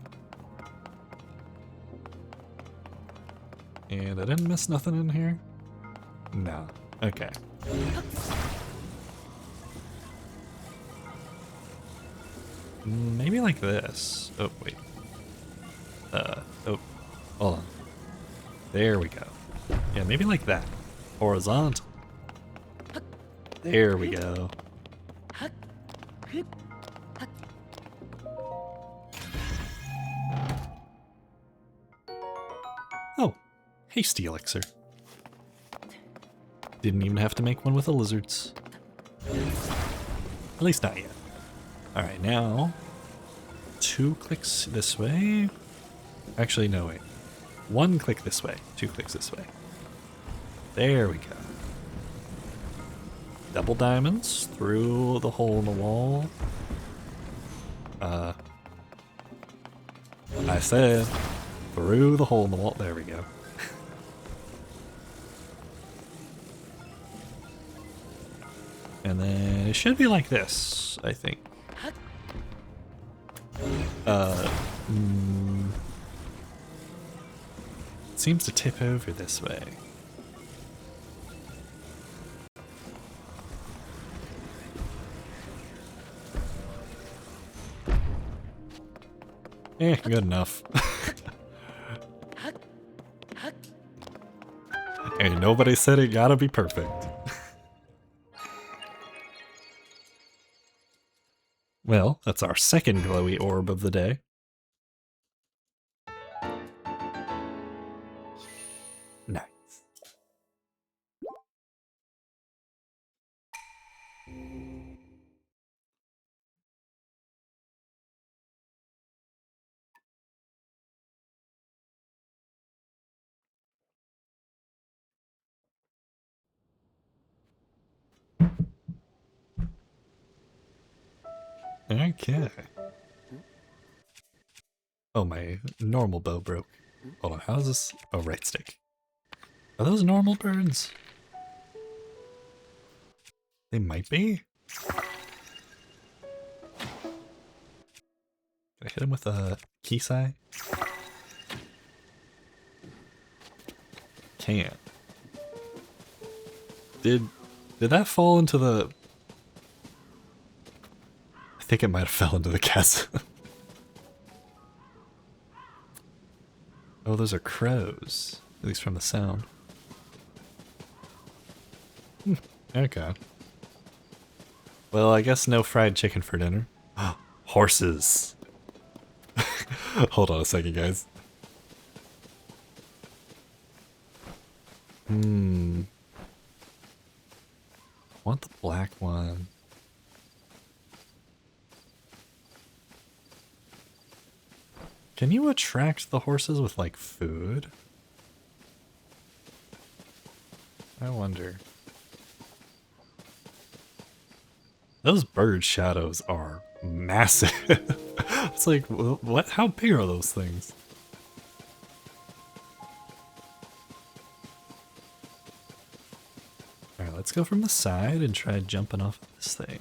And I didn't miss nothing in here? No. Okay. Maybe like this. Oh, wait. Oh, hold on. There we go. Yeah, maybe like that. Horizontal. There we go. Oh, hasty elixir. Didn't even have to make one with the lizards. At least not yet. Alright, now 2 clicks this way. Actually, no, wait. 1 click this way, 2 clicks this way. There we go. Double diamonds through the hole in the wall. I said through the hole in the wall. There we go. And then it should be like this, I think. It seems to tip over this way. Good enough. Hey, nobody said it gotta be perfect. Well, that's our second glowy orb of the day. Nice. Okay. Oh, my normal bow broke. Hold on, how is this? Oh, right stick. Are those normal birds? They might be. Can I hit him with a Kisai? Can't. Did that fall into the... I think it might have fell into the chasm. Oh, those are crows. At least from the sound. Okay. Well, I guess no fried chicken for dinner. Horses. Hold on a second, guys. Want the black one. Can you attract the horses with, like, food? I wonder. Those bird shadows are massive. It's like, what? How big are those things? Alright, let's go from the side and try jumping off of this thing.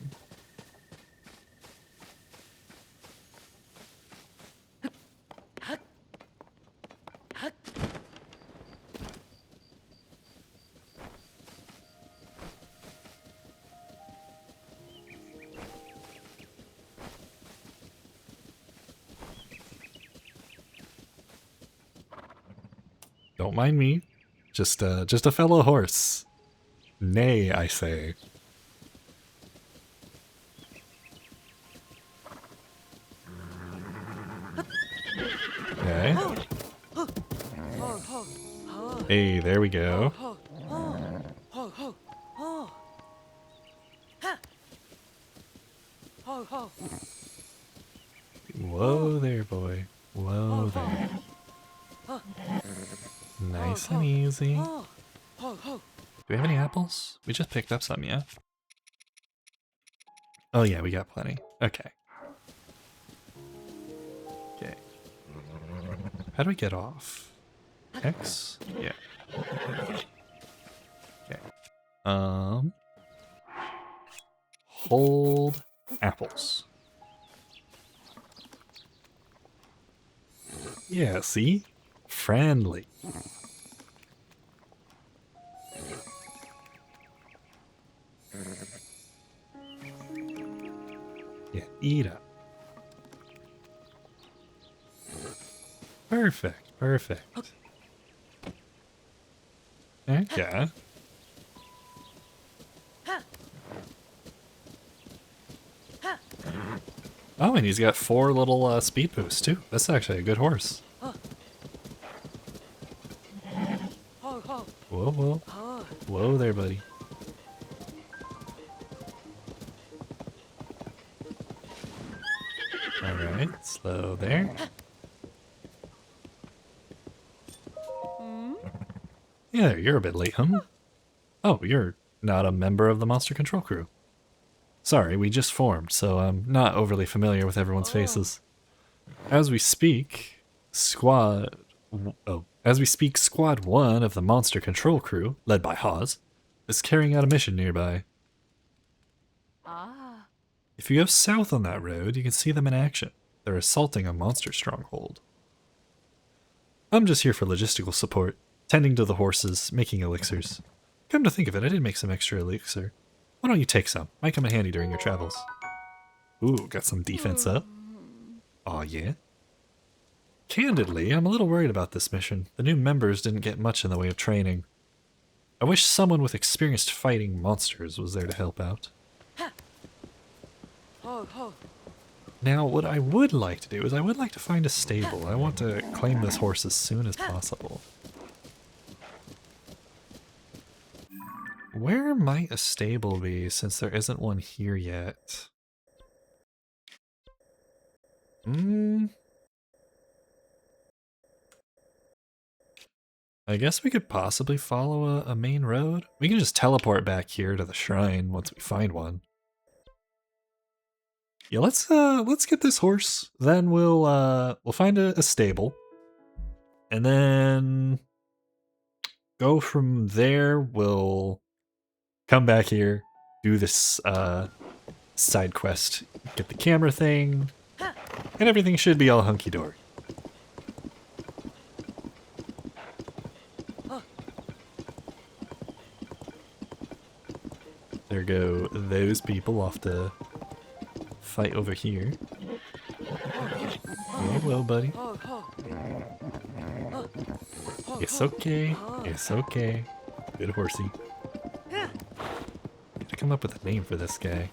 Don't mind me. Just a fellow horse. Nay, I say. Okay. Hey, there we go. Whoa there, boy. Whoa there. Nice and easy. Do we have any apples? We just picked up some, yeah? Oh yeah, we got plenty. Okay. Okay. How do we get off? X? Yeah. Okay. Hold apples. Yeah, see? Friendly. eat up. Perfect, perfect. Okay. Oh, and he's got 4 little speed boosts too. That's actually a good horse. Whoa, whoa. Whoa there, buddy. Alright, slow there. Yeah, you're a bit late, huh? Oh, you're not a member of the monster control crew. Sorry, we just formed, so I'm not overly familiar with everyone's faces. As we speak, Squad 1 of the monster control crew, led by Hawes, is carrying out a mission nearby. If you go south on that road, you can see them in action. They're assaulting a monster stronghold. I'm just here for logistical support, tending to the horses, making elixirs. Come to think of it, I did make some extra elixir. Why don't you take some? Might come in handy during your travels. Ooh, got some defense up. Aw, yeah? Candidly, I'm a little worried about this mission. The new members didn't get much in the way of training. I wish someone with experienced fighting monsters was there to help out. Now, what I would like to do is I would like to find a stable. I want to claim this horse as soon as possible. Where might a stable be, since there isn't one here yet? I guess we could possibly follow a main road. We can just teleport back here to the shrine once we find one. Yeah, let's get this horse. Then we'll find a stable. And then go from there. We'll come back here, do this side quest, get the camera thing, and everything should be all hunky-dory. There go those people off to fight over here. Yeah, well, buddy. It's okay. It's okay. Good horsey. Gotta come up with a name for this guy.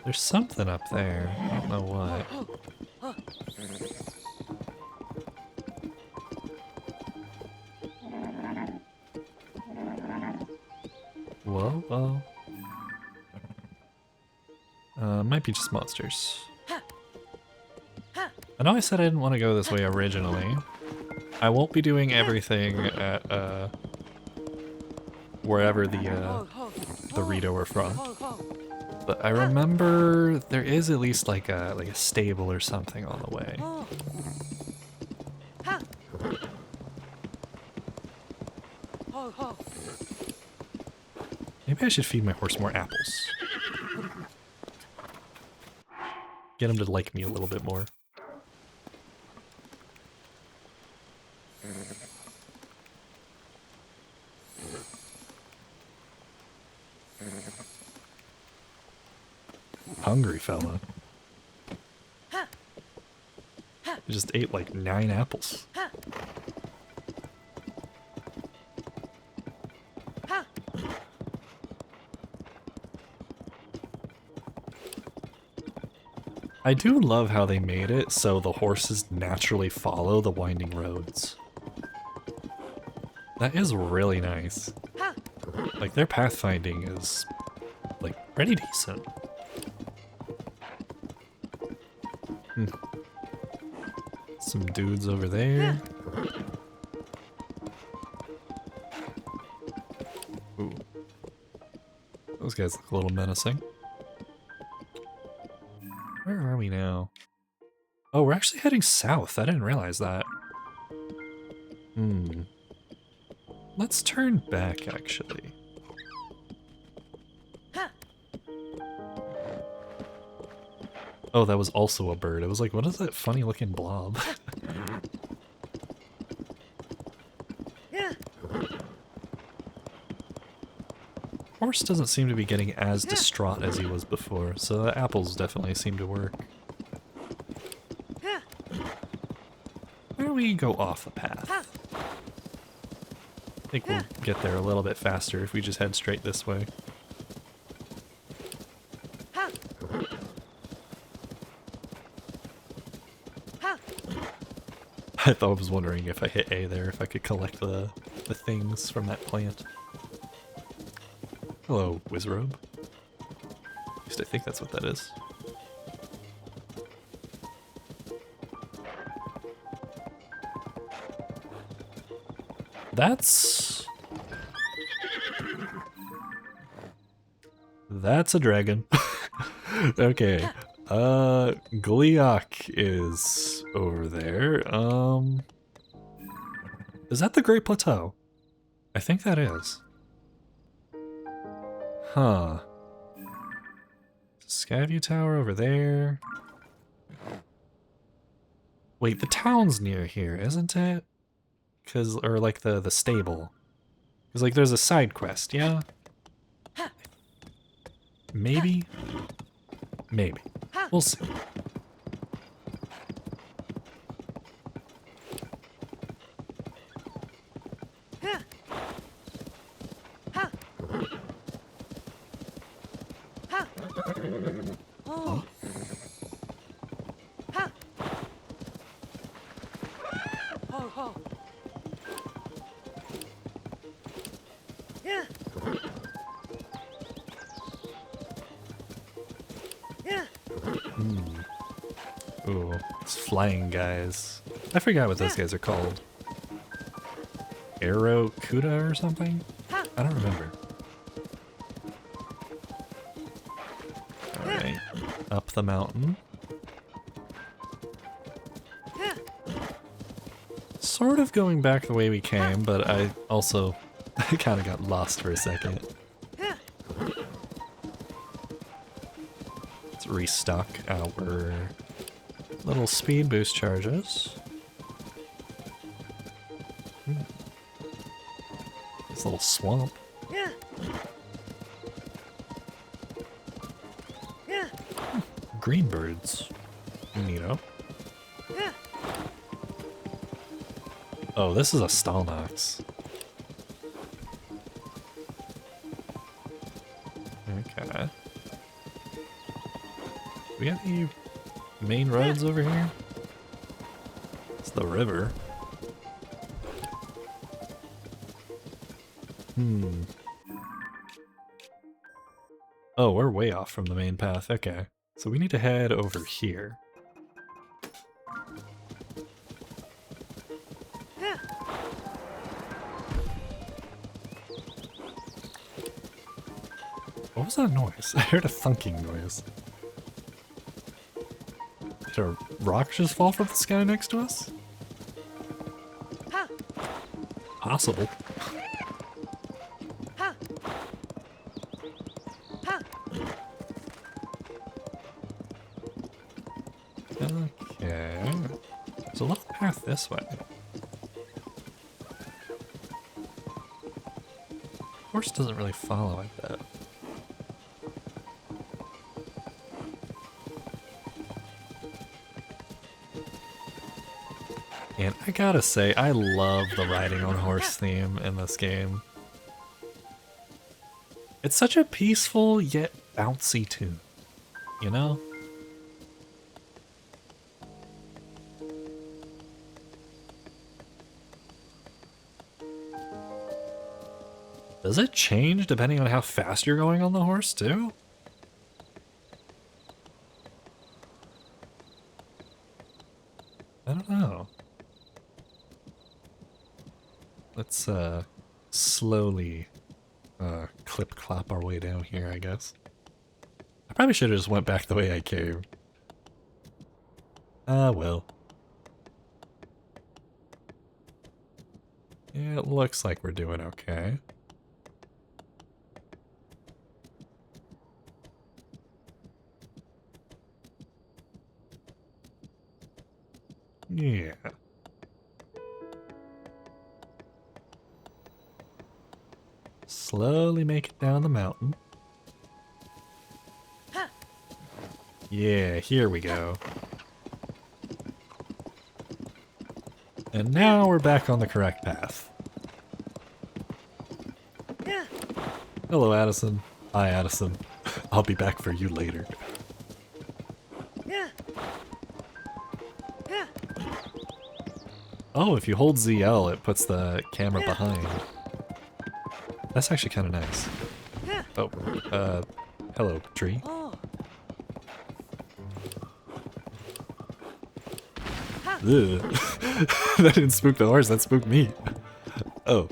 There's something up there. I don't know what. Whoa, whoa. Might be just monsters. I know I said I didn't want to go this way originally. I won't be doing everything at, wherever the Rito are from. But I remember there is at least like a stable or something on the way. Maybe I should feed my horse more apples. Get him to like me a little bit more. Hungry fella. He just ate like 9 apples. I do love how they made it so the horses naturally follow the winding roads. That is really nice. Like, their pathfinding is, like, pretty decent. Some dudes over there. Ooh. Those guys look a little menacing. Where are we now? Oh, we're actually heading south. I didn't realize that. Let's turn back, actually. Oh, that was also a bird. It was like, what is that funny looking blob? Horse doesn't seem to be getting as distraught as he was before, so the apples definitely seem to work. Why don't we go off the path? I think we'll get there a little bit faster if we just head straight this way. I thought I was wondering if I hit A there, if I could collect the things from that plant. Hello, Wizrobe. At least I think that's what that is. That's a dragon. Okay. Gliok is over there. Is that the Great Plateau? I think that is. Huh. Skyview Tower over there. Wait, the town's near here, isn't it? Or like the stable. Cause like there's a side quest, yeah? Maybe? Maybe. We'll see. Oh. Ho, ho. Yeah. Yeah. Ooh, it's flying guys. I forgot what those guys are called. Arrow Kuda or something? I don't remember. Alright, up the mountain. Sort of going back the way we came, but I also kind of got lost for a second. Let's restock our little speed boost charges. This little swamp. Green birds. Neato. Oh, this is a Stalnox. Okay. We got any main roads over here? It's the river. Oh, we're way off from the main path. Okay. So we need to head over here. What was that noise? I heard a thunking noise. Did a rock just fall from the sky next to us? Possible. Okay. There's a little path this way. Horse doesn't really follow like that. And I gotta say, I love the riding on horse theme in this game. It's such a peaceful yet bouncy tune, you know? Does it change depending on how fast you're going on the horse too? I don't know. Let's slowly clip-clop our way down here, I guess. I probably should have just went back the way I came. Ah, well. Yeah, it looks like we're doing okay. Yeah. Slowly make it down the mountain. Yeah, here we go. And now we're back on the correct path. Hello, Addison. Hi, Addison. I'll be back for you later. Oh, if you hold ZL, it puts the camera behind. That's actually kind of nice. Oh, hello, tree. Ugh. That didn't spook the horse, that spooked me. Oh.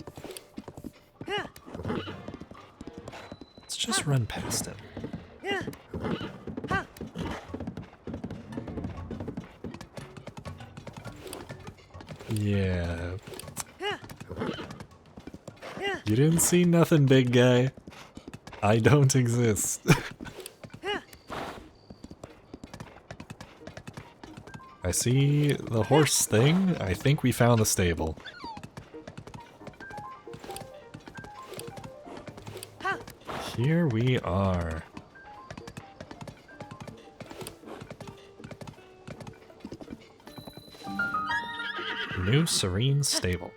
Let's just run past him. Yeah. You didn't see nothing, big guy. I don't exist. I see the horse thing. I think we found the stable. Here we are. New Serene Stable.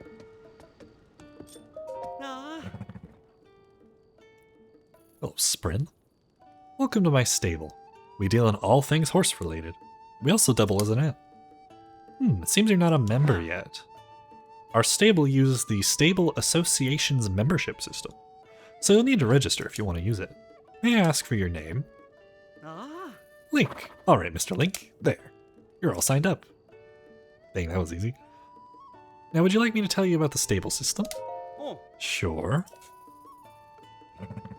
Oh, Sprin. Welcome to my stable. We deal in all things horse related. We also double as an inn. It seems you're not a member yet. Our stable uses the Stable Association's membership system, so you'll need to register if you want to use it. May I ask for your name? Link. Alright, Mr. Link. There. You're all signed up. Dang, that was easy. Now, would you like me to tell you about the stable system? Sure.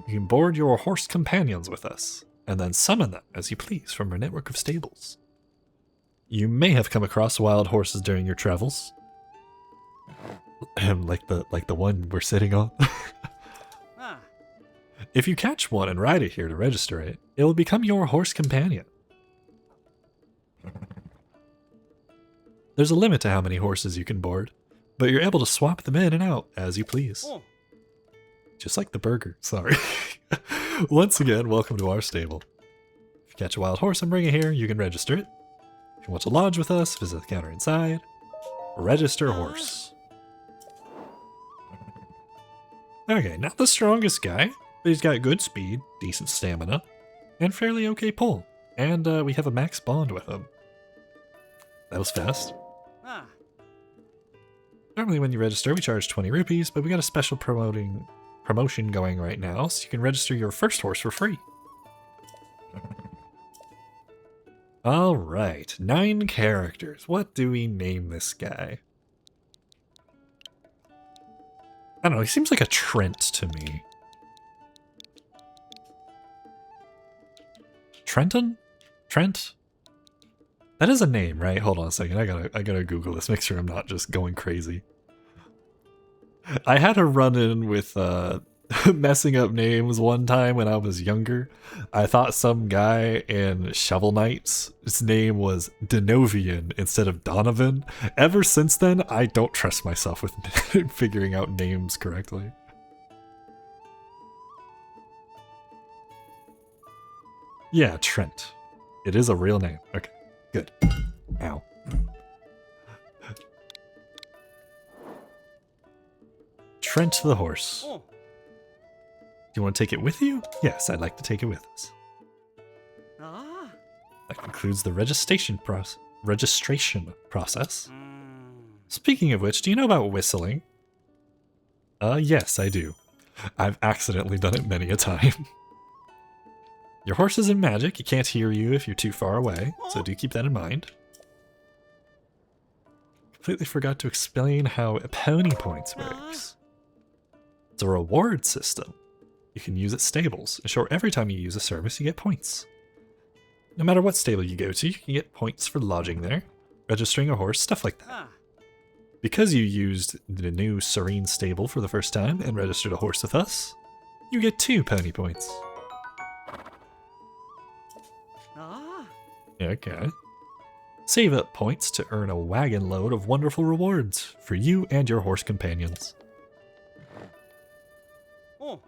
You can board your horse companions with us, and then summon them as you please from our network of stables. You may have come across wild horses during your travels. like the one we're sitting on. If you catch one and ride it here to register it, it will become your horse companion. There's a limit to how many horses you can board, but you're able to swap them in and out as you please. Just like the burger, sorry. Once again, welcome to our stable. If you catch a wild horse and bring it here, you can register it. If you want to lodge with us, visit the counter inside. Register horse. Okay, not the strongest guy, but he's got good speed, decent stamina, and fairly okay pull. And we have a max bond with him. That was fast. Normally when you register, we charge 20 rupees, but we got a special promotion going right now, so you can register your first horse for free. Alright, 9 characters. What do we name this guy? I don't know, he seems like a Trent to me. Trenton? Trent? That is a name, right? Hold on a second, I gotta Google this, make sure I'm not just going crazy. I had a run-in with messing up names one time when I was younger. I thought some guy in Shovel Knights, his name was Denovian instead of Donovan. Ever since then, I don't trust myself with figuring out names correctly. Yeah, Trent. It is a real name. Okay, good. Ow. Trent the horse. Do you want to take it with you? Yes, I'd like to take it with us. That concludes the registration process. Speaking of which, do you know about whistling? Yes, I do. I've accidentally done it many a time. Your horse is in magic. He can't hear you if you're too far away, so do keep that in mind. Completely forgot to explain how pony points works. It's a reward system. You can use at stables. In short, every time you use a service, you get points. No matter what stable you go to, you can get points for lodging there, registering a horse, stuff like that. Because you used the new Serene stable for the first time and registered a horse with us, you get 2 pony points. Okay. Save up points to earn a wagon load of wonderful rewards for you and your horse companions. Oh.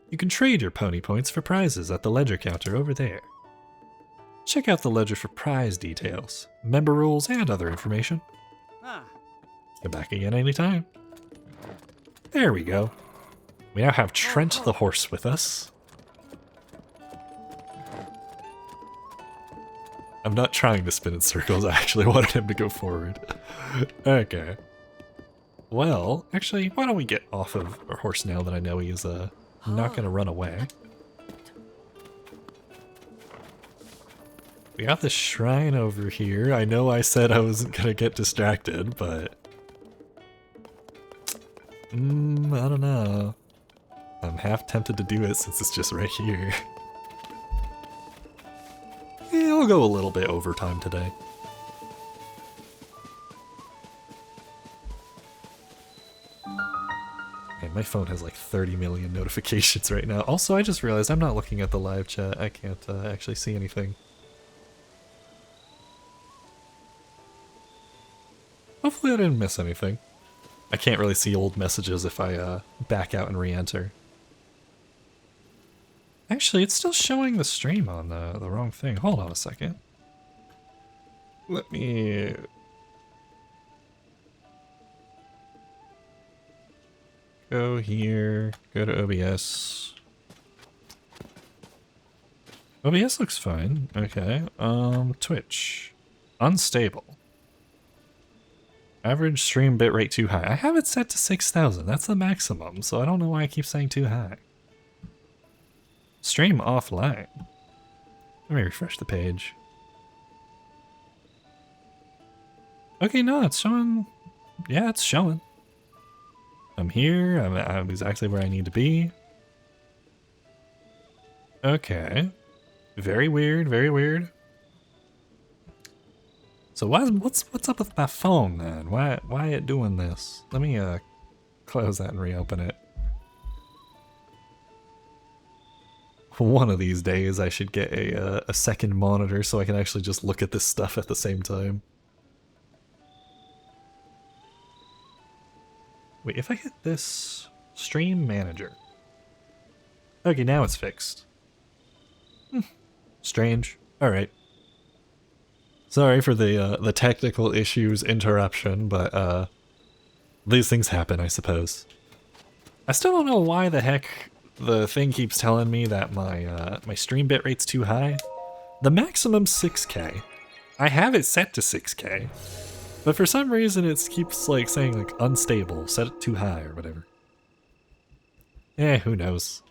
You can trade your pony points for prizes at the ledger counter over there. Check out the ledger for prize details, member rules, and other information. Ah. Come back again anytime. There we go. We now have Trent the horse with us. I'm not trying to spin in circles, I actually wanted him to go forward. Okay. Well, actually, why don't we get off of our horse now that I know he's not gonna run away. We got this shrine over here. I know I said I wasn't gonna get distracted, but... I don't know. I'm half tempted to do it since it's just right here. Yeah, I'll go a little bit overtime today. Okay, my phone has like 30 million notifications right now. Also, I just realized I'm not looking at the live chat. I can't actually see anything. Hopefully I didn't miss anything. I can't really see old messages if I back out and re-enter. Actually, it's still showing the stream on the wrong thing. Hold on a second. Let me... go here, go to OBS. OBS looks fine. Okay. Twitch. Unstable. Average stream bitrate too high. I have it set to 6,000. That's the maximum, so I don't know why I keep saying too high. Stream offline. Let me refresh the page. Okay, no, it's showing. Yeah, it's showing. I'm here. I'm exactly where I need to be. Okay. Very weird, very weird. So what's up with my phone then? Why it doing this? Let me close that and reopen it. One of these days I should get a second monitor so I can actually just look at this stuff at the same time. Wait, if I hit this stream manager. Okay, now it's fixed. Strange. Alright. Sorry for the technical issues interruption, but these things happen, I suppose. I still don't know why the heck the thing keeps telling me that my stream bitrate's too high. The maximum's 6K. I have it set to 6K, but for some reason it keeps like saying like unstable, set it too high or whatever. Who knows?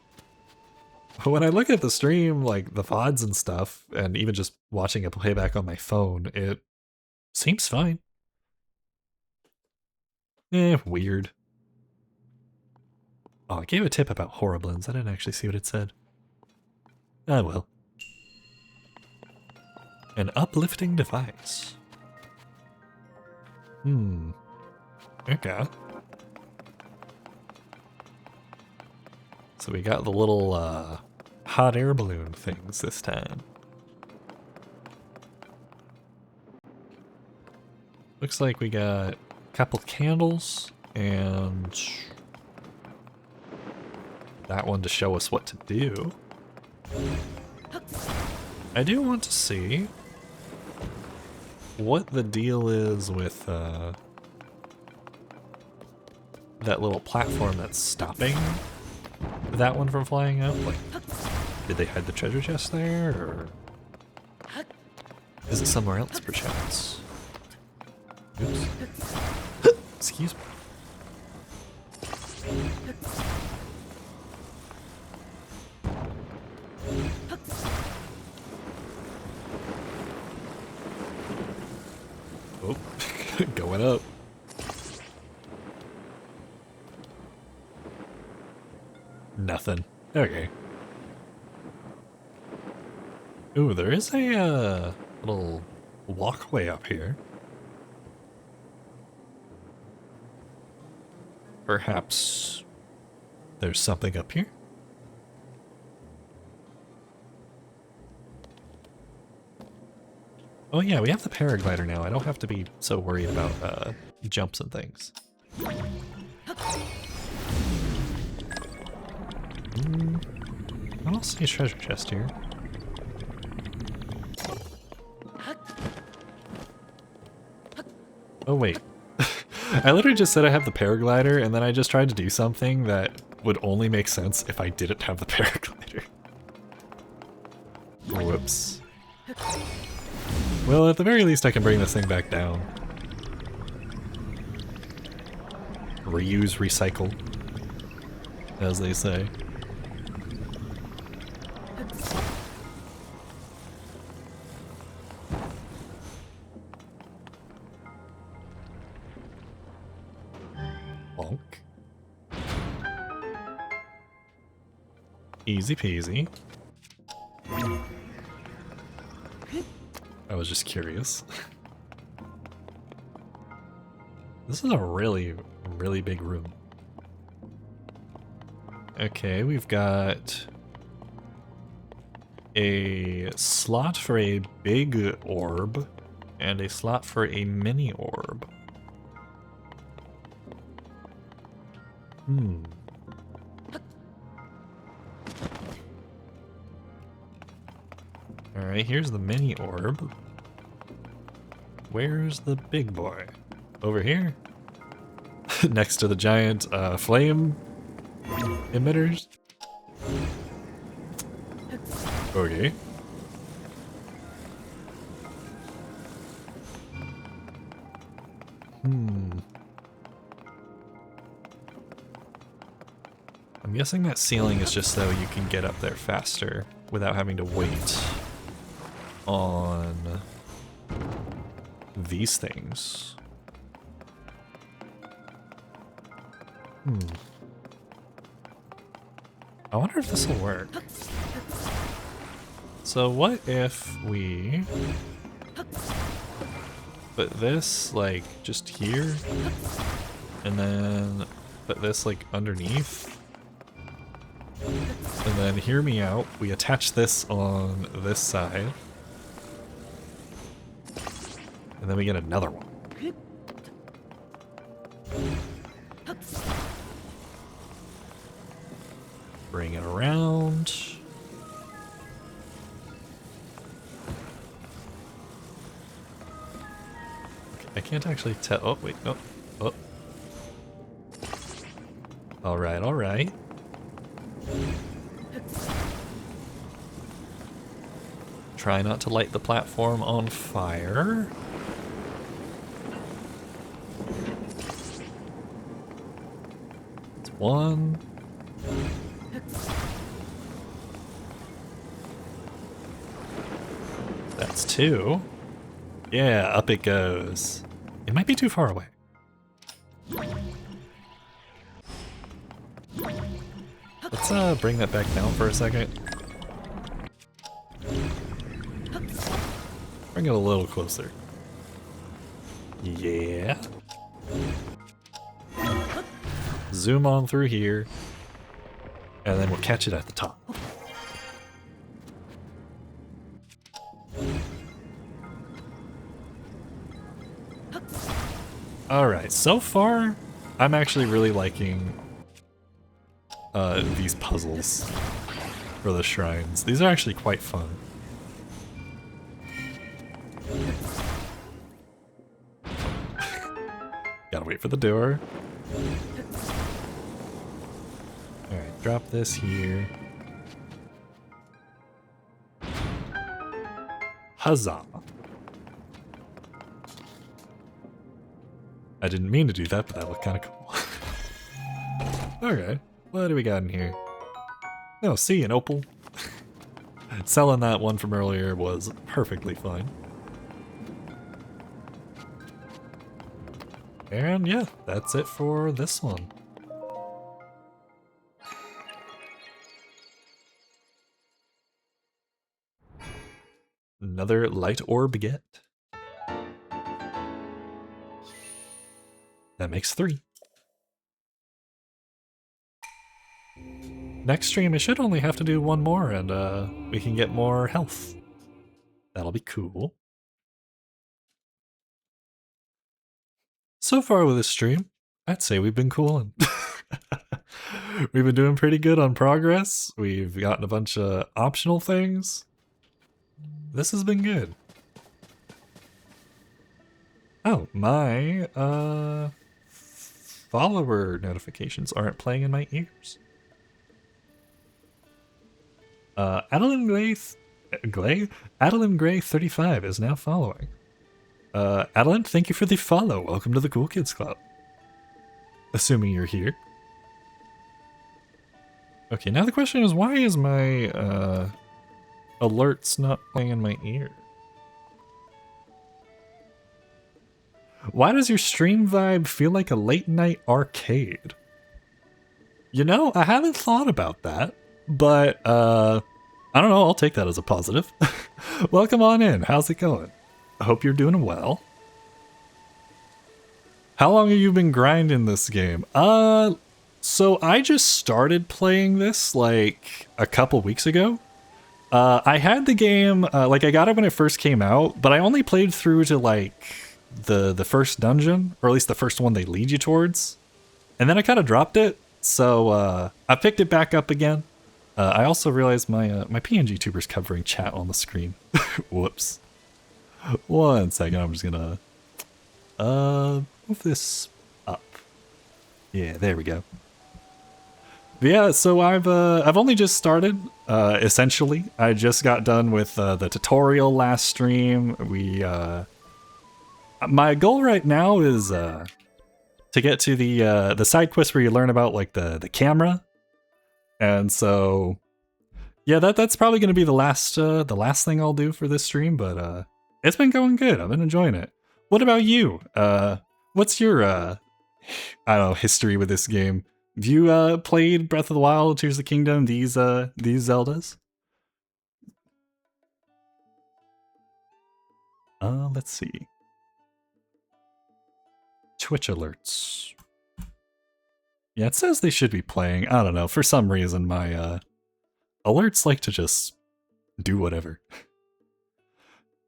When I look at the stream, like the VODs and stuff, and even just watching a playback on my phone, it seems fine. Weird. Oh, I gave a tip about Horriblins. I didn't actually see what it said. Ah, well. An uplifting device. Okay. So we got the little hot air balloon things this time. Looks like we got a couple candles and that one to show us what to do. I do want to see what the deal is with that little platform that's stopping that one from flying up. Like, did they hide the treasure chest there, or is it somewhere else perchance? Oops. Excuse me. Oh, going up. Nothing. Okay. Ooh, there is a little walkway up here. Perhaps there's something up here? Oh yeah, we have the paraglider now. I don't have to be so worried about jumps and things. I don't see a treasure chest here. Oh wait. I literally just said I have the paraglider, and then I just tried to do something that would only make sense if I didn't have the paraglider. Whoops. Well, at the very least I can bring this thing back down. Reuse, recycle, as they say. Bonk. Easy peasy. I was just curious. This is a really, really big room. Okay, we've got a slot for a big orb and a slot for a mini orb. Alright, here's the mini orb. Where's the big boy? Over here? Next to the giant flame emitters? Okay. I'm guessing that ceiling is just so you can get up there faster without having to wait on these things. I wonder if this will work. So what if we put this like just here and then put this like underneath? And then hear me out, we attach this on this side. And then we get another one. Bring it around. Okay, I can't actually tell. Oh, wait, no. Oh. Alright, alright. Try not to light the platform on fire. It's one. That's two. Yeah, up it goes. It might be too far away. Let's bring that back down for a second. Bring it a little closer. Yeah. Zoom on through here, and then we'll catch it at the top. Alright, so far, I'm actually really liking these puzzles for the shrines. These are actually quite fun. Gotta wait for the door. Alright, drop this here. Huzzah! I didn't mean to do that, but that looked kind of cool. Okay, what do we got in here? Oh, see, an opal. Selling that one from earlier was perfectly fine. And yeah, that's it for this one. Another light orb get. That makes 3. Next stream, I should only have to do one more and we can get more health. That'll be cool. So far with this stream, I'd say we've been cooling. We've been doing pretty good on progress. We've gotten a bunch of optional things. This has been good. Oh, my follower notifications aren't playing in my ears. Adeline Gray 35 is now following. Adeline, thank you for the follow. Welcome to the Cool Kids Club. Assuming you're here. Okay, now the question is, why is my alerts not playing in my ear? Why does your stream vibe feel like a late night arcade? You know, I haven't thought about that, but I don't know, I'll take that as a positive. Welcome on in, how's it going? I hope you're doing well. How long have you been grinding this game? So I just started playing this like a couple weeks ago. I had the game, like I got it when it first came out, but I only played through to like the first dungeon, or at least the first one they lead you towards. And then I kind of dropped it, so I picked it back up again. I also realized my PNG tuber's covering chat on the screen. Whoops. 1 second, I'm just gonna move this up. Yeah, there we go. But yeah, so I've only just started. Essentially, I just got done with the tutorial last stream. My goal right now is to get to the side quest where you learn about like the camera, and so yeah, that's probably gonna be the last thing I'll do for this stream. But it's been going good. I've been enjoying it. What about you? What's your I don't know, history with this game? Have you played Breath of the Wild, Tears of the Kingdom, these Zeldas? Let's see. Twitch alerts. Yeah, it says they should be playing. I don't know. For some reason, my alerts like to just do whatever.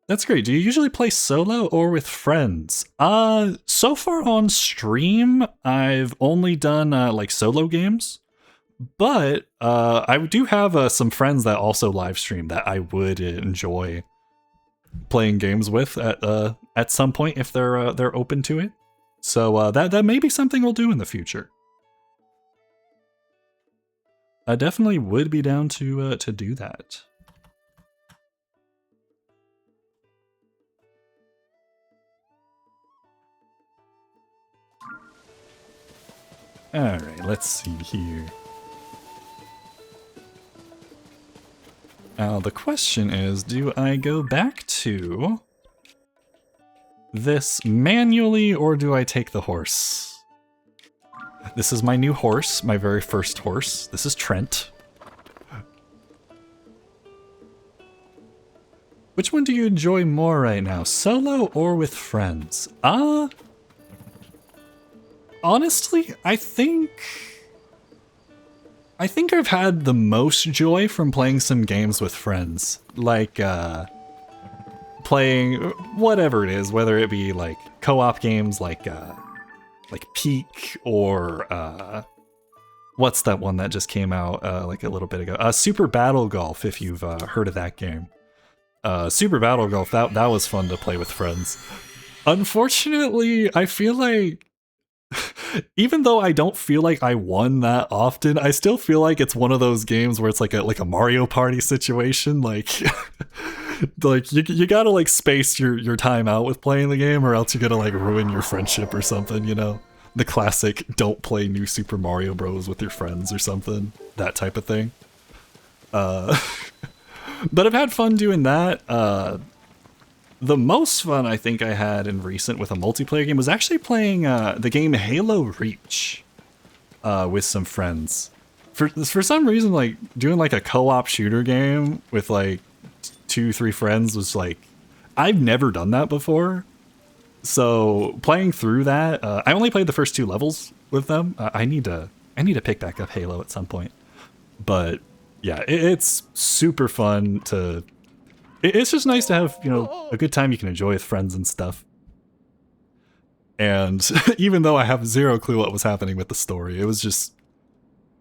That's great. Do you usually play solo or with friends? So far on stream, I've only done like solo games, but I do have some friends that also live stream that I would enjoy playing games with at some point if they're open to it. So that may be something we'll do in the future. I definitely would be down to do that. Alright, let's see here. Now the question is, do I go back to this manually or do I take the horse? This is my new horse, my very first horse. This is Trent. Which one do you enjoy more right now, solo or with friends? Honestly, I think I've had the most joy from playing some games with friends. Like, playing whatever it is, whether it be like co-op games like Peak or what's that one that just came out like a little bit ago? Super Battle Golf, if you've heard of that game. Super Battle Golf, that was fun to play with friends. Unfortunately, I feel like even though I don't feel like I won that often, I still feel like it's one of those games where it's like a Mario Party situation. Like, like you gotta like space your time out with playing the game, or else you're gonna like ruin your friendship or something. You know, the classic "don't play New Super Mario Bros. With your friends" or something, that type of thing. But I've had fun doing that. The most fun I think I had in recent with a multiplayer game was actually playing the game Halo Reach with some friends. For some reason, like doing like a co-op shooter game with like 2-3 friends was like, I've never done that before. So playing through that, I only played the first 2 levels with them. I need to pick back up Halo at some point. But yeah, it's super fun to. It's just nice to have, you know, a good time you can enjoy with friends and stuff. And even though I have zero clue what was happening with the story, it was just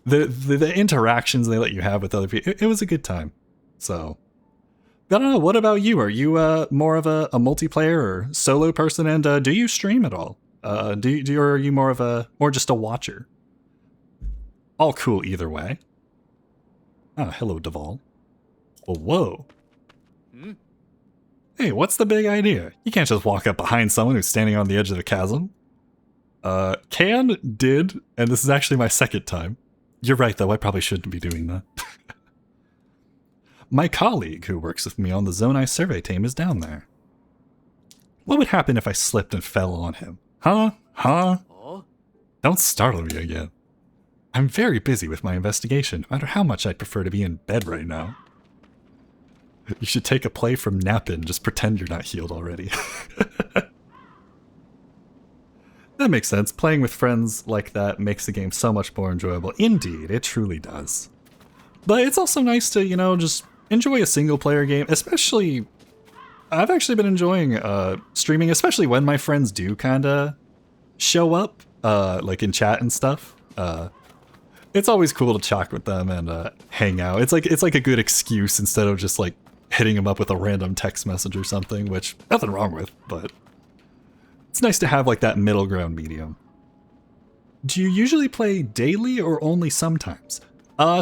the interactions they let you have with other people. It was a good time. So, I don't know. What about you? Are you more of a multiplayer or solo person? And do you stream at all? Or are you more just a watcher? All cool either way. Ah, hello, Duval. Well, whoa. Hey, what's the big idea? You can't just walk up behind someone who's standing on the edge of the chasm. Can did, and this is actually my second time. You're right, though. I probably shouldn't be doing that. My colleague who works with me on the Zonai survey team is down there. What would happen if I slipped and fell on him? Huh? Don't startle me again. I'm very busy with my investigation, no matter how much I'd prefer to be in bed right now. You should take a play from Nappin, just pretend you're not healed already. That makes sense. Playing with friends like that makes the game so much more enjoyable. Indeed, it truly does. But it's also nice to, just enjoy a single-player game, especially... I've actually been enjoying streaming, especially when my friends do kind of show up, like in chat and stuff. It's always cool to chat with them and hang out. It's like a good excuse instead of just like hitting them up with a random text message or something, which nothing wrong with, but it's nice to have like that middle ground medium. Do you usually play daily or only sometimes?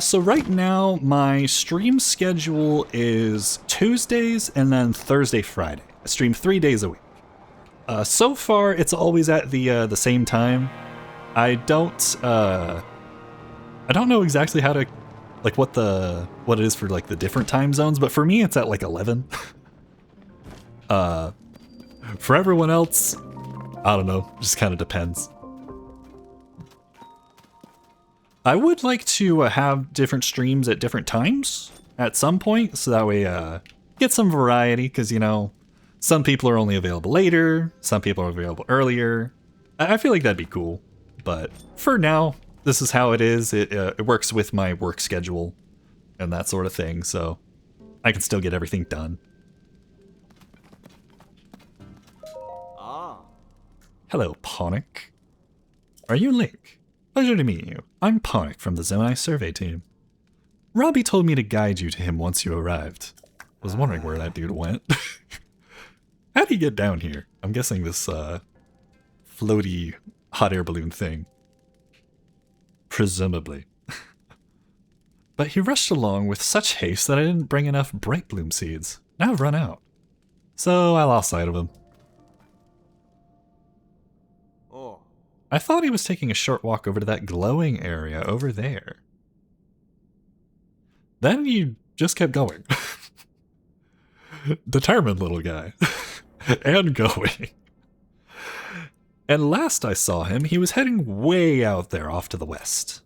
So right now my stream schedule is Tuesdays and then Thursday, Friday. I stream 3 days a week. So far it's always at the same time. I don't know exactly how to, like, what it is for, like, the different time zones, but for me, it's at, like, 11. For everyone else, I don't know, just kind of depends. I would like to have different streams at different times at some point, so that way, get some variety, because, some people are only available later, some people are available earlier. I feel like that'd be cool, but for now, this is how it is. It works with my work schedule and that sort of thing, so I can still get everything done. Hello, Ponic. Are you Link? Pleasure to meet you. I'm Ponic from the Zonai survey team. Robbie told me to guide you to him once you arrived. Was wondering where that dude went. How'd he get down here? I'm guessing this floaty hot air balloon thing. Presumably. But he rushed along with such haste that I didn't bring enough bright bloom seeds. Now I've run out. So I lost sight of him. Oh. I thought he was taking a short walk over to that glowing area over there. Then he just kept going. Determined little guy. And going. And last I saw him, he was heading way out there off to the west.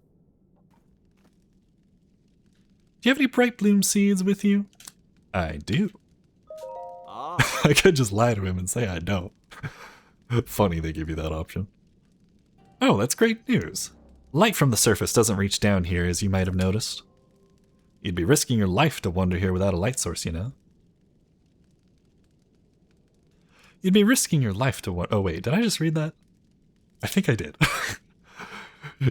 Do you have any bright bloom seeds with you? I do. I could just lie to him and say I don't. Funny they give you that option. Oh, that's great news. Light from the surface doesn't reach down here, as you might have noticed. You'd be risking your life to wander here without a light source, You'd be risking your life to oh wait, did I just read that? I think I did.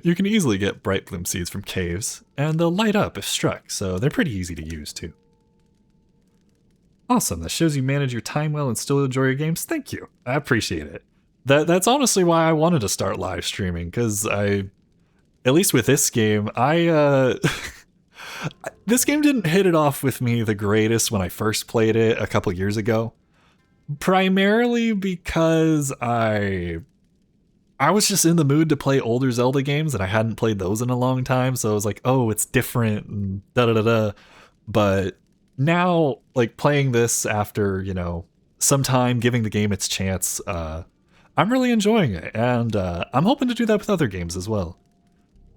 You can easily get bright bloom seeds from caves, and they'll light up if struck, so they're pretty easy to use too. Awesome, that shows you manage your time well and still enjoy your games. Thank you. I appreciate it. That's honestly why I wanted to start live streaming, because at least with this game, this game didn't hit it off with me the greatest when I first played it a couple years ago. Primarily because I was just in the mood to play older Zelda games, and I hadn't played those in a long time, so I was like, oh, it's different, and da-da-da-da. But now, like, playing this after, some time, giving the game its chance, I'm really enjoying it, and I'm hoping to do that with other games as well.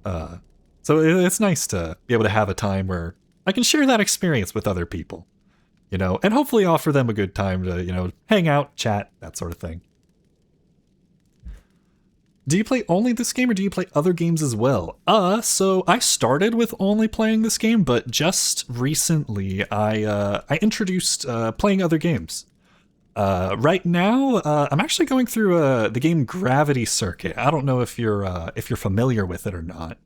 So it's nice to be able to have a time where I can share that experience with other people. And hopefully offer them a good time to, hang out, chat, that sort of thing. Do you play only this game or do you play other games as well? So I started with only playing this game, but just recently I introduced playing other games. Right now, I'm actually going through the game Gravity Circuit. I don't know if you're familiar with it or not.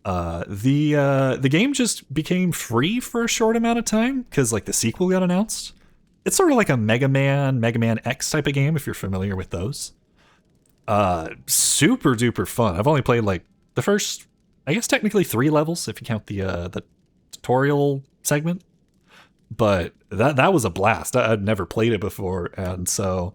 The game just became free for a short amount of time because like the sequel got announced. It's sort of like a Mega Man X type of game if you're familiar with those. Super duper fun. I've only played like the first, I guess technically 3 levels if you count the tutorial segment. But that was a blast. I'd never played it before, and so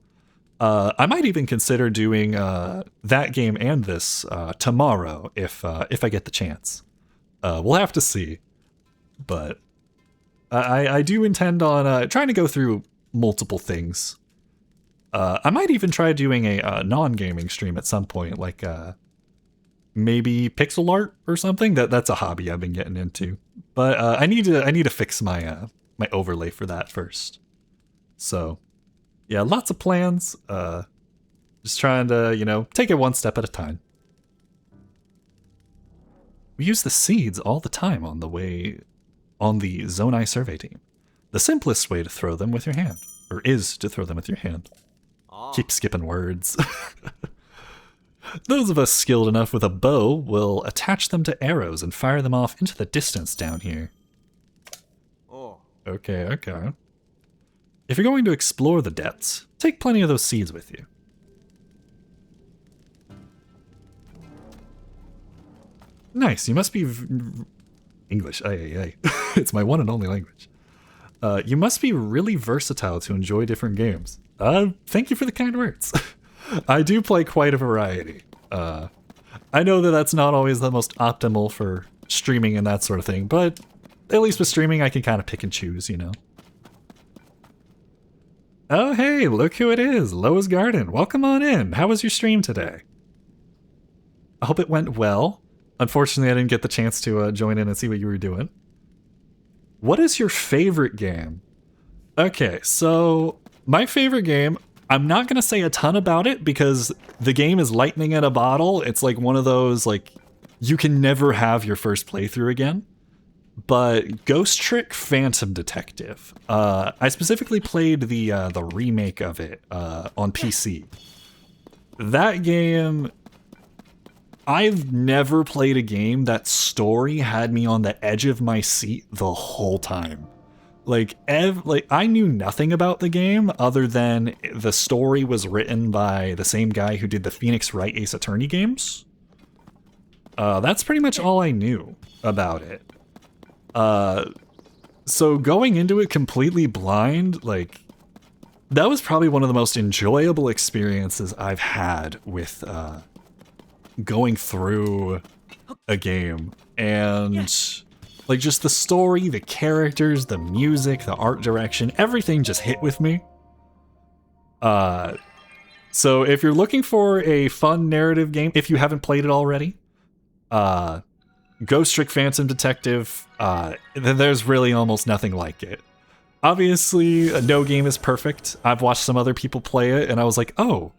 I might even consider doing that game and this tomorrow if I get the chance. We'll have to see, but I do intend on trying to go through multiple things. I might even try doing a non-gaming stream at some point, like maybe pixel art or something. That's a hobby I've been getting into, but I need to fix my my overlay for that first. So yeah, lots of plans. Just trying to, take it one step at a time. We use the seeds all the time on the Zonai survey team. The simplest way to throw them with your hand, or is to throw them with your hand. Keep skipping words. Those of us skilled enough with a bow will attach them to arrows and fire them off into the distance down here. Okay. If you're going to explore the depths, take plenty of those seeds with you. Nice, you must be English. Ay. It's my one and only language. You must be really versatile to enjoy different games. Thank you for the kind words. I do play quite a variety. I know that that's not always the most optimal for streaming and that sort of thing, but at least with streaming I can kind of pick and choose, Oh hey, look who it is, Loa's Garden. Welcome on in. How was your stream today? I hope it went well. Unfortunately, I didn't get the chance to join in and see what you were doing. What is your favorite game? Okay, so my favorite game, I'm not going to say a ton about it because the game is lightning in a bottle. It's like one of those, like, you can never have your first playthrough again. But Ghost Trick Phantom Detective. I specifically played the remake of it on PC. That game, I've never played a game that story had me on the edge of my seat the whole time. Like I knew nothing about the game other than the story was written by the same guy who did the Phoenix Wright Ace Attorney games. That's pretty much all I knew about it. So going into it completely blind, like, that was probably one of the most enjoyable experiences I've had with going through a game. And like just the story, the characters, the music, the art direction, everything just hit with me. So if you're looking for a fun narrative game, if you haven't played it already, Ghost Trick Phantom Detective, there's really almost nothing like it. Obviously, no game is perfect. I've watched some other people play it, and I was like, oh,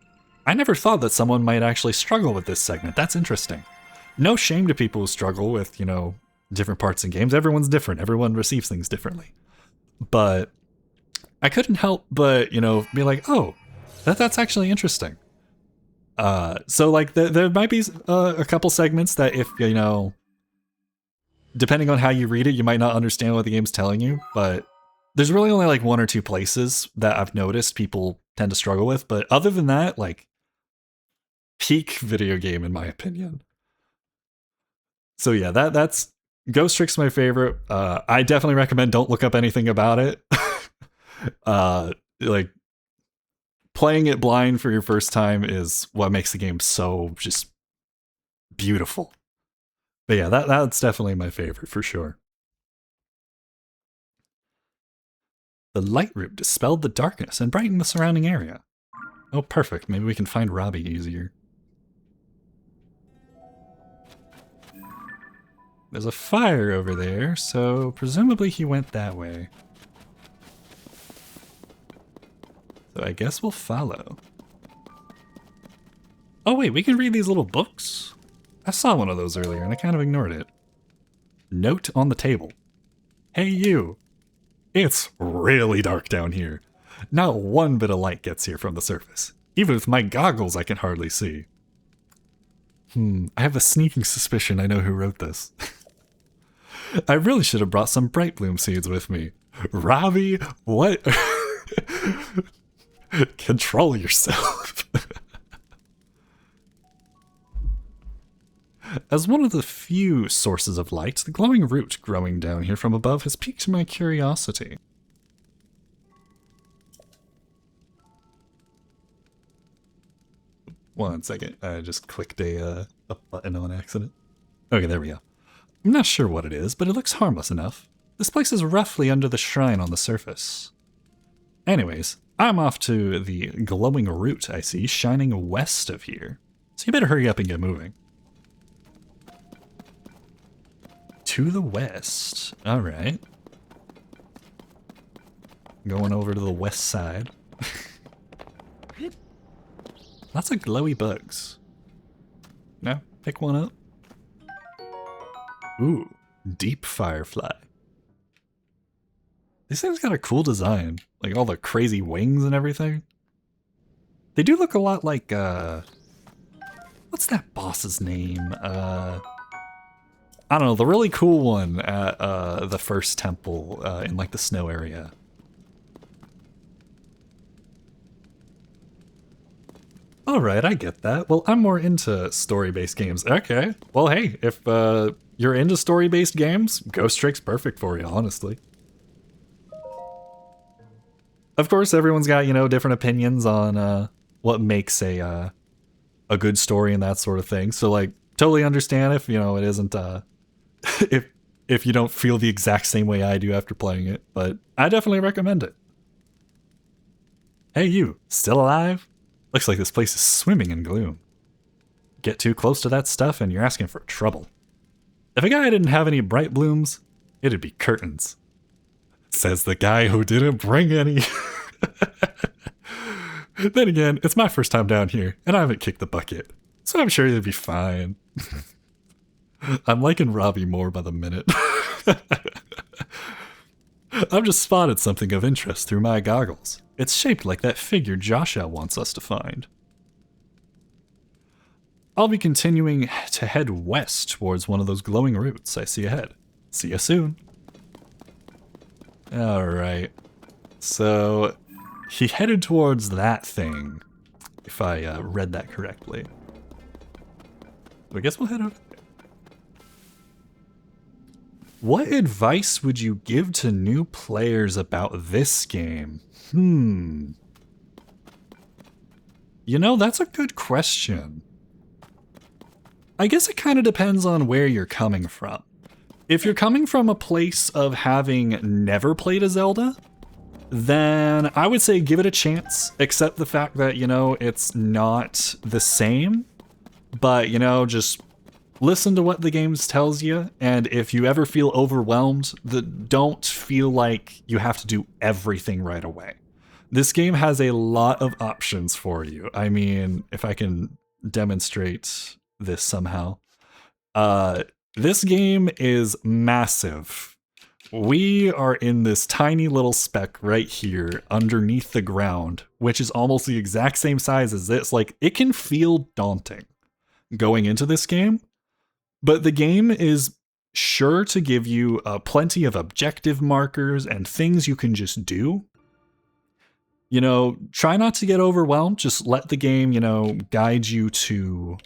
I never thought that someone might actually struggle with this segment. That's interesting. No shame to people who struggle with, different parts in games. Everyone's different. Everyone receives things differently. But I couldn't help but, be like, oh, that's actually interesting. So, like, there might be a couple segments that if, depending on how you read it, you might not understand what the game's telling you, but there's really only like 1 or 2 places that I've noticed people tend to struggle with. But other than that, like, peak video game in my opinion. So yeah, that's Ghost Trick's my favorite. I definitely recommend don't look up anything about it. Like, playing it blind for your first time is what makes the game so just beautiful. But yeah, that's definitely my favorite for sure. The light room dispelled the darkness and brightened the surrounding area. Oh, perfect. Maybe we can find Robbie easier. There's a fire over there, so presumably he went that way. So I guess we'll follow. Oh wait, we can read these little books? I saw one of those earlier and I kind of ignored it. Note on the table. Hey you! It's really dark down here. Not one bit of light gets here from the surface. Even with my goggles, I can hardly see. I have a sneaking suspicion I know who wrote this. I really should have brought some bright bloom seeds with me. Robbie, what? Control yourself. As one of the few sources of light, the glowing root growing down here from above has piqued my curiosity. One second, I just clicked a button on accident. Okay, there we go. I'm not sure what it is, but it looks harmless enough. This place is roughly under the shrine on the surface. Anyways, I'm off to the glowing root I see shining west of here. So you better hurry up and get moving. To the west. Alright. Going over to the west side. Lots of glowy bugs. No, pick one up. Ooh, deep firefly. This thing's got a cool design. Like all the crazy wings and everything. They do look a lot like, what's that boss's name? I don't know, the really cool one at the first temple in like the snow area. Alright, I get that. Well, I'm more into story-based games. Okay. Well, hey, if you're into story-based games, Ghost Trick's perfect for you, honestly. Of course, everyone's got, you know, different opinions on what makes a good story and that sort of thing. So, like, totally understand if, you know, it isn't, if you don't feel the exact same way I do after playing it. But I definitely recommend it. Hey, you, still alive? Looks like this place is swimming in gloom. Get too close to that stuff and you're asking for trouble. If a guy didn't have any bright blooms, it'd be curtains. Says the guy who didn't bring any. Then again, it's my first time down here, and I haven't kicked the bucket, so I'm sure it'd be fine. I'm liking Robbie more by the minute. I've just spotted something of interest through my goggles. It's shaped like that figure Joshua wants us to find. I'll be continuing to head west towards one of those glowing roots I see ahead. See you soon. Alright. So, he headed towards that thing, if I read that correctly. I guess we'll head over there. What advice would you give to new players about this game? You know, that's a good question. I guess it kind of depends on where you're coming from. If you're coming from a place of having never played a Zelda, then I would say give it a chance, accept the fact that, you know, it's not the same, but, you know, just listen to what the game tells you, and if you ever feel overwhelmed, don't feel like you have to do everything right away. This game has a lot of options for you. I mean, if I can demonstrate this somehow. This game is massive. We are in this tiny little speck right here underneath the ground, which is almost the exact same size as this. Like, it can feel daunting going into this game, but the game is sure to give you plenty of objective markers and things you can just do. You know, try not to get overwhelmed. Just let the game, you know, guide you to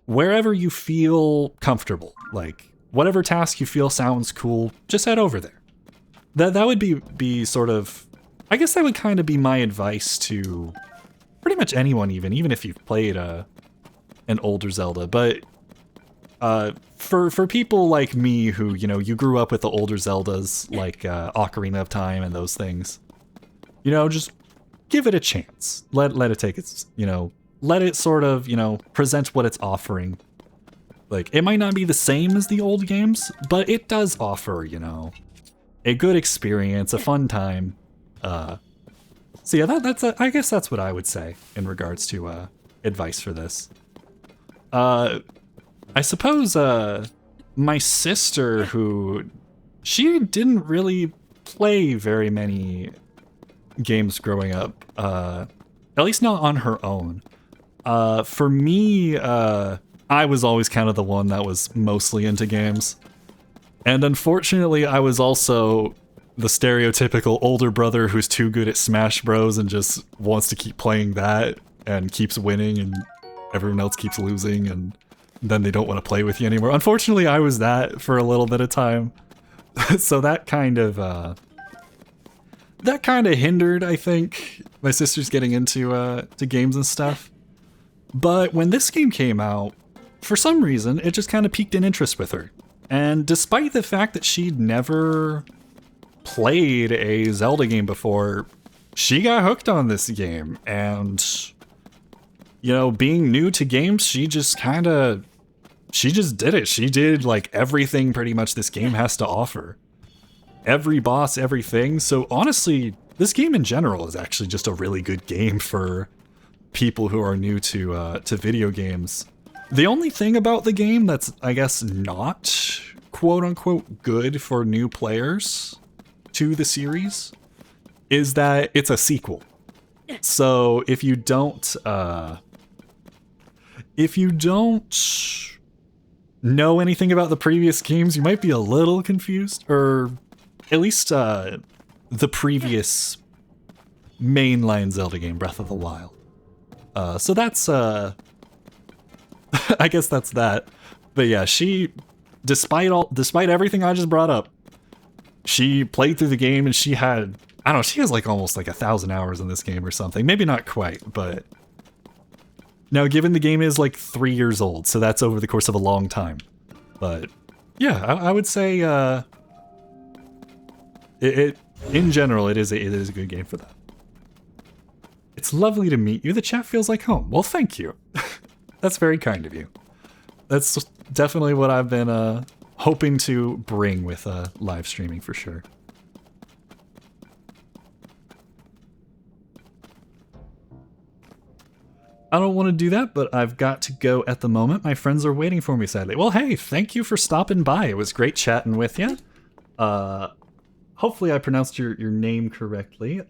wherever you feel comfortable. Like, whatever task you feel sounds cool, just head over there. That would be sort of, I guess that would kind of be my advice to pretty much anyone, even if you've played an older Zelda. But for people like me who, you know, you grew up with the older Zeldas, like Ocarina of Time and those things, you know, just give it a chance. Let it take its, you know, let it sort of, you know, present what it's offering. Like, it might not be the same as the old games, but it does offer, you know, a good experience, a fun time. So yeah, I guess that's what I would say in regards to advice for this. I suppose my sister, who she didn't really play very many games growing up, at least not on her own. For me, I was always kind of the one that was mostly into games. And unfortunately, I was also the stereotypical older brother who's too good at Smash Bros. And just wants to keep playing that and keeps winning and everyone else keeps losing and then they don't want to play with you anymore. Unfortunately, I was that for a little bit of time. So that kind of hindered, I think, my sisters getting into to games and stuff. But when this game came out, for some reason, it just kind of piqued an interest with her. And despite the fact that she'd never played a Zelda game before, she got hooked on this game. And, you know, being new to games, she just did it. She did like everything pretty much this game has to offer. Every boss, everything. So honestly, this game in general is actually just a really good game for people who are new to video games. The only thing about the game that's, I guess, not quote-unquote good for new players to the series is that it's a sequel. So if you don't know anything about the previous games, you might be a little confused, or at least the previous mainline Zelda game, Breath of the Wild. So that's I guess that's that. But yeah, she, despite everything I just brought up, she played through the game and she had, I don't know, she has like almost like 1,000 hours in this game or something. Maybe not quite, but now given the game is like 3 years old, so that's over the course of a long time. But yeah, I would say it in general it is a good game for that. It's lovely to meet you. The chat feels like home. Well, thank you. That's very kind of you. That's definitely what I've been hoping to bring with live streaming for sure. I don't want to do that, but I've got to go at the moment. My friends are waiting for me, sadly. Well, hey, thank you for stopping by. It was great chatting with you. Hopefully I pronounced your name correctly.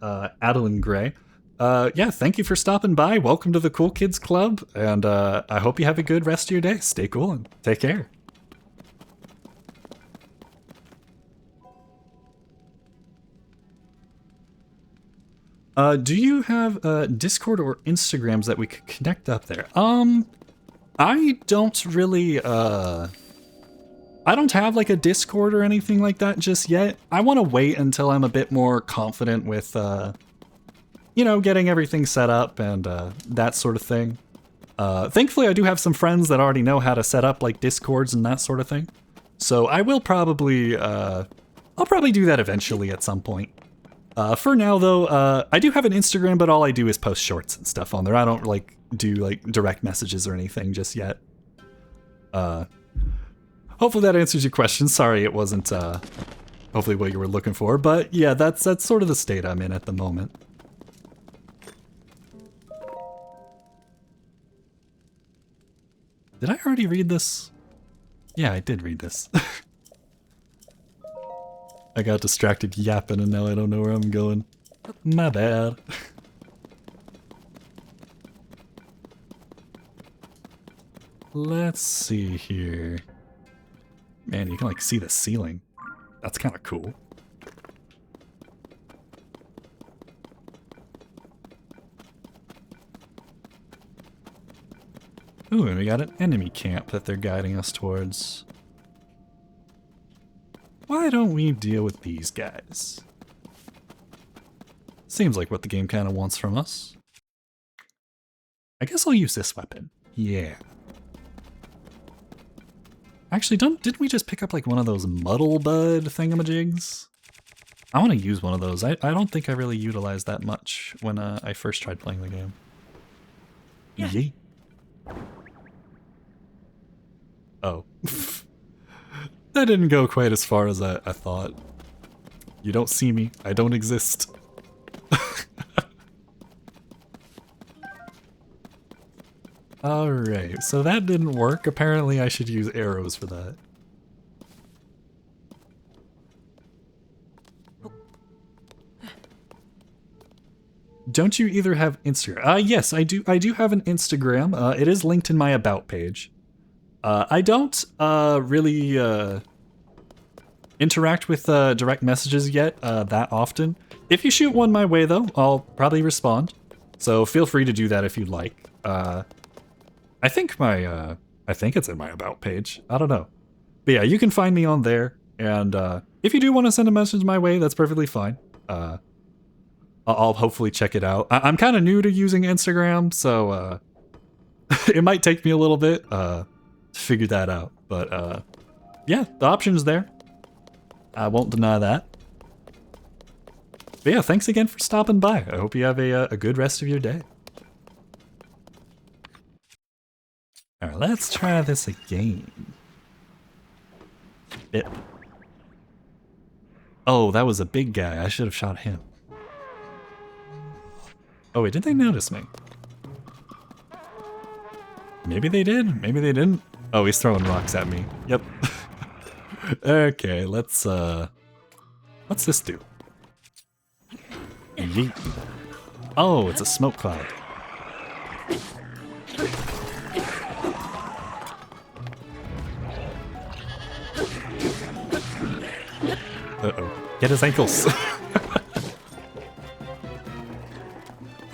Adeline Gray. Yeah, thank you for stopping by. Welcome to the Cool Kids Club, and I hope you have a good rest of your day. Stay cool and take care. Do you have Discord or Instagrams that we could connect up there? I don't really, I don't have like a Discord or anything like that just yet. I want to wait until I'm a bit more confident with, you know, getting everything set up and that sort of thing. Thankfully, I do have some friends that already know how to set up like Discords and that sort of thing. So I will probably, I'll probably do that eventually at some point. For now, though, I do have an Instagram, but all I do is post shorts and stuff on there. I don't like do like direct messages or anything just yet. Hopefully that answers your question. Sorry, it wasn't hopefully what you were looking for, but yeah, that's sort of the state I'm in at the moment. Did I already read this? Yeah, I did read this. I got distracted yapping and now I don't know where I'm going. My bad. Let's see here. Man, you can like see the ceiling. That's kind of cool. Ooh, and we got an enemy camp that they're guiding us towards. Why don't we deal with these guys? Seems like what the game kind of wants from us. I guess I'll use this weapon. Yeah. Actually, didn't we just pick up like one of those muddle bud thingamajigs? I want to use one of those. I don't think I really utilized that much when I first tried playing the game. Yeah. Oh. That didn't go quite as far as I thought. You don't see me. I don't exist. Alright, so that didn't work. Apparently I should use arrows for that. don't you either have Instagram? Yes, I do. I do have an Instagram. It is linked in my about page. I don't really interact with direct messages yet that often. If you shoot one my way, though, I'll probably respond. So feel free to do that if you'd like. I think it's in my about page. I don't know. But yeah, you can find me on there. And if you do want to send a message my way, that's perfectly fine. I'll hopefully check it out. I'm kind of new to using Instagram, so it might take me a little bit to figure that out. But yeah, the option's there. I won't deny that. But yeah, thanks again for stopping by. I hope you have a good rest of your day. Alright, let's try this again. Oh, that was a big guy. I should have shot him. Oh wait, did they notice me? Maybe they did, maybe they didn't. Oh, he's throwing rocks at me. Yep. Okay, what's this do? Yeet. Oh, it's a smoke cloud. Uh-oh. Get his ankles.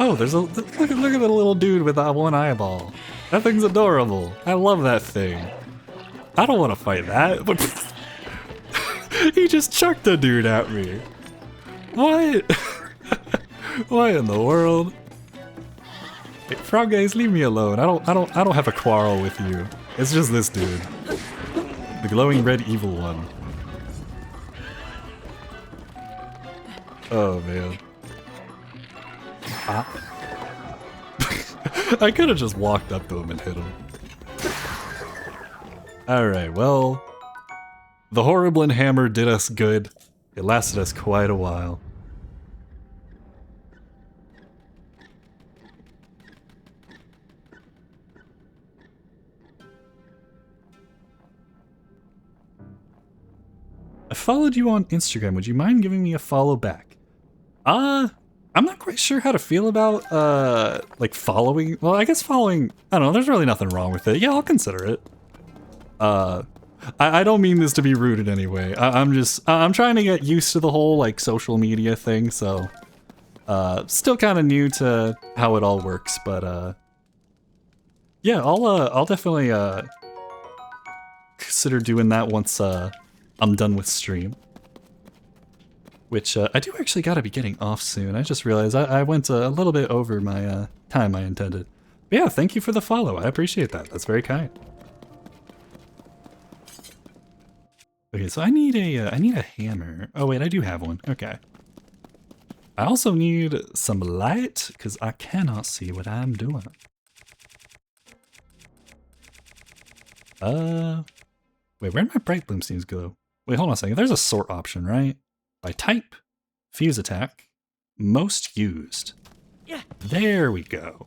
Oh, there's a look at the little dude with that one eyeball. That thing's adorable. I love that thing. I don't want to fight that, but he just chucked a dude at me. What? What in the world? Hey, frog guys, leave me alone. I don't have a quarrel with you. It's just this dude. The glowing red evil one. Oh man. Ah. I could have just walked up to him and hit him. Alright, well, the Horriblin hammer did us good. It lasted us quite a while. I followed you on Instagram. Would you mind giving me a follow back? I'm not quite sure how to feel about, like following. Well, I guess following, I don't know, there's really nothing wrong with it. Yeah, I'll consider it. I don't mean this to be rude in any way. I'm trying to get used to the whole, like, social media thing, so, still kind of new to how it all works, but, yeah, I'll definitely, consider doing that once, I'm done with stream. Which, I do actually gotta be getting off soon. I just realized I went a little bit over my, time I intended. But yeah, thank you for the follow. I appreciate that. That's very kind. Okay, so I need a hammer. Oh wait, I do have one. Okay. I also need some light, because I cannot see what I'm doing. Wait, where'd my bright bloom seams go? Wait, hold on a second. There's a sort option, right? By type, fuse attack, most used. Yeah. There we go.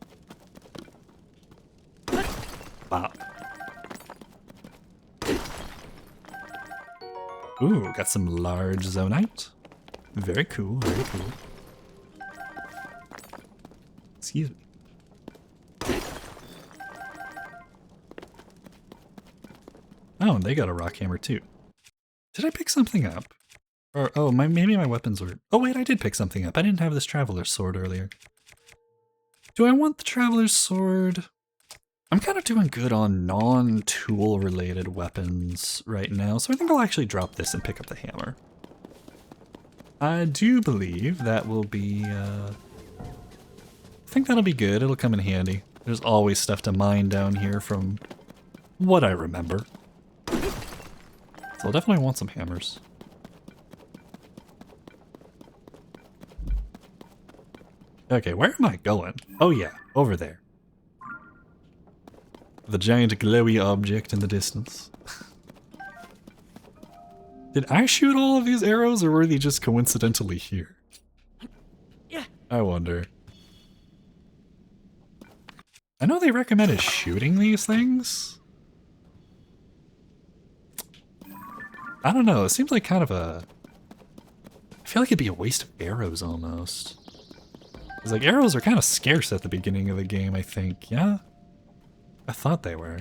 Wow. Ooh, got some large zonite. Very cool, very cool. Excuse me. Oh, and they got a rock hammer too. Did I pick something up? Or, oh, maybe my weapons were... Oh wait, I did pick something up. I didn't have this Traveler's Sword earlier. Do I want the Traveler's Sword? I'm kind of doing good on non-tool related weapons right now, so I think I'll actually drop this and pick up the hammer. I do believe that will be, I think that'll be good. It'll come in handy. There's always stuff to mine down here from what I remember. So I'll definitely want some hammers. Okay, where am I going? Oh yeah, over there. The giant glowy object in the distance. Did I shoot all of these arrows, or were they just coincidentally here? Yeah. I wonder. I know they recommended shooting these things. I don't know, it seems like kind of a... I feel like it'd be a waste of arrows almost. It's like arrows are kind of scarce at the beginning of the game, I think. Yeah? I thought they were.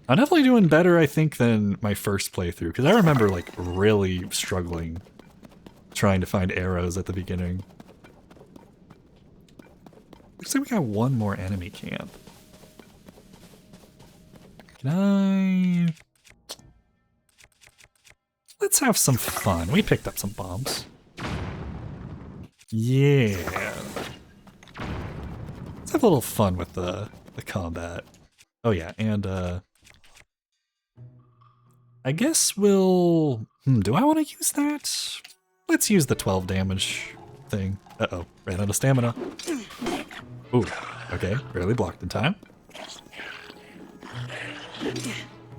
I'm definitely doing better, I think, than my first playthrough, because I remember, like, really struggling trying to find arrows at the beginning. Looks like we got one more enemy camp. Can I... Let's have some fun. We picked up some bombs. Yeah. Let's have a little fun with the combat. Oh yeah, and I guess we'll... do I want to use that? Let's use the 12 damage thing. Uh-oh, ran out of stamina. Ooh, okay, barely blocked in time.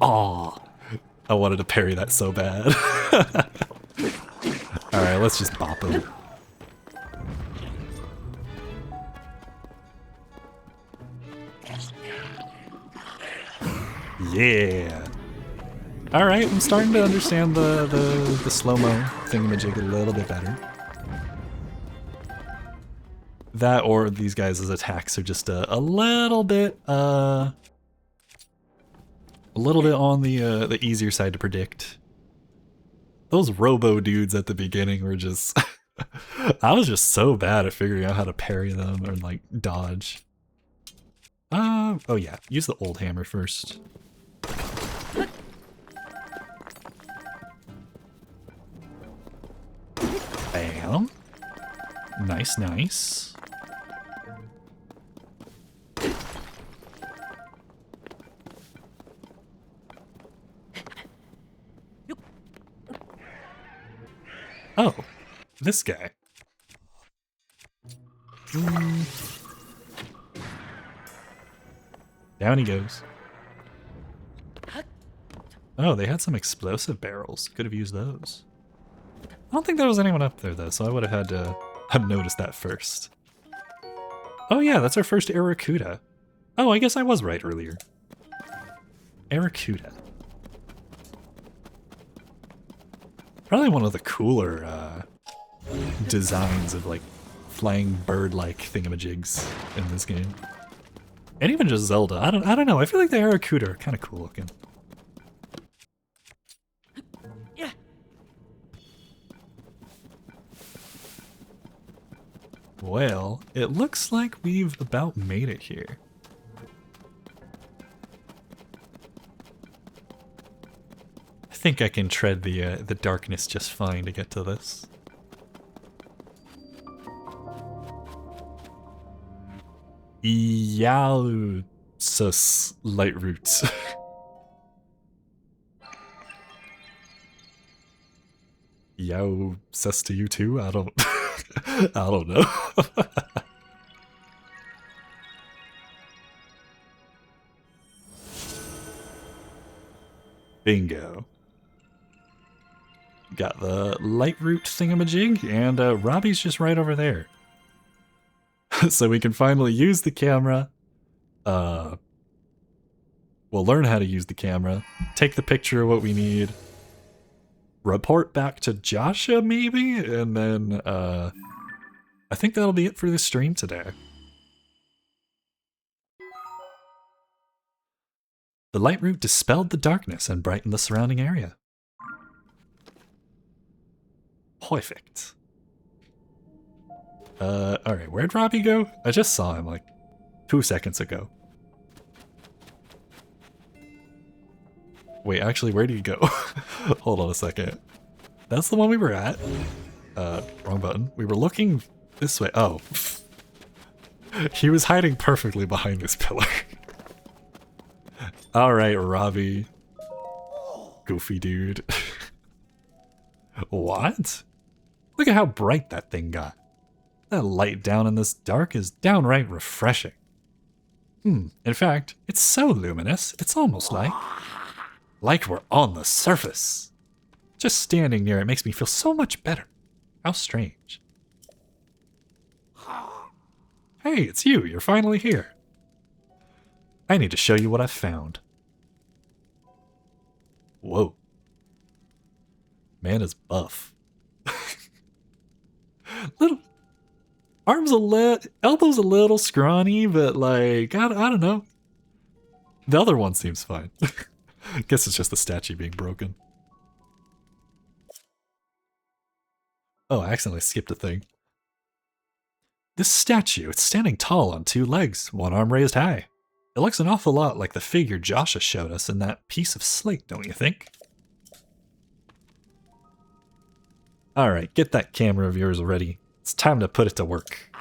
Aw, I wanted to parry that so bad. Alright, let's just bop him. Yeah. Alright, I'm starting to understand the slow-mo thingamajig a little bit better. That or these guys' attacks are just a little bit on the easier side to predict. Those robo dudes at the beginning were just I was just so bad at figuring out how to parry them or like dodge. Oh yeah, use the old hammer first. Bam. Nice, nice. Oh, this guy. Down he goes. Oh, they had some explosive barrels. Could have used those. I don't think there was anyone up there though, so I would have had to have noticed that first. Oh yeah, that's our first Arracuda. Oh, I guess I was right earlier. Arracuda. Probably one of the cooler designs of like flying bird-like thingamajigs in this game. And even just Zelda. I don't know. I feel like the Arracuda are kind of cool looking. Yeah. Well, it looks like we've about made it here. I think I can tread the darkness just fine to get to this. Yausus light roots. Yo, sus to you too? I don't I don't know. Bingo. Got the light root thingamajig, and Robbie's just right over there. So we can finally use the camera. We'll learn how to use the camera, take the picture of what we need, report back to Joshua maybe, and then I think that'll be it for the stream today. The light root dispelled the darkness and brightened the surrounding area. Perfect. Alright, where'd Robbie go? I just saw him like 2 seconds ago. Wait, actually, where did he go? Hold on a second. That's the one we were at. Wrong button. We were looking this way. Oh. He was hiding perfectly behind this pillar. Alright, Robbie. Goofy dude. What? Look at how bright that thing got. That light down in this dark is downright refreshing. In fact, it's so luminous, it's almost like we're on the surface. Just standing near it makes me feel so much better. How strange. Hey, it's you. You're finally here. I need to show you what I've found. Whoa. Man is buff. elbow's a little scrawny, but like, I don't know. The other one seems fine. Guess it's just the statue being broken. Oh, I accidentally skipped a thing. This statue, it's standing tall on two legs, one arm raised high. It looks an awful lot like the figure Joshua showed us in that piece of slate, don't you think? Alright, get that camera of yours ready. It's time to put it to work.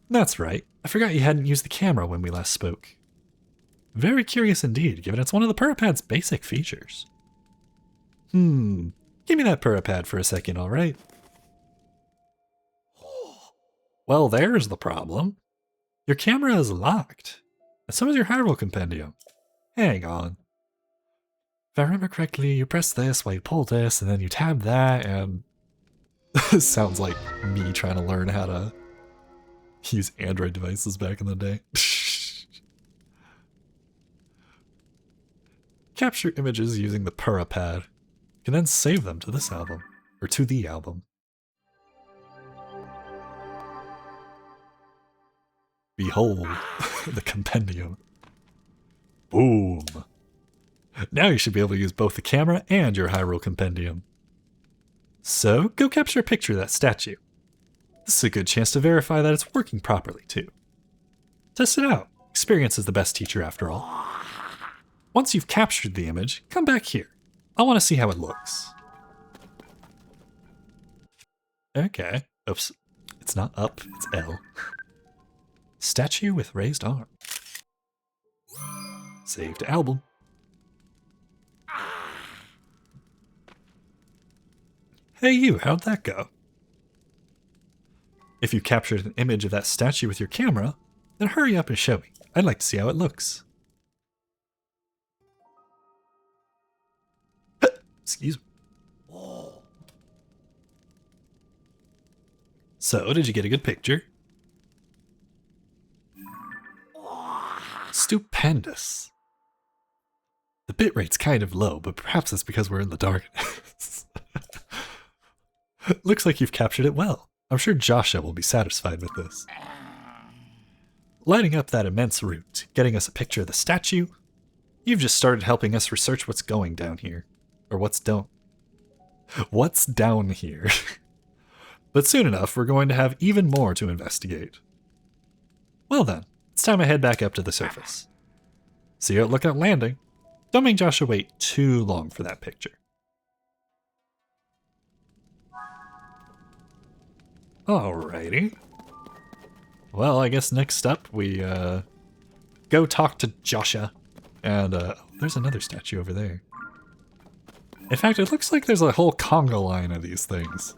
That's right, I forgot you hadn't used the camera when we last spoke. Very curious indeed, given it's one of the Purrapad's basic features. Give me that Purrapad for a second, alright? Well, there's the problem. Your camera is locked, and so is your Hyrule Compendium. Hang on. If I remember correctly, you press this while you pull this, and then you tab that, and... This sounds like me trying to learn how to use Android devices back in the day. Capture images using the Purrapad. You can then save them to this album, or to the album. Behold, the compendium. Boom. Now you should be able to use both the camera and your Hyrule Compendium. So, go capture a picture of that statue. This is a good chance to verify that it's working properly, too. Test it out. Experience is the best teacher after all. Once you've captured the image, come back here. I want to see how it looks. Okay. Oops. It's not up, it's L. Statue with raised arm. Save to album. Hey you, how'd that go? If you captured an image of that statue with your camera, then hurry up and show me. I'd like to see how it looks. Excuse me. So, did you get a good picture? Stupendous. The bitrate's kind of low, but perhaps that's because we're in the darkness. Looks like you've captured it well. I'm sure Joshua will be satisfied with this. Lighting up that immense route, getting us a picture of the statue, you've just started helping us research what's going down here. Or what's down here. But soon enough, we're going to have even more to investigate. Well then, it's time I head back up to the surface. See you at Lookout Landing. Don't make Joshua wait too long for that picture. Alrighty. Well, I guess next up we go talk to Joshua. And there's another statue over there. In fact, it looks like there's a whole conga line of these things.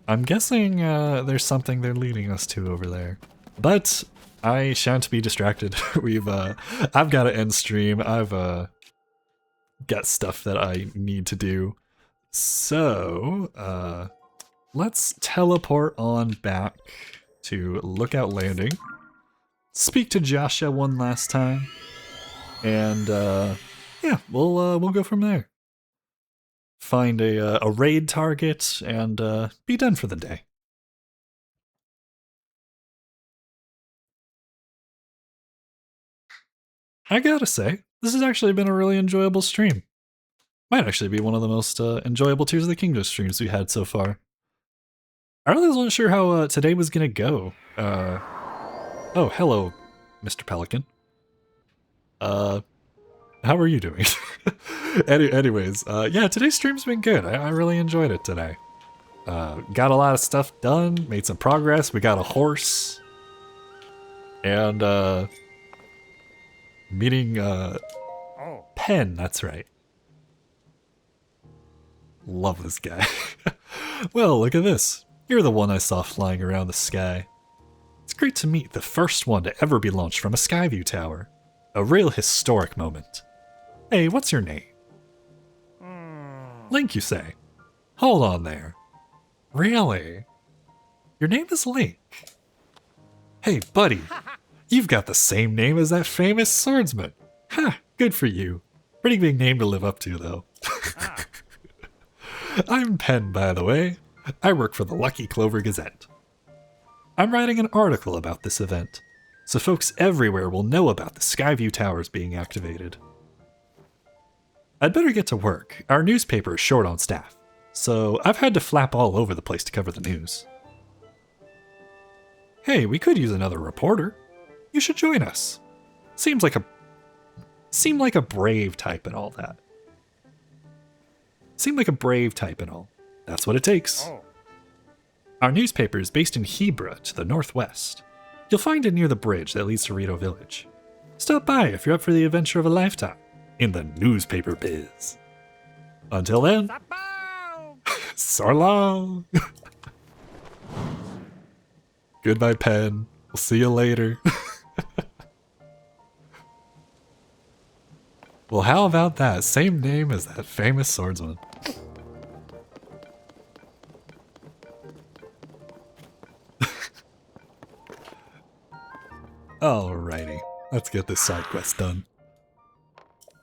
I'm guessing there's something they're leading us to over there. But I shan't be distracted. I've got to end stream. I've got stuff that I need to do. So, let's teleport on back to Lookout Landing. Speak to Joshua one last time. And, yeah, we'll go from there. Find a raid target and be done for the day. I gotta say, this has actually been a really enjoyable stream. Might actually be one of the most enjoyable Tears of the Kingdom streams we had so far. I really wasn't sure how today was gonna go. Oh, hello, Mr. Pelican. How are you doing? Anyways, yeah, today's stream's been good. I really enjoyed it today. Got a lot of stuff done, made some progress. We got a horse. And, meeting, Pen, that's right. Love this guy. Well, look at this. You're the one I saw flying around the sky. It's great to meet the first one to ever be launched from a Skyview tower. A real historic moment. Hey, what's your name? Link, you say? Hold on there. Really? Your name is Link? Hey, buddy. You've got the same name as that famous swordsman. Ha, good for you. Pretty big name to live up to, though. I'm Pen, by the way. I work for the Lucky Clover Gazette. I'm writing an article about this event, so folks everywhere will know about the Skyview Towers being activated. I'd better get to work. Our newspaper is short on staff, so I've had to flap all over the place to cover the news. Hey, we could use another reporter. You should join us. Seem like a brave type and all that. Seem like a brave type and all. That's what it takes. Our newspaper is based in Hebra to the northwest. You'll find it near the bridge that leads to Rito Village. Stop by if you're up for the adventure of a lifetime in the newspaper biz. Until then, so long. Goodbye, pen. We'll see you later. Well, how about that? Same name as that famous swordsman. Alrighty, let's get this side quest done.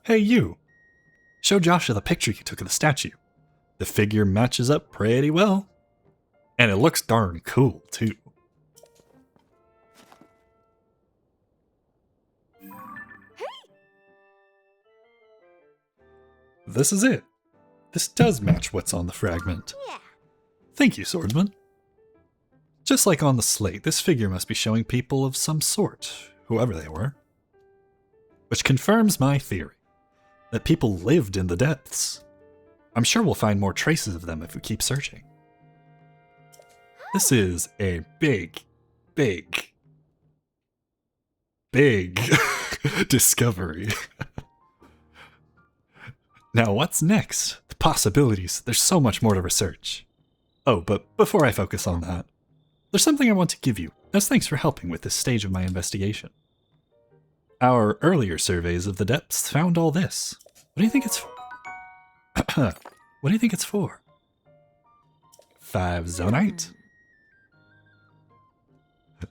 Hey you! Show Joshua the picture you took of the statue. The figure matches up pretty well. And it looks darn cool, too. This is it. This does match what's on the fragment. Yeah. Thank you, swordsman. Just like on the slate, this figure must be showing people of some sort, whoever they were. Which confirms my theory, that people lived in the depths. I'm sure we'll find more traces of them if we keep searching. This is a big discovery. Now, what's next? The possibilities. There's so much more to research. Oh, but before I focus on that, there's something I want to give you, as thanks for helping with this stage of my investigation. Our earlier surveys of the depths found all this. What do you think it's for? What do you think it's for? 5 zonite?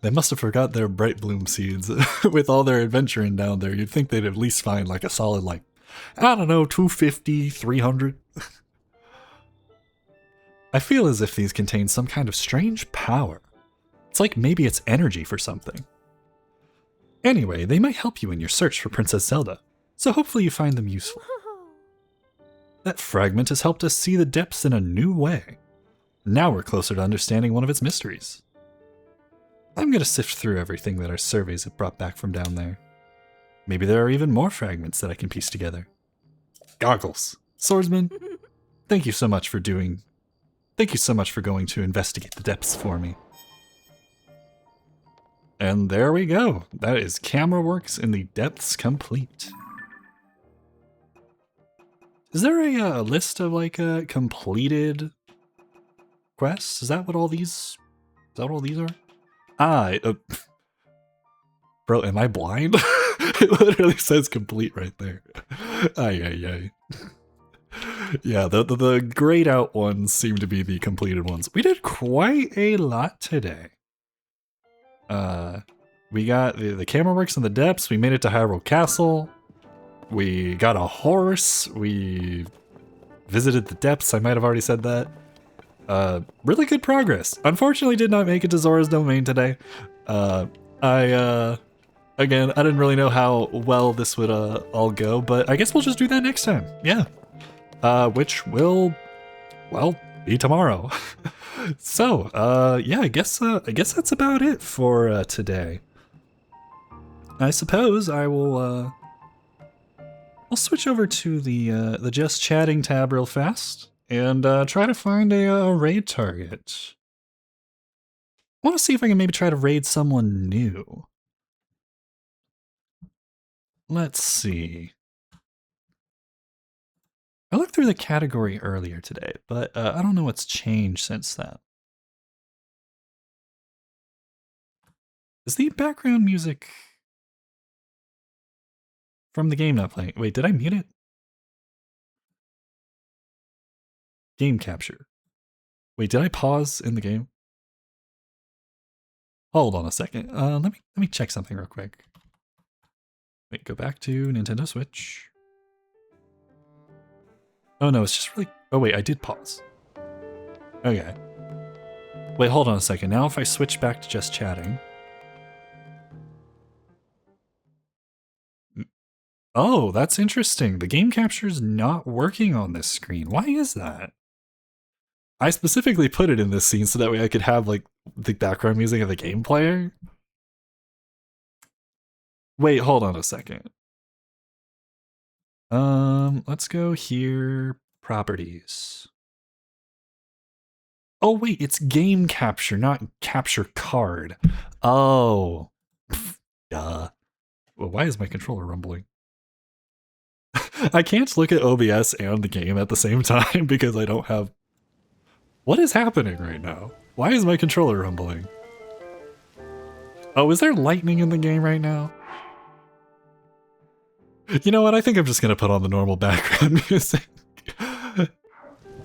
They must have forgot their bright bloom seeds. With all their adventuring down there, you'd think they'd at least find like a solid, like, I don't know, 250, 300. I feel as if these contain some kind of strange power. It's like maybe it's energy for something. Anyway, they might help you in your search for Princess Zelda, so hopefully you find them useful. That fragment has helped us see the depths in a new way. Now we're closer to understanding one of its mysteries. I'm gonna sift through everything that our surveys have brought back from down there. Maybe there are even more fragments that I can piece together. Goggles. Swordsman, thank you so much for going to investigate the depths for me. And there we go. That is camera works in the depths complete. Is there a list of like completed quests? Is that what all these are? Bro, am I blind? It literally says complete right there. Ay. Yeah, the grayed out ones seem to be the completed ones. We did quite a lot today. We got the camera works in the depths. We made it to Hyrule Castle. We got a horse. We visited the depths. I might have already said that. Really good progress. Unfortunately, did not make it to Zora's Domain today. Again, I didn't really know how well this would all go, but I guess we'll just do that next time. Yeah. Which will, well, be tomorrow. So, yeah, I guess that's about it for today. I suppose I will I'll switch over to the Just Chatting tab real fast and try to find a raid target. I want to see if I can maybe try to raid someone new. Let's see. I looked through the category earlier today, but I don't know what's changed since then. Is the background music from the game not playing? Wait, did I mute it? Game capture. Wait, did I pause in the game? Hold on a second. Let me check something real quick. Wait, go back to Nintendo Switch. Oh no, it's just really... Oh wait, I did pause. Okay. Wait, hold on a second. Now if I switch back to just chatting. Oh, that's interesting. The game capture's not working on this screen. Why is that? I specifically put it in this scene so that way I could have like the background music of the game player. Wait, hold on a second. Let's go here, properties. Oh wait, it's game capture, not capture card. Oh, duh. Well, why is my controller rumbling? I can't look at OBS and the game at the same time because I don't have... What is happening right now? Why is my controller rumbling? Oh, is there lightning in the game right now? You know what? I think I'm just gonna put on the normal background music.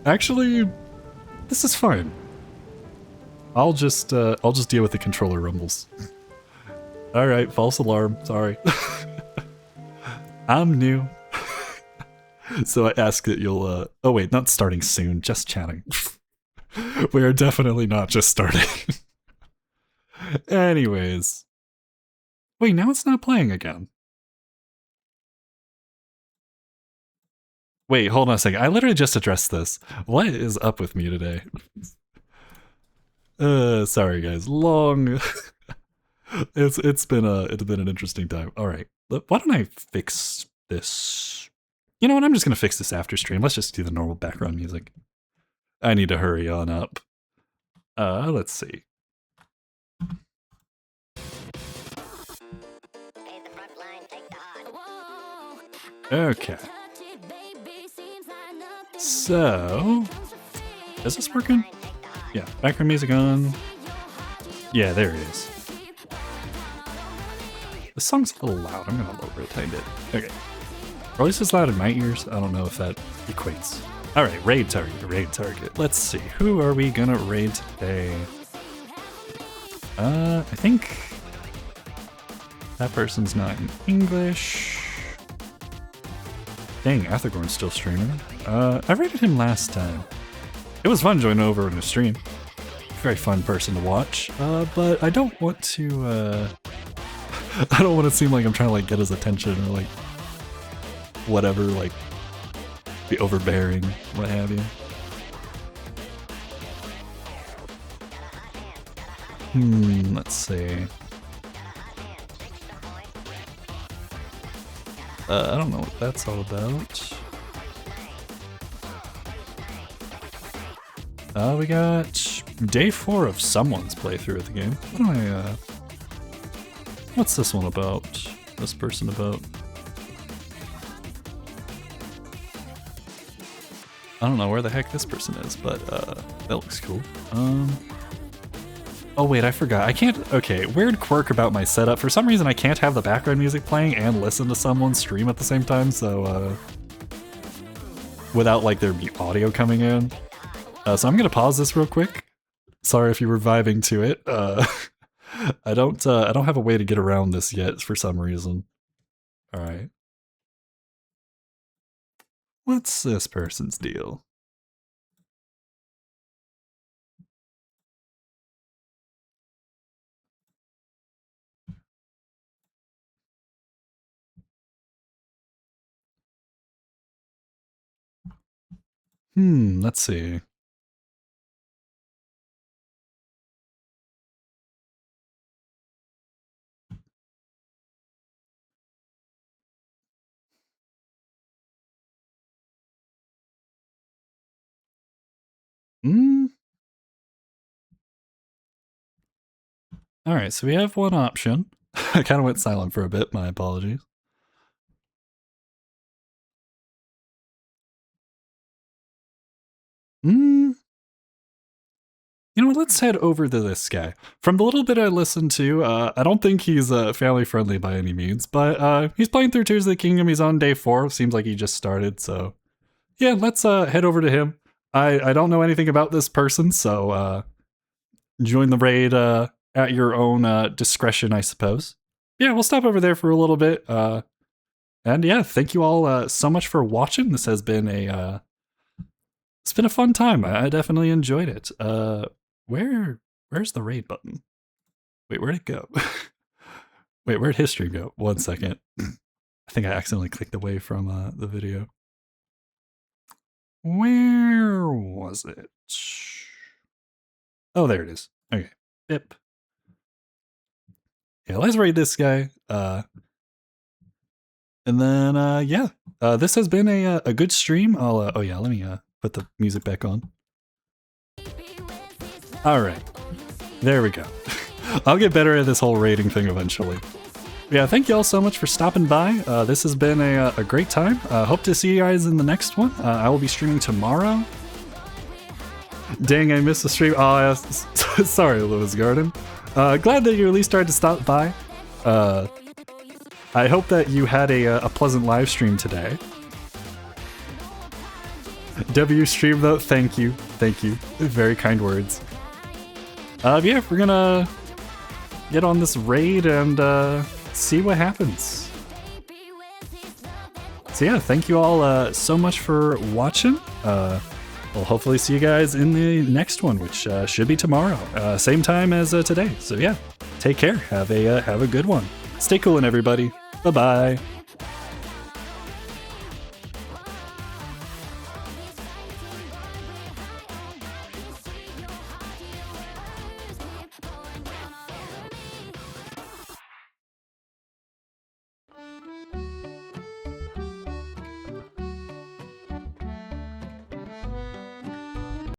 Actually, this is fine. I'll just deal with the controller rumbles. All right, false alarm. Sorry. I'm new. So I ask that you'll, oh wait, not starting soon, just chatting. We are definitely not just starting. Anyways. Wait, now it's not playing again. Wait, hold on a second. I literally just addressed this. What is up with me today? Sorry guys. Long. It's been an interesting time. All right. Why don't I fix this? You know what? I'm just gonna fix this after stream. Let's just do the normal background music. I need to hurry on up. Let's see. Okay. So, is this working? Yeah, background music on. Yeah, there it is. The song's a little loud. I'm gonna lower it a tiny bit. Okay. Or at least it's loud in my ears. I don't know if that equates. Alright, raid target. Let's see. Who are we gonna raid today? I think that person's not in English. Dang, Athagorn's still streaming. I raided him last time. It was fun joining over in a stream. Very fun person to watch. But I don't want to, I don't want to seem like I'm trying to like get his attention or like whatever, like be overbearing, what have you. Let's see. I don't know what that's all about. We got day 4 of someone's playthrough of the game. What do I, what's this one about? This person about? I don't know where the heck this person is, but that looks cool. Oh wait, I forgot. I can't, okay, weird quirk about my setup. For some reason I can't have the background music playing and listen to someone stream at the same time, so without like there be audio coming in. So I'm gonna pause this real quick. Sorry if you were vibing to it. I don't have a way to get around this yet for some reason. Alright. What's this person's deal? Let's see. Alright, so we have one option. I kind of went silent for a bit, my apologies. You know what, let's head over to this guy. From the little bit I listened to, I don't think he's family friendly by any means, but he's playing through Tears of the Kingdom. He's on day 4. Seems like he just started, so yeah, let's head over to him. I don't know anything about this person, so join the raid at your own discretion, I suppose. Yeah, we'll stop over there for a little bit. And yeah, thank you all so much for watching. This has been it's been a fun time. I definitely enjoyed it. Where Where's the raid button? Wait, where'd it go? Wait, where'd history go? 1 second. I think I accidentally clicked away from the video. Where was it? Oh, there it is. Okay. Yep. Yeah, let's raid this guy. And then, yeah. This has been a good stream. Oh yeah, let me put the music back on. All right. There we go. I'll get better at this whole rating thing eventually. Yeah, thank you all so much for stopping by. This has been a great time. Hope to see you guys in the next one. I will be streaming tomorrow. Dang, I missed the stream. Oh, yeah. Sorry, Lewis Garden. Glad that you at least tried to stop by. I hope that you had a pleasant live stream today. W stream though, thank you. Very kind words. Yeah, we're gonna get on this raid and see what happens. So yeah, thank you all so much for watching. We'll hopefully see you guys in the next one, which should be tomorrow, same time as today. So yeah, take care. Have a good one. Stay cool, everybody. Bye bye.